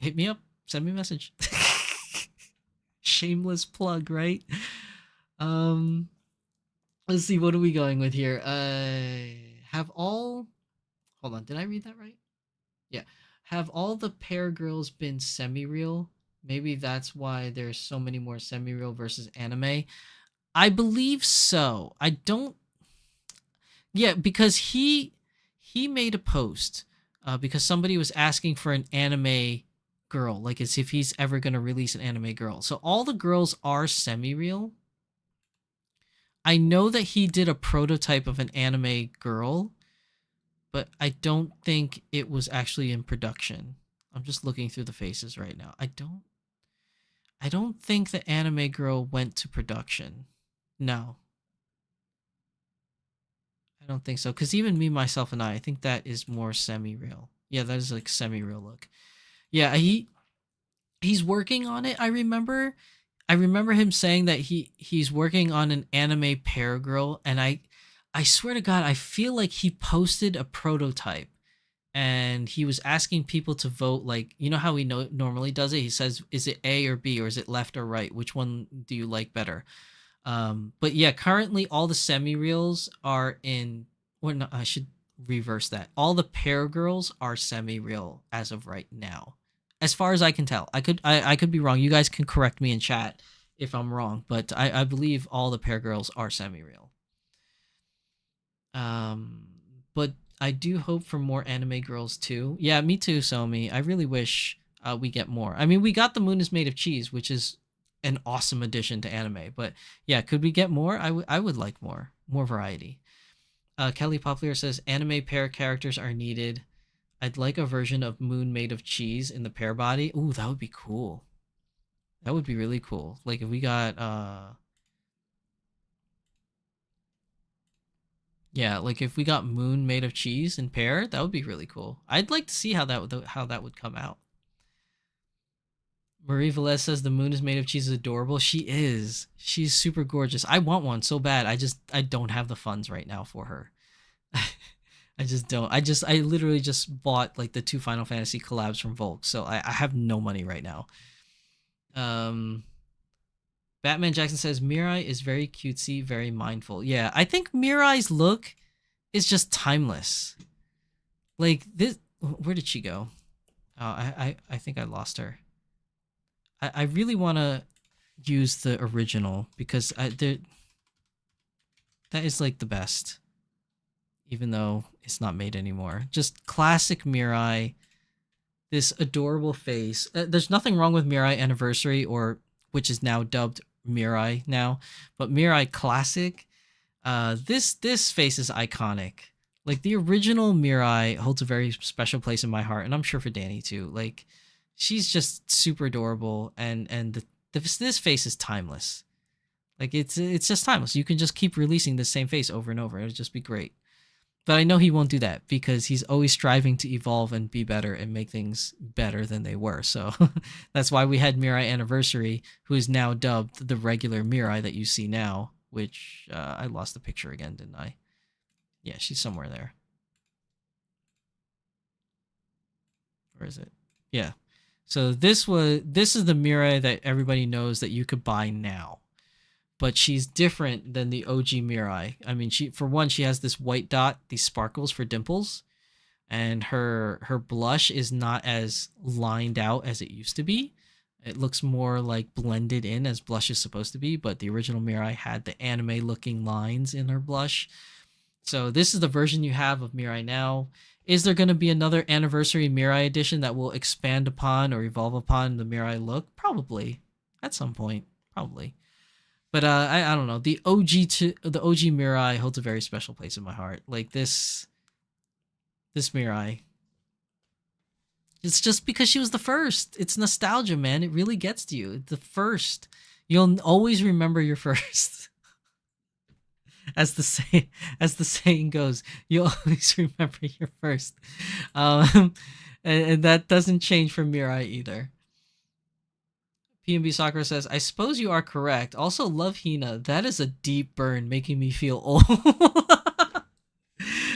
Hit me up, send me a message. Shameless plug, right? Let's see, what are we going with here? Have all... Hold on, did I read that right? Yeah. Have all the pair girls been semi-real? Maybe that's why there's so many more semi-real versus anime. I believe so. I don't... Yeah, because he made a post because somebody was asking for an anime girl, like as if he's ever going to release an anime girl. So all the girls are semi-real. I know that he did a prototype of an anime girl, but I don't think it was actually in production. I'm just looking through the faces right now. I don't think the anime girl went to production. No. I don't think so. Because even me, myself, and I think that is more semi-real. Yeah, that is like semi-real look. Yeah, he's working on it. I remember him saying that he's working on an anime pair girl, and I swear to God, I feel like he posted a prototype and he was asking people to vote. Like, you know how he normally does it? He says, is it A or B, or is it left or right? Which one do you like better? But yeah, currently all the semi-reels are in... Or no, I should reverse that. All the pair girls are semi-real as of right now, as far as I can tell. I could be wrong. You guys can correct me in chat if I'm wrong, but I believe all the pair girls are semi-real. But I do hope for more anime girls too. Yeah, me too, Somi. I really wish we get more. I mean, we got The Moon is Made of Cheese, which is an awesome addition to anime. But yeah, could we get more? I would like more variety. Kelly Poplar says anime pair characters are needed. I'd like a version of Moon made of cheese in the pair body. Ooh, that would be cool. That would be really cool. Like if we got yeah, like if we got Moon made of cheese in pair, that would be really cool. I'd like to see how that would come out. Marie Velez says the Moon is made of cheese is adorable. She is. She's super gorgeous. I want one so bad. I don't have the funds right now for her. I just don't. I literally just bought like the 2 Final Fantasy collabs from Volk, so I have no money right now. Batman Jackson says Mirai is very cutesy, very mindful. Yeah, I think Mirai's look is just timeless. Like this, where did she go? I think I lost her. I really want to use the original because that is like the best, even though it's not made anymore. Just classic Mirai, this adorable face. There's nothing wrong with Mirai Anniversary, or which is now dubbed Mirai now, but Mirai Classic. This face is iconic. Like the original Mirai holds a very special place in my heart, and I'm sure for Danny too. Like she's just super adorable, and this face is timeless. Like it's just timeless. You can just keep releasing the same face over and over. It would just be great. But I know he won't do that because he's always striving to evolve and be better and make things better than they were. So that's why we had Mirai Anniversary, who is now dubbed the regular Mirai that you see now, which I lost the picture again, didn't I? Yeah, she's somewhere there. Where is it? Yeah. So this is the Mirai that everybody knows that you could buy now. But she's different than the OG Mirai. I mean, she has this white dot, these sparkles for dimples, and her blush is not as lined out as it used to be. It looks more like blended in as blush is supposed to be, but the original Mirai had the anime looking lines in her blush. So this is the version you have of Mirai now. Is there going to be another anniversary Mirai edition that will expand upon or evolve upon the Mirai look? Probably. At some point. Probably. But I don't know. The OG Mirai holds a very special place in my heart. Like this Mirai. It's just because she was the first. It's nostalgia, man. It really gets to you. The first. You'll always remember your first. As the saying goes, you'll always remember your first. And that doesn't change for Mirai either. PNB Sakura says, I suppose you are correct. Also, love Hina. That is a deep burn, making me feel old.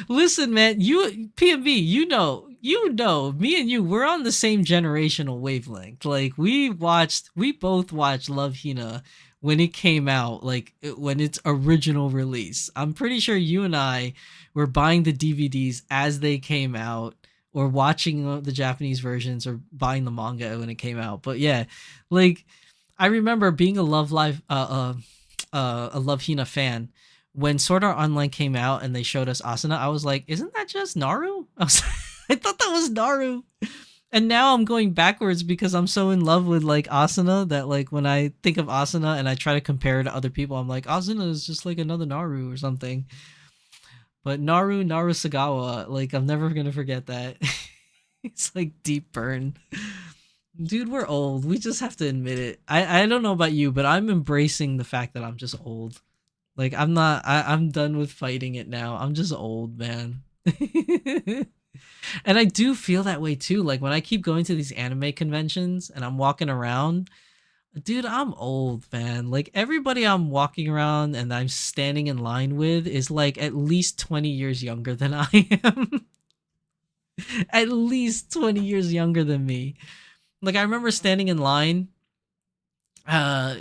Listen, man, PNB, you know, me and you, we're on the same generational wavelength. Like, we both watched Love Hina when it came out, like, when its original release. I'm pretty sure you and I were buying the DVDs as they came out, or watching the Japanese versions, or buying the manga when it came out. But yeah, like, I remember being a Love Hina fan when Sword Art Online came out and they showed us Asuna. I was like, isn't that just Naru? I thought that was Naru. And now I'm going backwards because I'm so in love with like Asuna that like when I think of Asuna and I try to compare it to other people, I'm like, Asuna is just like another Naru or something. But Naru Sagawa, like, I'm never gonna forget that. It's like deep burn. Dude, we're old. We just have to admit it. I don't know about you, but I'm embracing the fact that I'm just old. Like, I'm done with fighting it now. I'm just old, man. And I do feel that way too. Like, when I keep going to these anime conventions and I'm walking around, dude, I'm old, man. Like, everybody I'm walking around and I'm standing in line with is like at least 20 years younger than I am. At least 20 years younger than me. Like, I remember standing in line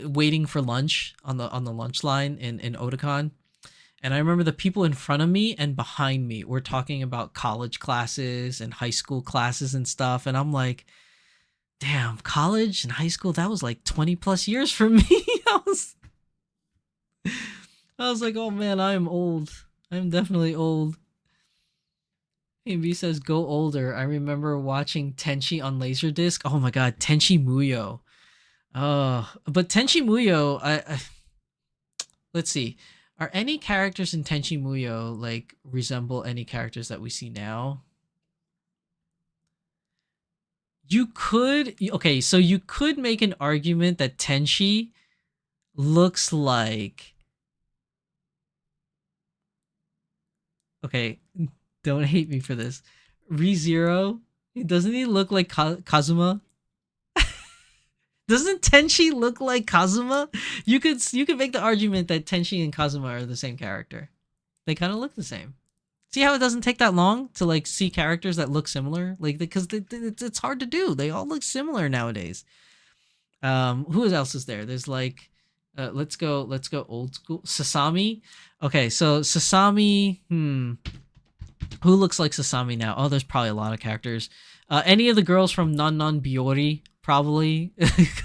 waiting for lunch on the lunch line in Otakon. And I remember the people in front of me and behind me were talking about college classes and high school classes and stuff. And I'm like, damn, college and high school, that was like 20 plus years for me. I was like, oh man, I am old. I'm definitely old. AB says, go older. I remember watching Tenchi on Laserdisc. Oh my god, Tenchi Muyo. Oh, but Tenchi Muyo, I let's see. Are any characters in Tenchi Muyo like resemble any characters that we see now? You could make an argument that Tenchi looks like, okay, don't hate me for this, ReZero. Doesn't he look like Kazuma? Doesn't Tenchi look like Kazuma? You could make the argument that Tenchi and Kazuma are the same character. They kind of look the same. See how it doesn't take that long to like see characters that look similar? Like, because it's hard to do. They all look similar nowadays. Who else is there? There's like, let's go old school. Sasami. Okay, so Sasami. Who looks like Sasami now? Oh, there's probably a lot of characters. Any of the girls from Non Non Biori probably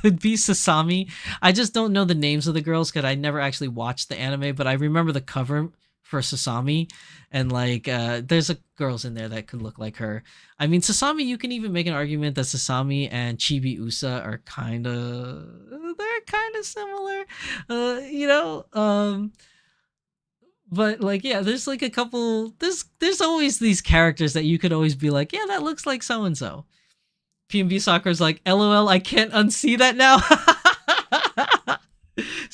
could be Sasami. I just don't know the names of the girls because I never actually watched the anime, but I remember the cover for Sasami, and like there's girls in there that could look like her. I mean, Sasami, you can even make an argument that Sasami and Chibi Usa are kind of similar, but like, yeah, there's like a couple, there's always these characters that you could always be like, yeah, that looks like so and so. PNB Soccer's like, LOL, I can't unsee that now.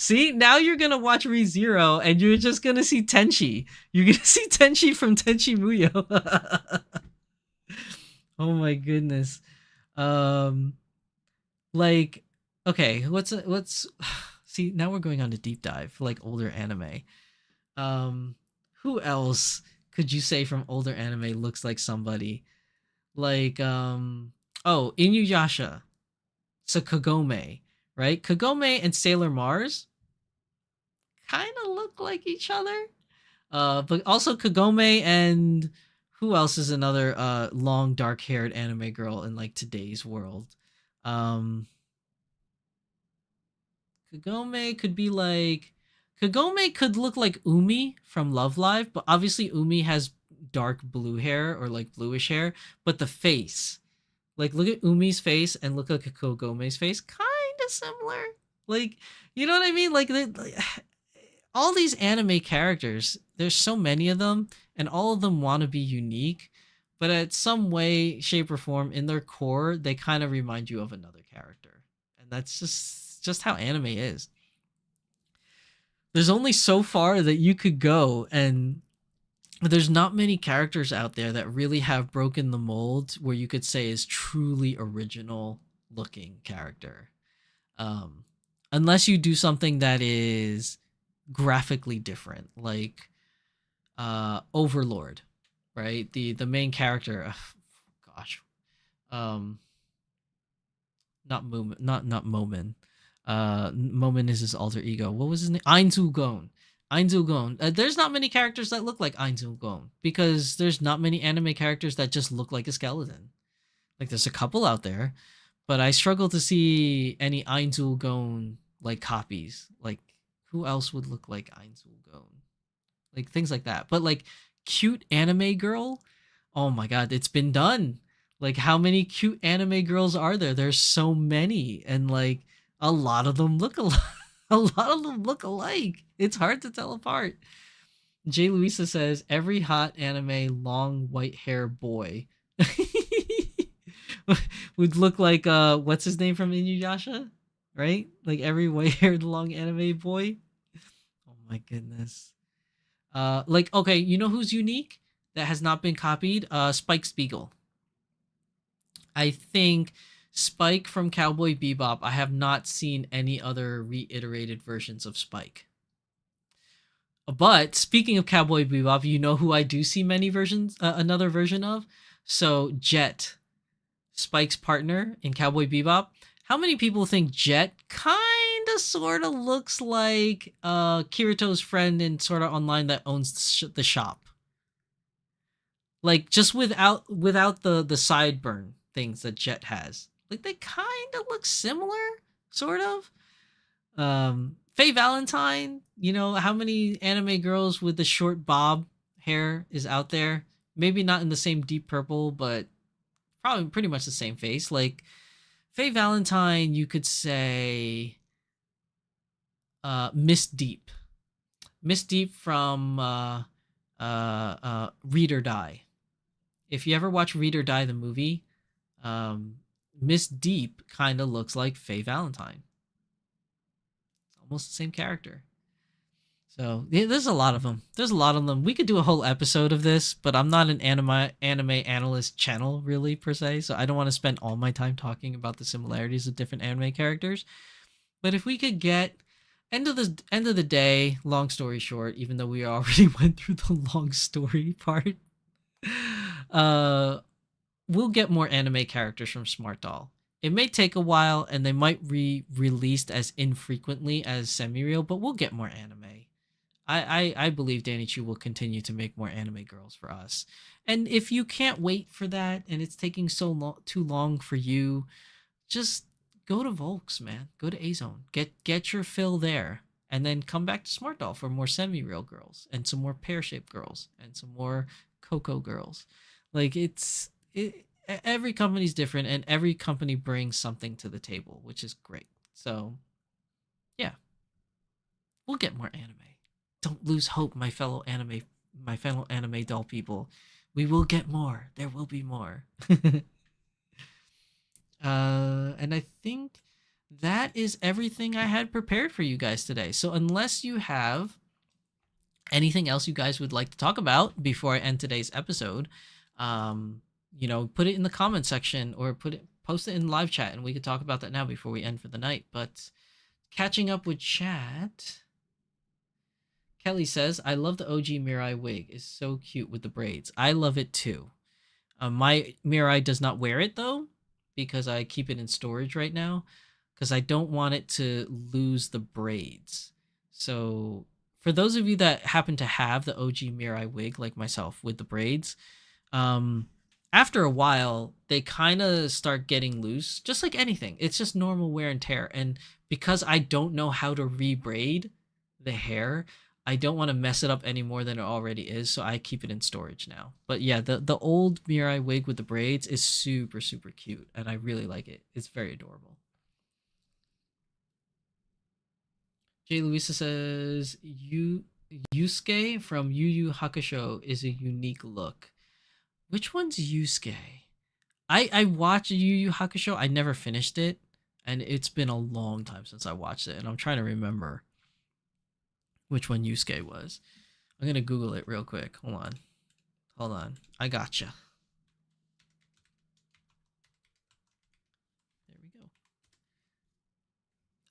See, now you're gonna watch ReZero and you're just gonna see Tenchi. You're gonna see Tenchi from Tenchi Muyo. Oh my goodness. Um, like, okay, what's see, now we're going on a deep dive, like older anime. Um, who else could you say from older anime looks like somebody? Like, oh, Inuyasha. So Kagome, right? Kagome and Sailor Mars kind of look like each other. But also Kagome and who else is another long dark haired anime girl in like today's world? Um, Kagome could be like Kagome could look like Umi from Love Live, but obviously Umi has dark blue hair or like bluish hair, but the face, like look at Umi's face and look at Kagome's face, kind of similar. Like, you know what I mean? Like all these anime characters, there's so many of them, and all of them want to be unique, but at some way, shape, or form, in their core, they kind of remind you of another character, and that's just how anime is. There's only so far that you could go, and there's not many characters out there that really have broken the mold where you could say is truly original looking character. Um, unless you do something that is graphically different, like Overlord, right? The main character, gosh, um, not Moomin, not Momin. Momin is his alter ego. What was his name? Ainzulgon. Ainzulgon. There's not many characters that look like Ainzulgon because there's not many anime characters that just look like a skeleton. Like there's a couple out there, but I struggle to see any Ainzulgon like copies. Like who else would look like Ainzulgon? Like things like that. But like cute anime girl, oh my god, it's been done. Like how many cute anime girls are there? There's so many, and like a lot of them look alike. A lot of them look alike. It's hard to tell apart. Jay Luisa says every hot anime long white hair boy would look like what's his name from Inuyasha, right? Like every white haired long anime boy. Oh my goodness. Like okay, you know who's unique that has not been copied? Spike Spiegel. I think Spike from Cowboy Bebop. I have not seen any other reiterated versions of Spike. But speaking of Cowboy Bebop, you know who I do see many versions, another version of? So Jet, Spike's partner in Cowboy Bebop. How many people think Jet kind of sort of looks like Kirito's friend in Sword Art Online that owns the shop? Like just without the sideburn things that Jet has. Like they kind of look similar, sort of. Faye Valentine, you know, how many anime girls with the short bob hair is out there? Maybe not in the same deep purple, but probably pretty much the same face. Like Faye Valentine, you could say Miss Deep. Miss Deep from Read or Die. If you ever watch Read or Die the movie, Miss Deep kind of looks like Faye Valentine. It's almost the same character. So yeah, there's a lot of them. There's a lot of them. We could do a whole episode of this, but I'm not an anime analyst channel really per se, so I don't want to spend all my time talking about the similarities of different anime characters. But if we could get end of the day, long story short, even though we already went through the long story part, we'll get more anime characters from Smart Doll. It may take a while, and they might released as infrequently as semi-real, but we'll get more anime. I believe Danny Chu will continue to make more anime girls for us. And if you can't wait for that, and it's taking too long for you, just go to Volks, man. Go to A-Zone. Get your fill there, and then come back to Smart Doll for more semi-real girls, and some more pear-shaped girls, and some more Coco girls. Like every company's different, and every company brings something to the table, which is great. So yeah, we'll get more anime. Don't lose hope, my fellow anime doll people. We will get more. There will be more. And I think that is everything I had prepared for you guys today. So unless you have anything else you guys would like to talk about before I end today's episode, put it in the comment section or post it in live chat, and we could talk about that now before we end for the night. But catching up with chat, Kelly says, I love the OG Mirai wig. It's so cute with the braids. I love it too. My Mirai does not wear it though, because I keep it in storage right now, because I don't want it to lose the braids. So for those of you that happen to have the OG Mirai wig like myself with the braids, after a while they kind of start getting loose, just like anything. It's just normal wear and tear. And because I don't know how to rebraid the hair, I don't want to mess it up any more than it already is, so I keep it in storage now. But yeah, the old Mirai wig with the braids is super, super cute, and I really like it. It's very adorable. Jay Luisa says, Yusuke from Yu Yu Hakusho is a unique look. Which one's Yusuke? I watched Yu Yu Hakusho. I never finished it, and it's been a long time since I watched it, and I'm trying to remember which one Yusuke was. I'm gonna Google it real quick. Hold on. I gotcha. There we go.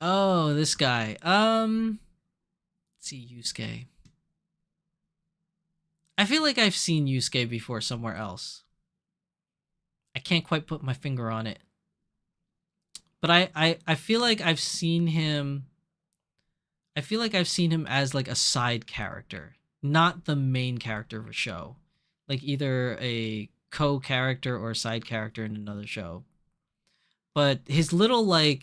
Oh, this guy. Let's see, Yusuke. I feel like I've seen Yusuke before somewhere else. I can't quite put my finger on it. But I feel like I've seen him. I feel like I've seen him as like a side character, not the main character of a show. Like either a co-character or a side character in another show. But his little I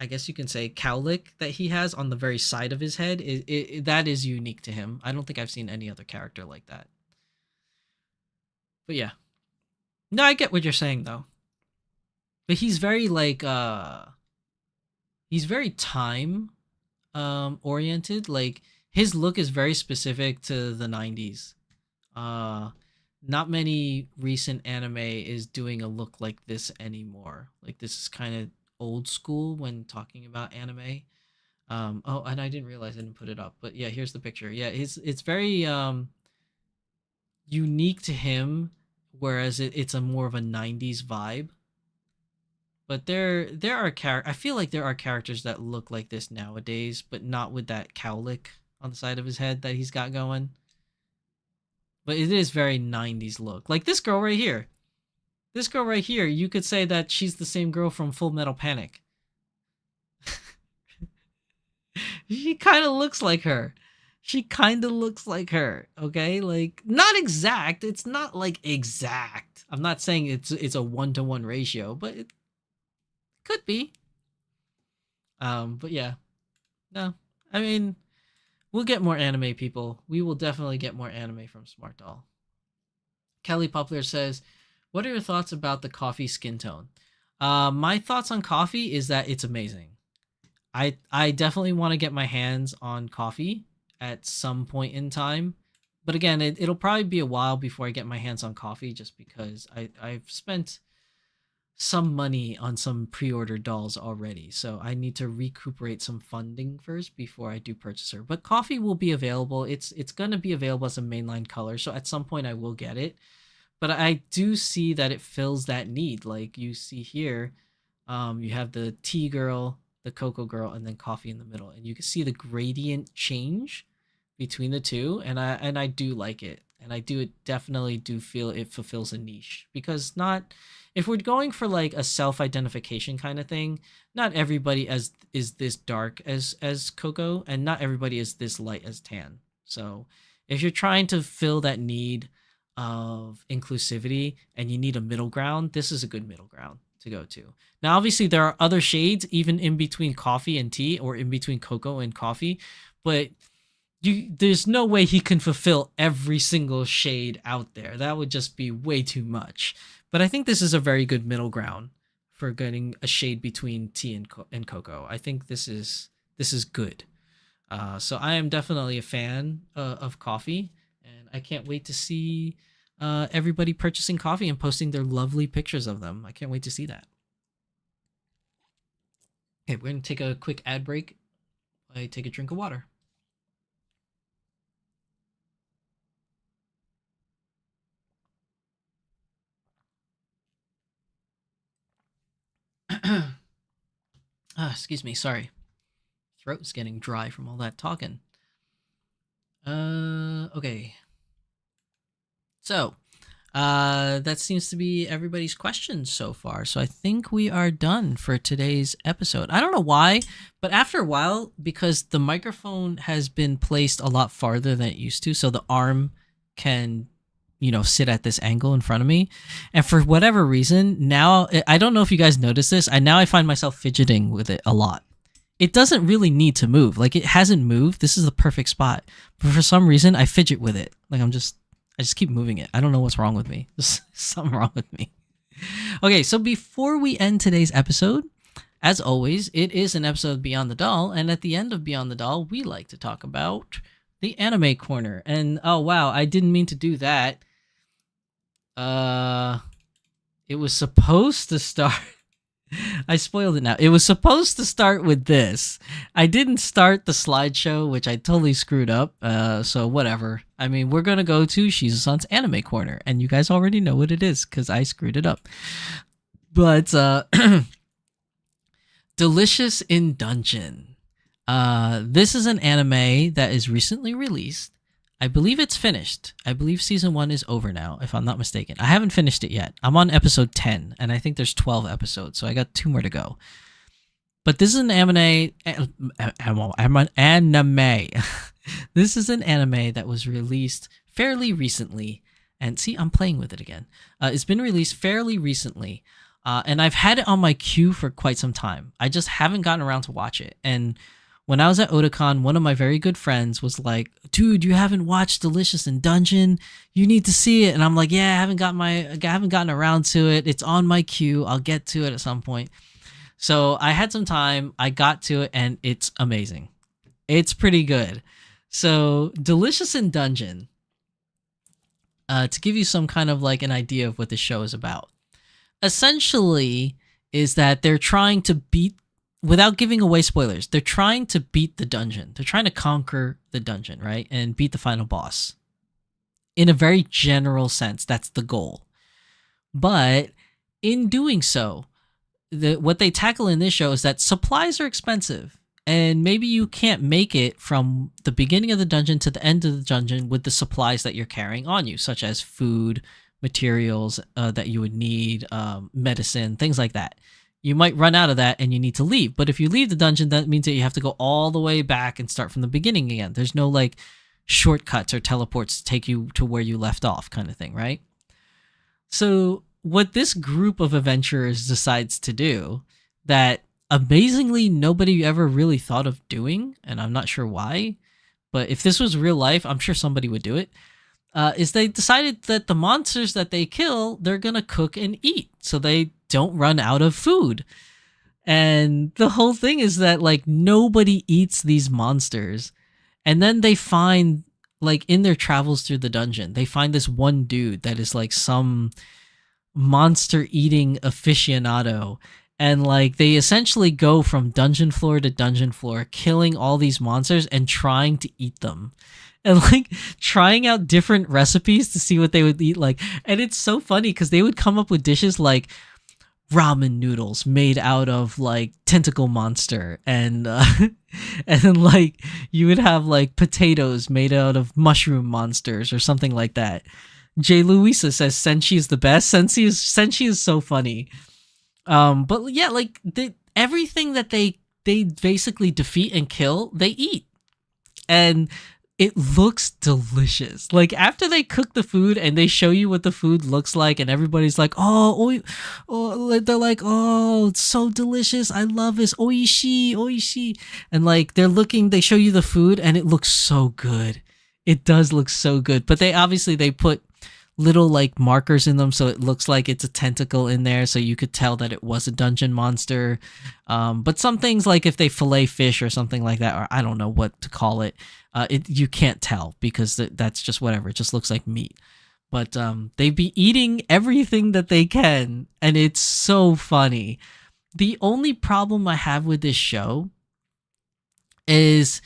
guess you can say cowlick that he has on the very side of his head that is unique to him. I don't think I've seen any other character like that. But yeah. No, I get what you're saying though. But he's very like he's very time oriented. Like his look is very specific to the 90s. Not many recent anime is doing a look like this anymore. Like this is kind of old school when talking about anime. Oh, and I didn't realize I didn't put it up, but yeah, here's the picture. Yeah, it's very unique to him, whereas it's a more of a 90s vibe. But there are I feel like there are characters that look like this nowadays, but not with that cowlick on the side of his head that he's got going. But it is very 90s look. Like this girl right here. This girl right here, you could say that she's the same girl from Full Metal Panic. She kind of looks like her. Okay? Like not exact. It's not like exact. I'm not saying it's a 1-to-1 ratio, but it could be. But yeah. No. I mean, we'll get more anime, people. We will definitely get more anime from Smart Doll. Kelly Poplar says, what are your thoughts about the coffee skin tone? My thoughts on coffee is that it's amazing. I definitely want to get my hands on coffee at some point in time. But again, it'll probably be a while before I get my hands on coffee, just because I've spent some money on some pre-order dolls already. So I need to recuperate some funding first before I do purchase her. But coffee will be available. It's going to be available as a mainline color. So at some point I will get it. But I do see that it fills that need. Like you see here, you have the tea girl, the cocoa girl, and then coffee in the middle. And you can see the gradient change between the two. And I do like it. And I definitely do feel it fulfills a niche. Because if we're going for like a self-identification kind of thing, not everybody is this dark as Coco, and not everybody is this light as Tan. So if you're trying to fill that need of inclusivity and you need a middle ground, this is a good middle ground to go to. Now, obviously, there are other shades even in between coffee and tea, or in between cocoa and coffee, but there's no way he can fulfill every single shade out there. That would just be way too much. But I think this is a very good middle ground for getting a shade between tea and cocoa. I think this is good. So I am definitely a fan of coffee, and I can't wait to see everybody purchasing coffee and posting their lovely pictures of them. I can't wait to see that. Okay, we're going to take a quick ad break. I take a drink of water. Excuse me, sorry. Throat's getting dry from all that talking. Okay. So, that seems to be everybody's questions so far. So I think we are done for today's episode. I don't know why, but after a while, because the microphone has been placed a lot farther than it used to, so the arm can, sit at this angle in front of me. And for whatever reason, now, I don't know if you guys notice this, I find myself fidgeting with it a lot. It doesn't really need to move. Like, it hasn't moved. This is the perfect spot. But for some reason, I fidget with it. Like, I just keep moving it. I don't know what's wrong with me. There's something wrong with me. Okay, so before we end today's episode, as always, it is an episode of Beyond the Doll. And at the end of Beyond the Doll, we like to talk about the anime corner. And, oh, wow, I didn't mean to do that. It was supposed to start... I spoiled it now. It was supposed to start with this. I didn't start the slideshow, which I totally screwed up. So whatever. I mean, we're going to go to Shizu-san's anime corner. And you guys already know what it is because I screwed it up. But Delicious in Dungeon. This is an anime that is recently released. I believe it's finished. I believe season 1 is over now, if I'm not mistaken. I haven't finished it yet. I'm on episode 10, and I think there's 12 episodes, so I got 2 more to go. But this is an anime. This is an anime that was released fairly recently. And see, I'm playing with it again. It's been released fairly recently, and I've had it on my queue for quite some time. I just haven't gotten around to watch it. And when I was at Otakon, one of my very good friends was like, dude, you haven't watched Delicious in Dungeon? You need to see it. And I'm like, yeah, I haven't gotten around to it. It's on my queue. I'll get to it at some point. So I had some time. I got to it, and it's amazing. It's pretty good. So Delicious in Dungeon, to give you some kind of like an idea of what the show is about, essentially is that they're trying to beat, without giving away spoilers, they're trying to beat the dungeon. They're trying to conquer the dungeon, right? And beat the final boss. In a very general sense, that's the goal. But in doing so, what they tackle in this show is that supplies are expensive. And maybe you can't make it from the beginning of the dungeon to the end of the dungeon with the supplies that you're carrying on you, such as food, materials that you would need, medicine, things like that. You might run out of that and you need to leave. But if you leave the dungeon, that means that you have to go all the way back and start from the beginning again. There's no like shortcuts or teleports to take you to where you left off kind of thing, right? So what this group of adventurers decides to do that amazingly nobody ever really thought of doing, and I'm not sure why, but if this was real life, I'm sure somebody would do it, is they decided that the monsters that they kill, they're going to cook and eat. So they don't run out of food. And the whole thing is that like nobody eats these monsters. And then they find, like in their travels through the dungeon, they find this one dude that is like some monster eating aficionado. And like they essentially go from dungeon floor to dungeon floor, killing all these monsters and trying to eat them. And like trying out different recipes to see what they would eat like. And it's so funny because they would come up with dishes like ramen noodles made out of like tentacle monster, and then like you would have like potatoes made out of mushroom monsters or something like that. Jay Louisa says Senshi is the best. Senshi is so funny. But yeah, like everything that they basically defeat and kill, they eat. And it looks delicious. Like after they cook the food and they show you what the food looks like, and everybody's like, oh, they're like, oh, it's so delicious. I love this. Oishi, oishi. And like they show you the food and it looks so good. It does look so good. But they put little like markers in them so it looks like it's a tentacle in there, so you could tell that it was a dungeon monster. But some things, like if they fillet fish or something like that, or I don't know what to call it, you can't tell because that's just whatever. It just looks like meat. But they be eating everything that they can, and it's so funny. The only problem I have with this show is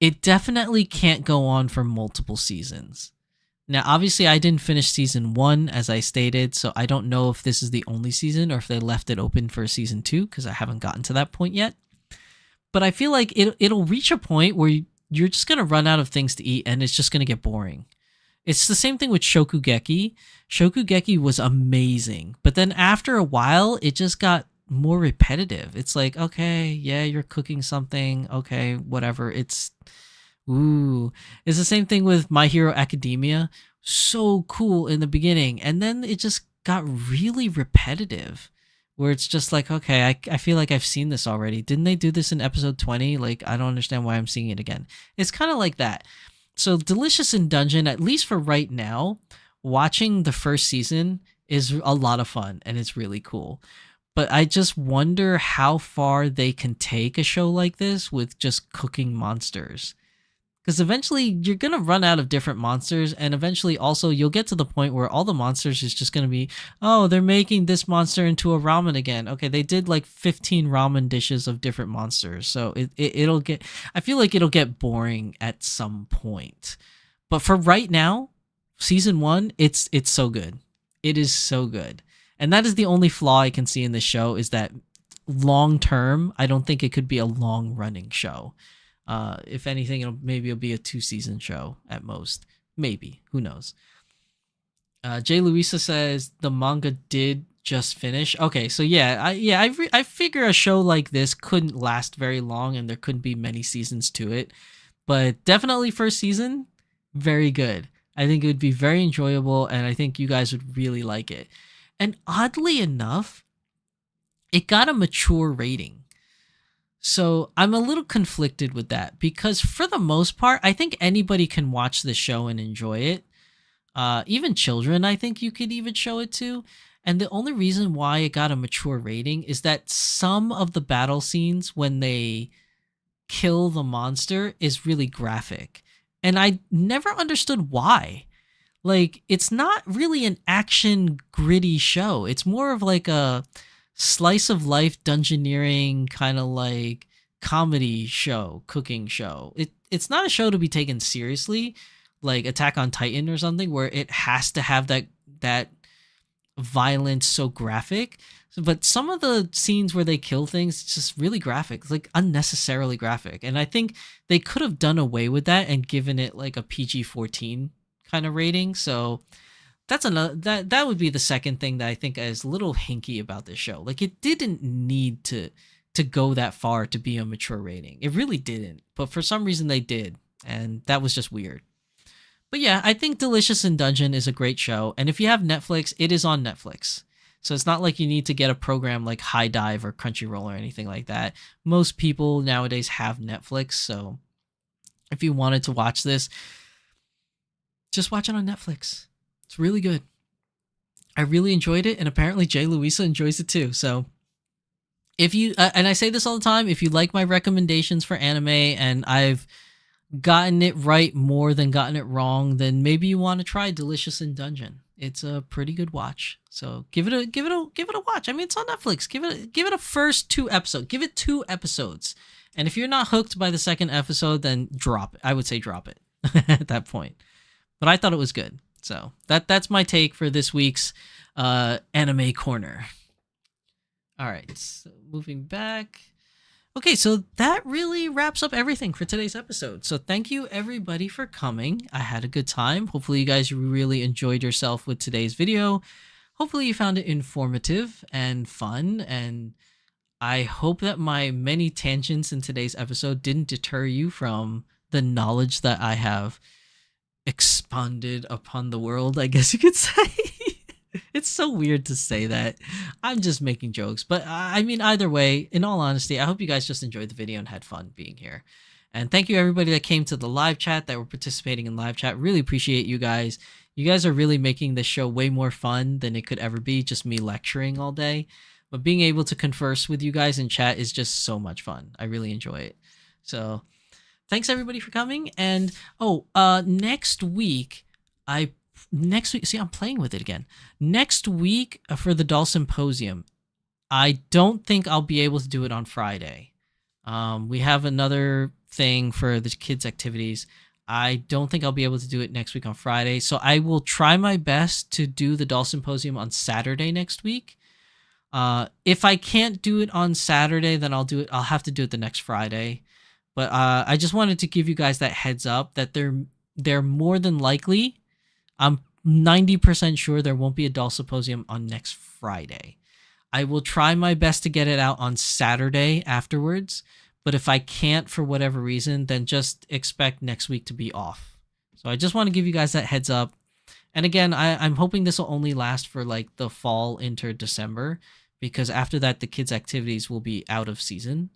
it definitely can't go on for multiple seasons. Now, obviously, I didn't finish season 1, as I stated, so I don't know if this is the only season or if they left it open for season 2, because I haven't gotten to that point yet. But I feel like it'll reach a point where you're just going to run out of things to eat, and it's just going to get boring. It's the same thing with Shokugeki. Shokugeki was amazing, but then after a while, it just got more repetitive. It's like, okay, yeah, you're cooking something. Okay, whatever. It's the same thing with My Hero Academia. So cool in the beginning, and then it just got really repetitive, where it's just like, okay, I feel like I've seen this already. Didn't they do this in episode 20? Like, I don't understand why I'm seeing it again. It's kind of like that. So Delicious in Dungeon, at least for right now, watching the first season is a lot of fun, and it's really cool. But I just wonder how far they can take a show like this with just cooking monsters. Because eventually you're going to run out of different monsters, and eventually also you'll get to the point where all the monsters is just going to be, oh, they're making this monster into a ramen again. Okay, they did like 15 ramen dishes of different monsters. So it'll get, I feel like it'll get boring at some point. But for right now, season 1, it's so good. It is so good. And that is the only flaw I can see in this show, is that long term, I don't think it could be a long running show. If anything, maybe it'll be a 2-season show at most. Maybe. Who knows? Jay Louisa says the manga did just finish. Okay, so yeah, I figure a show like this couldn't last very long, and there couldn't be many seasons to it. But definitely first season, very good. I think it would be very enjoyable, and I think you guys would really like it. And oddly enough, it got a mature rating. So I'm a little conflicted with that, because for the most part, I think anybody can watch the show and enjoy it. Even children, I think you could even show it to. And the only reason why it got a mature rating is that some of the battle scenes when they kill the monster is really graphic. And I never understood why. Like, it's not really an action gritty show. It's more of like a slice of life dungeoneering kind of like comedy show, cooking show. It's not a show to be taken seriously like Attack on Titan or something, where it has to have that violence so graphic. But some of the scenes where they kill things, it's just really graphic. It's like unnecessarily graphic. And I think they could have done away with that and given it like a PG-14 kind of rating. So that's another, that would be the second thing that I think is a little hinky about this show. Like, it didn't need to go that far to be a mature rating. It really didn't. But for some reason they did, and that was just weird. But yeah, I think Delicious in Dungeon is a great show, and if you have Netflix, it is on Netflix. So it's not like you need to get a program like High Dive or Crunchyroll or anything like that. Most people nowadays have Netflix, so if you wanted to watch this, just watch it on Netflix. It's really good. I really enjoyed it, and apparently Jay Louisa enjoys it too. So if you, and I say this all the time, if you like my recommendations for anime and I've gotten it right more than gotten it wrong, then maybe you want to try Delicious in Dungeon. It's a pretty good watch. So give it a watch. I mean, it's on Netflix. Give it a first 2 episodes. Give it 2 episodes. And if you're not hooked by the second episode, then drop it. I would say drop it at that point. But I thought it was good. So that's my take for this week's anime corner. All right, so moving back. Okay, so that really wraps up everything for today's episode. So thank you everybody for coming. I had a good time. Hopefully you guys really enjoyed yourself with today's video. Hopefully you found it informative and fun, and I hope that my many tangents in today's episode didn't deter you from the knowledge that I have expanded upon the world, I guess you could say. It's so weird to say that. I'm just making jokes. But I mean, either way, in all honesty, I hope you guys just enjoyed the video and had fun being here. And thank you everybody that came to the live chat, that were participating in live chat. Really appreciate you guys. You guys are really making this show way more fun than it could ever be, just me lecturing all day. But being able to converse with you guys in chat is just so much fun. I really enjoy it. So thanks everybody for coming. And next week, I next week, see, I'm playing with it again. Next week for the Doll Symposium, I don't think I'll be able to do it on Friday. We have another thing for the kids' activities. I don't think I'll be able to do it next week on Friday. So I will try my best to do the Doll Symposium on Saturday next week. If I can't do it on Saturday, then I'll have to do it the next Friday. But I just wanted to give you guys that heads up that they're more than likely, I'm 90% sure there won't be a Doll Symposium on next Friday. I will try my best to get it out on Saturday afterwards, but if I can't for whatever reason, then just expect next week to be off. So I just want to give you guys that heads up. And again, I'm hoping this will only last for like the fall into December, because after that the kids' activities will be out of season.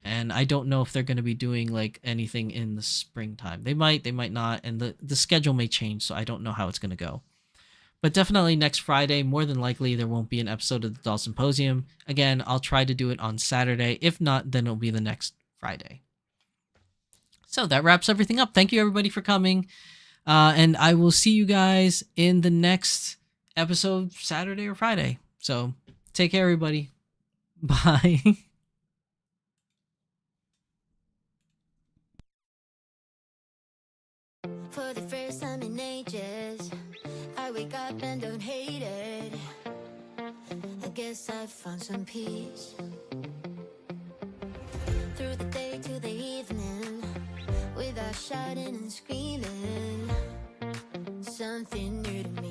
And I don't know if they're going to be doing like anything in the springtime. They might not, and the schedule may change, so I don't know how it's going to go. But definitely next Friday, more than likely, there won't be an episode of the Doll Symposium. Again, I'll try to do it on Saturday. If not, then it'll be the next Friday. So that wraps everything up. Thank you, everybody, for coming. And I will see you guys in the next episode, Saturday or Friday. So take care, everybody. Bye. For the first time in ages, I wake up and don't hate it. I guess I found some peace. Through the day to the evening, without shouting and screaming, something new to me.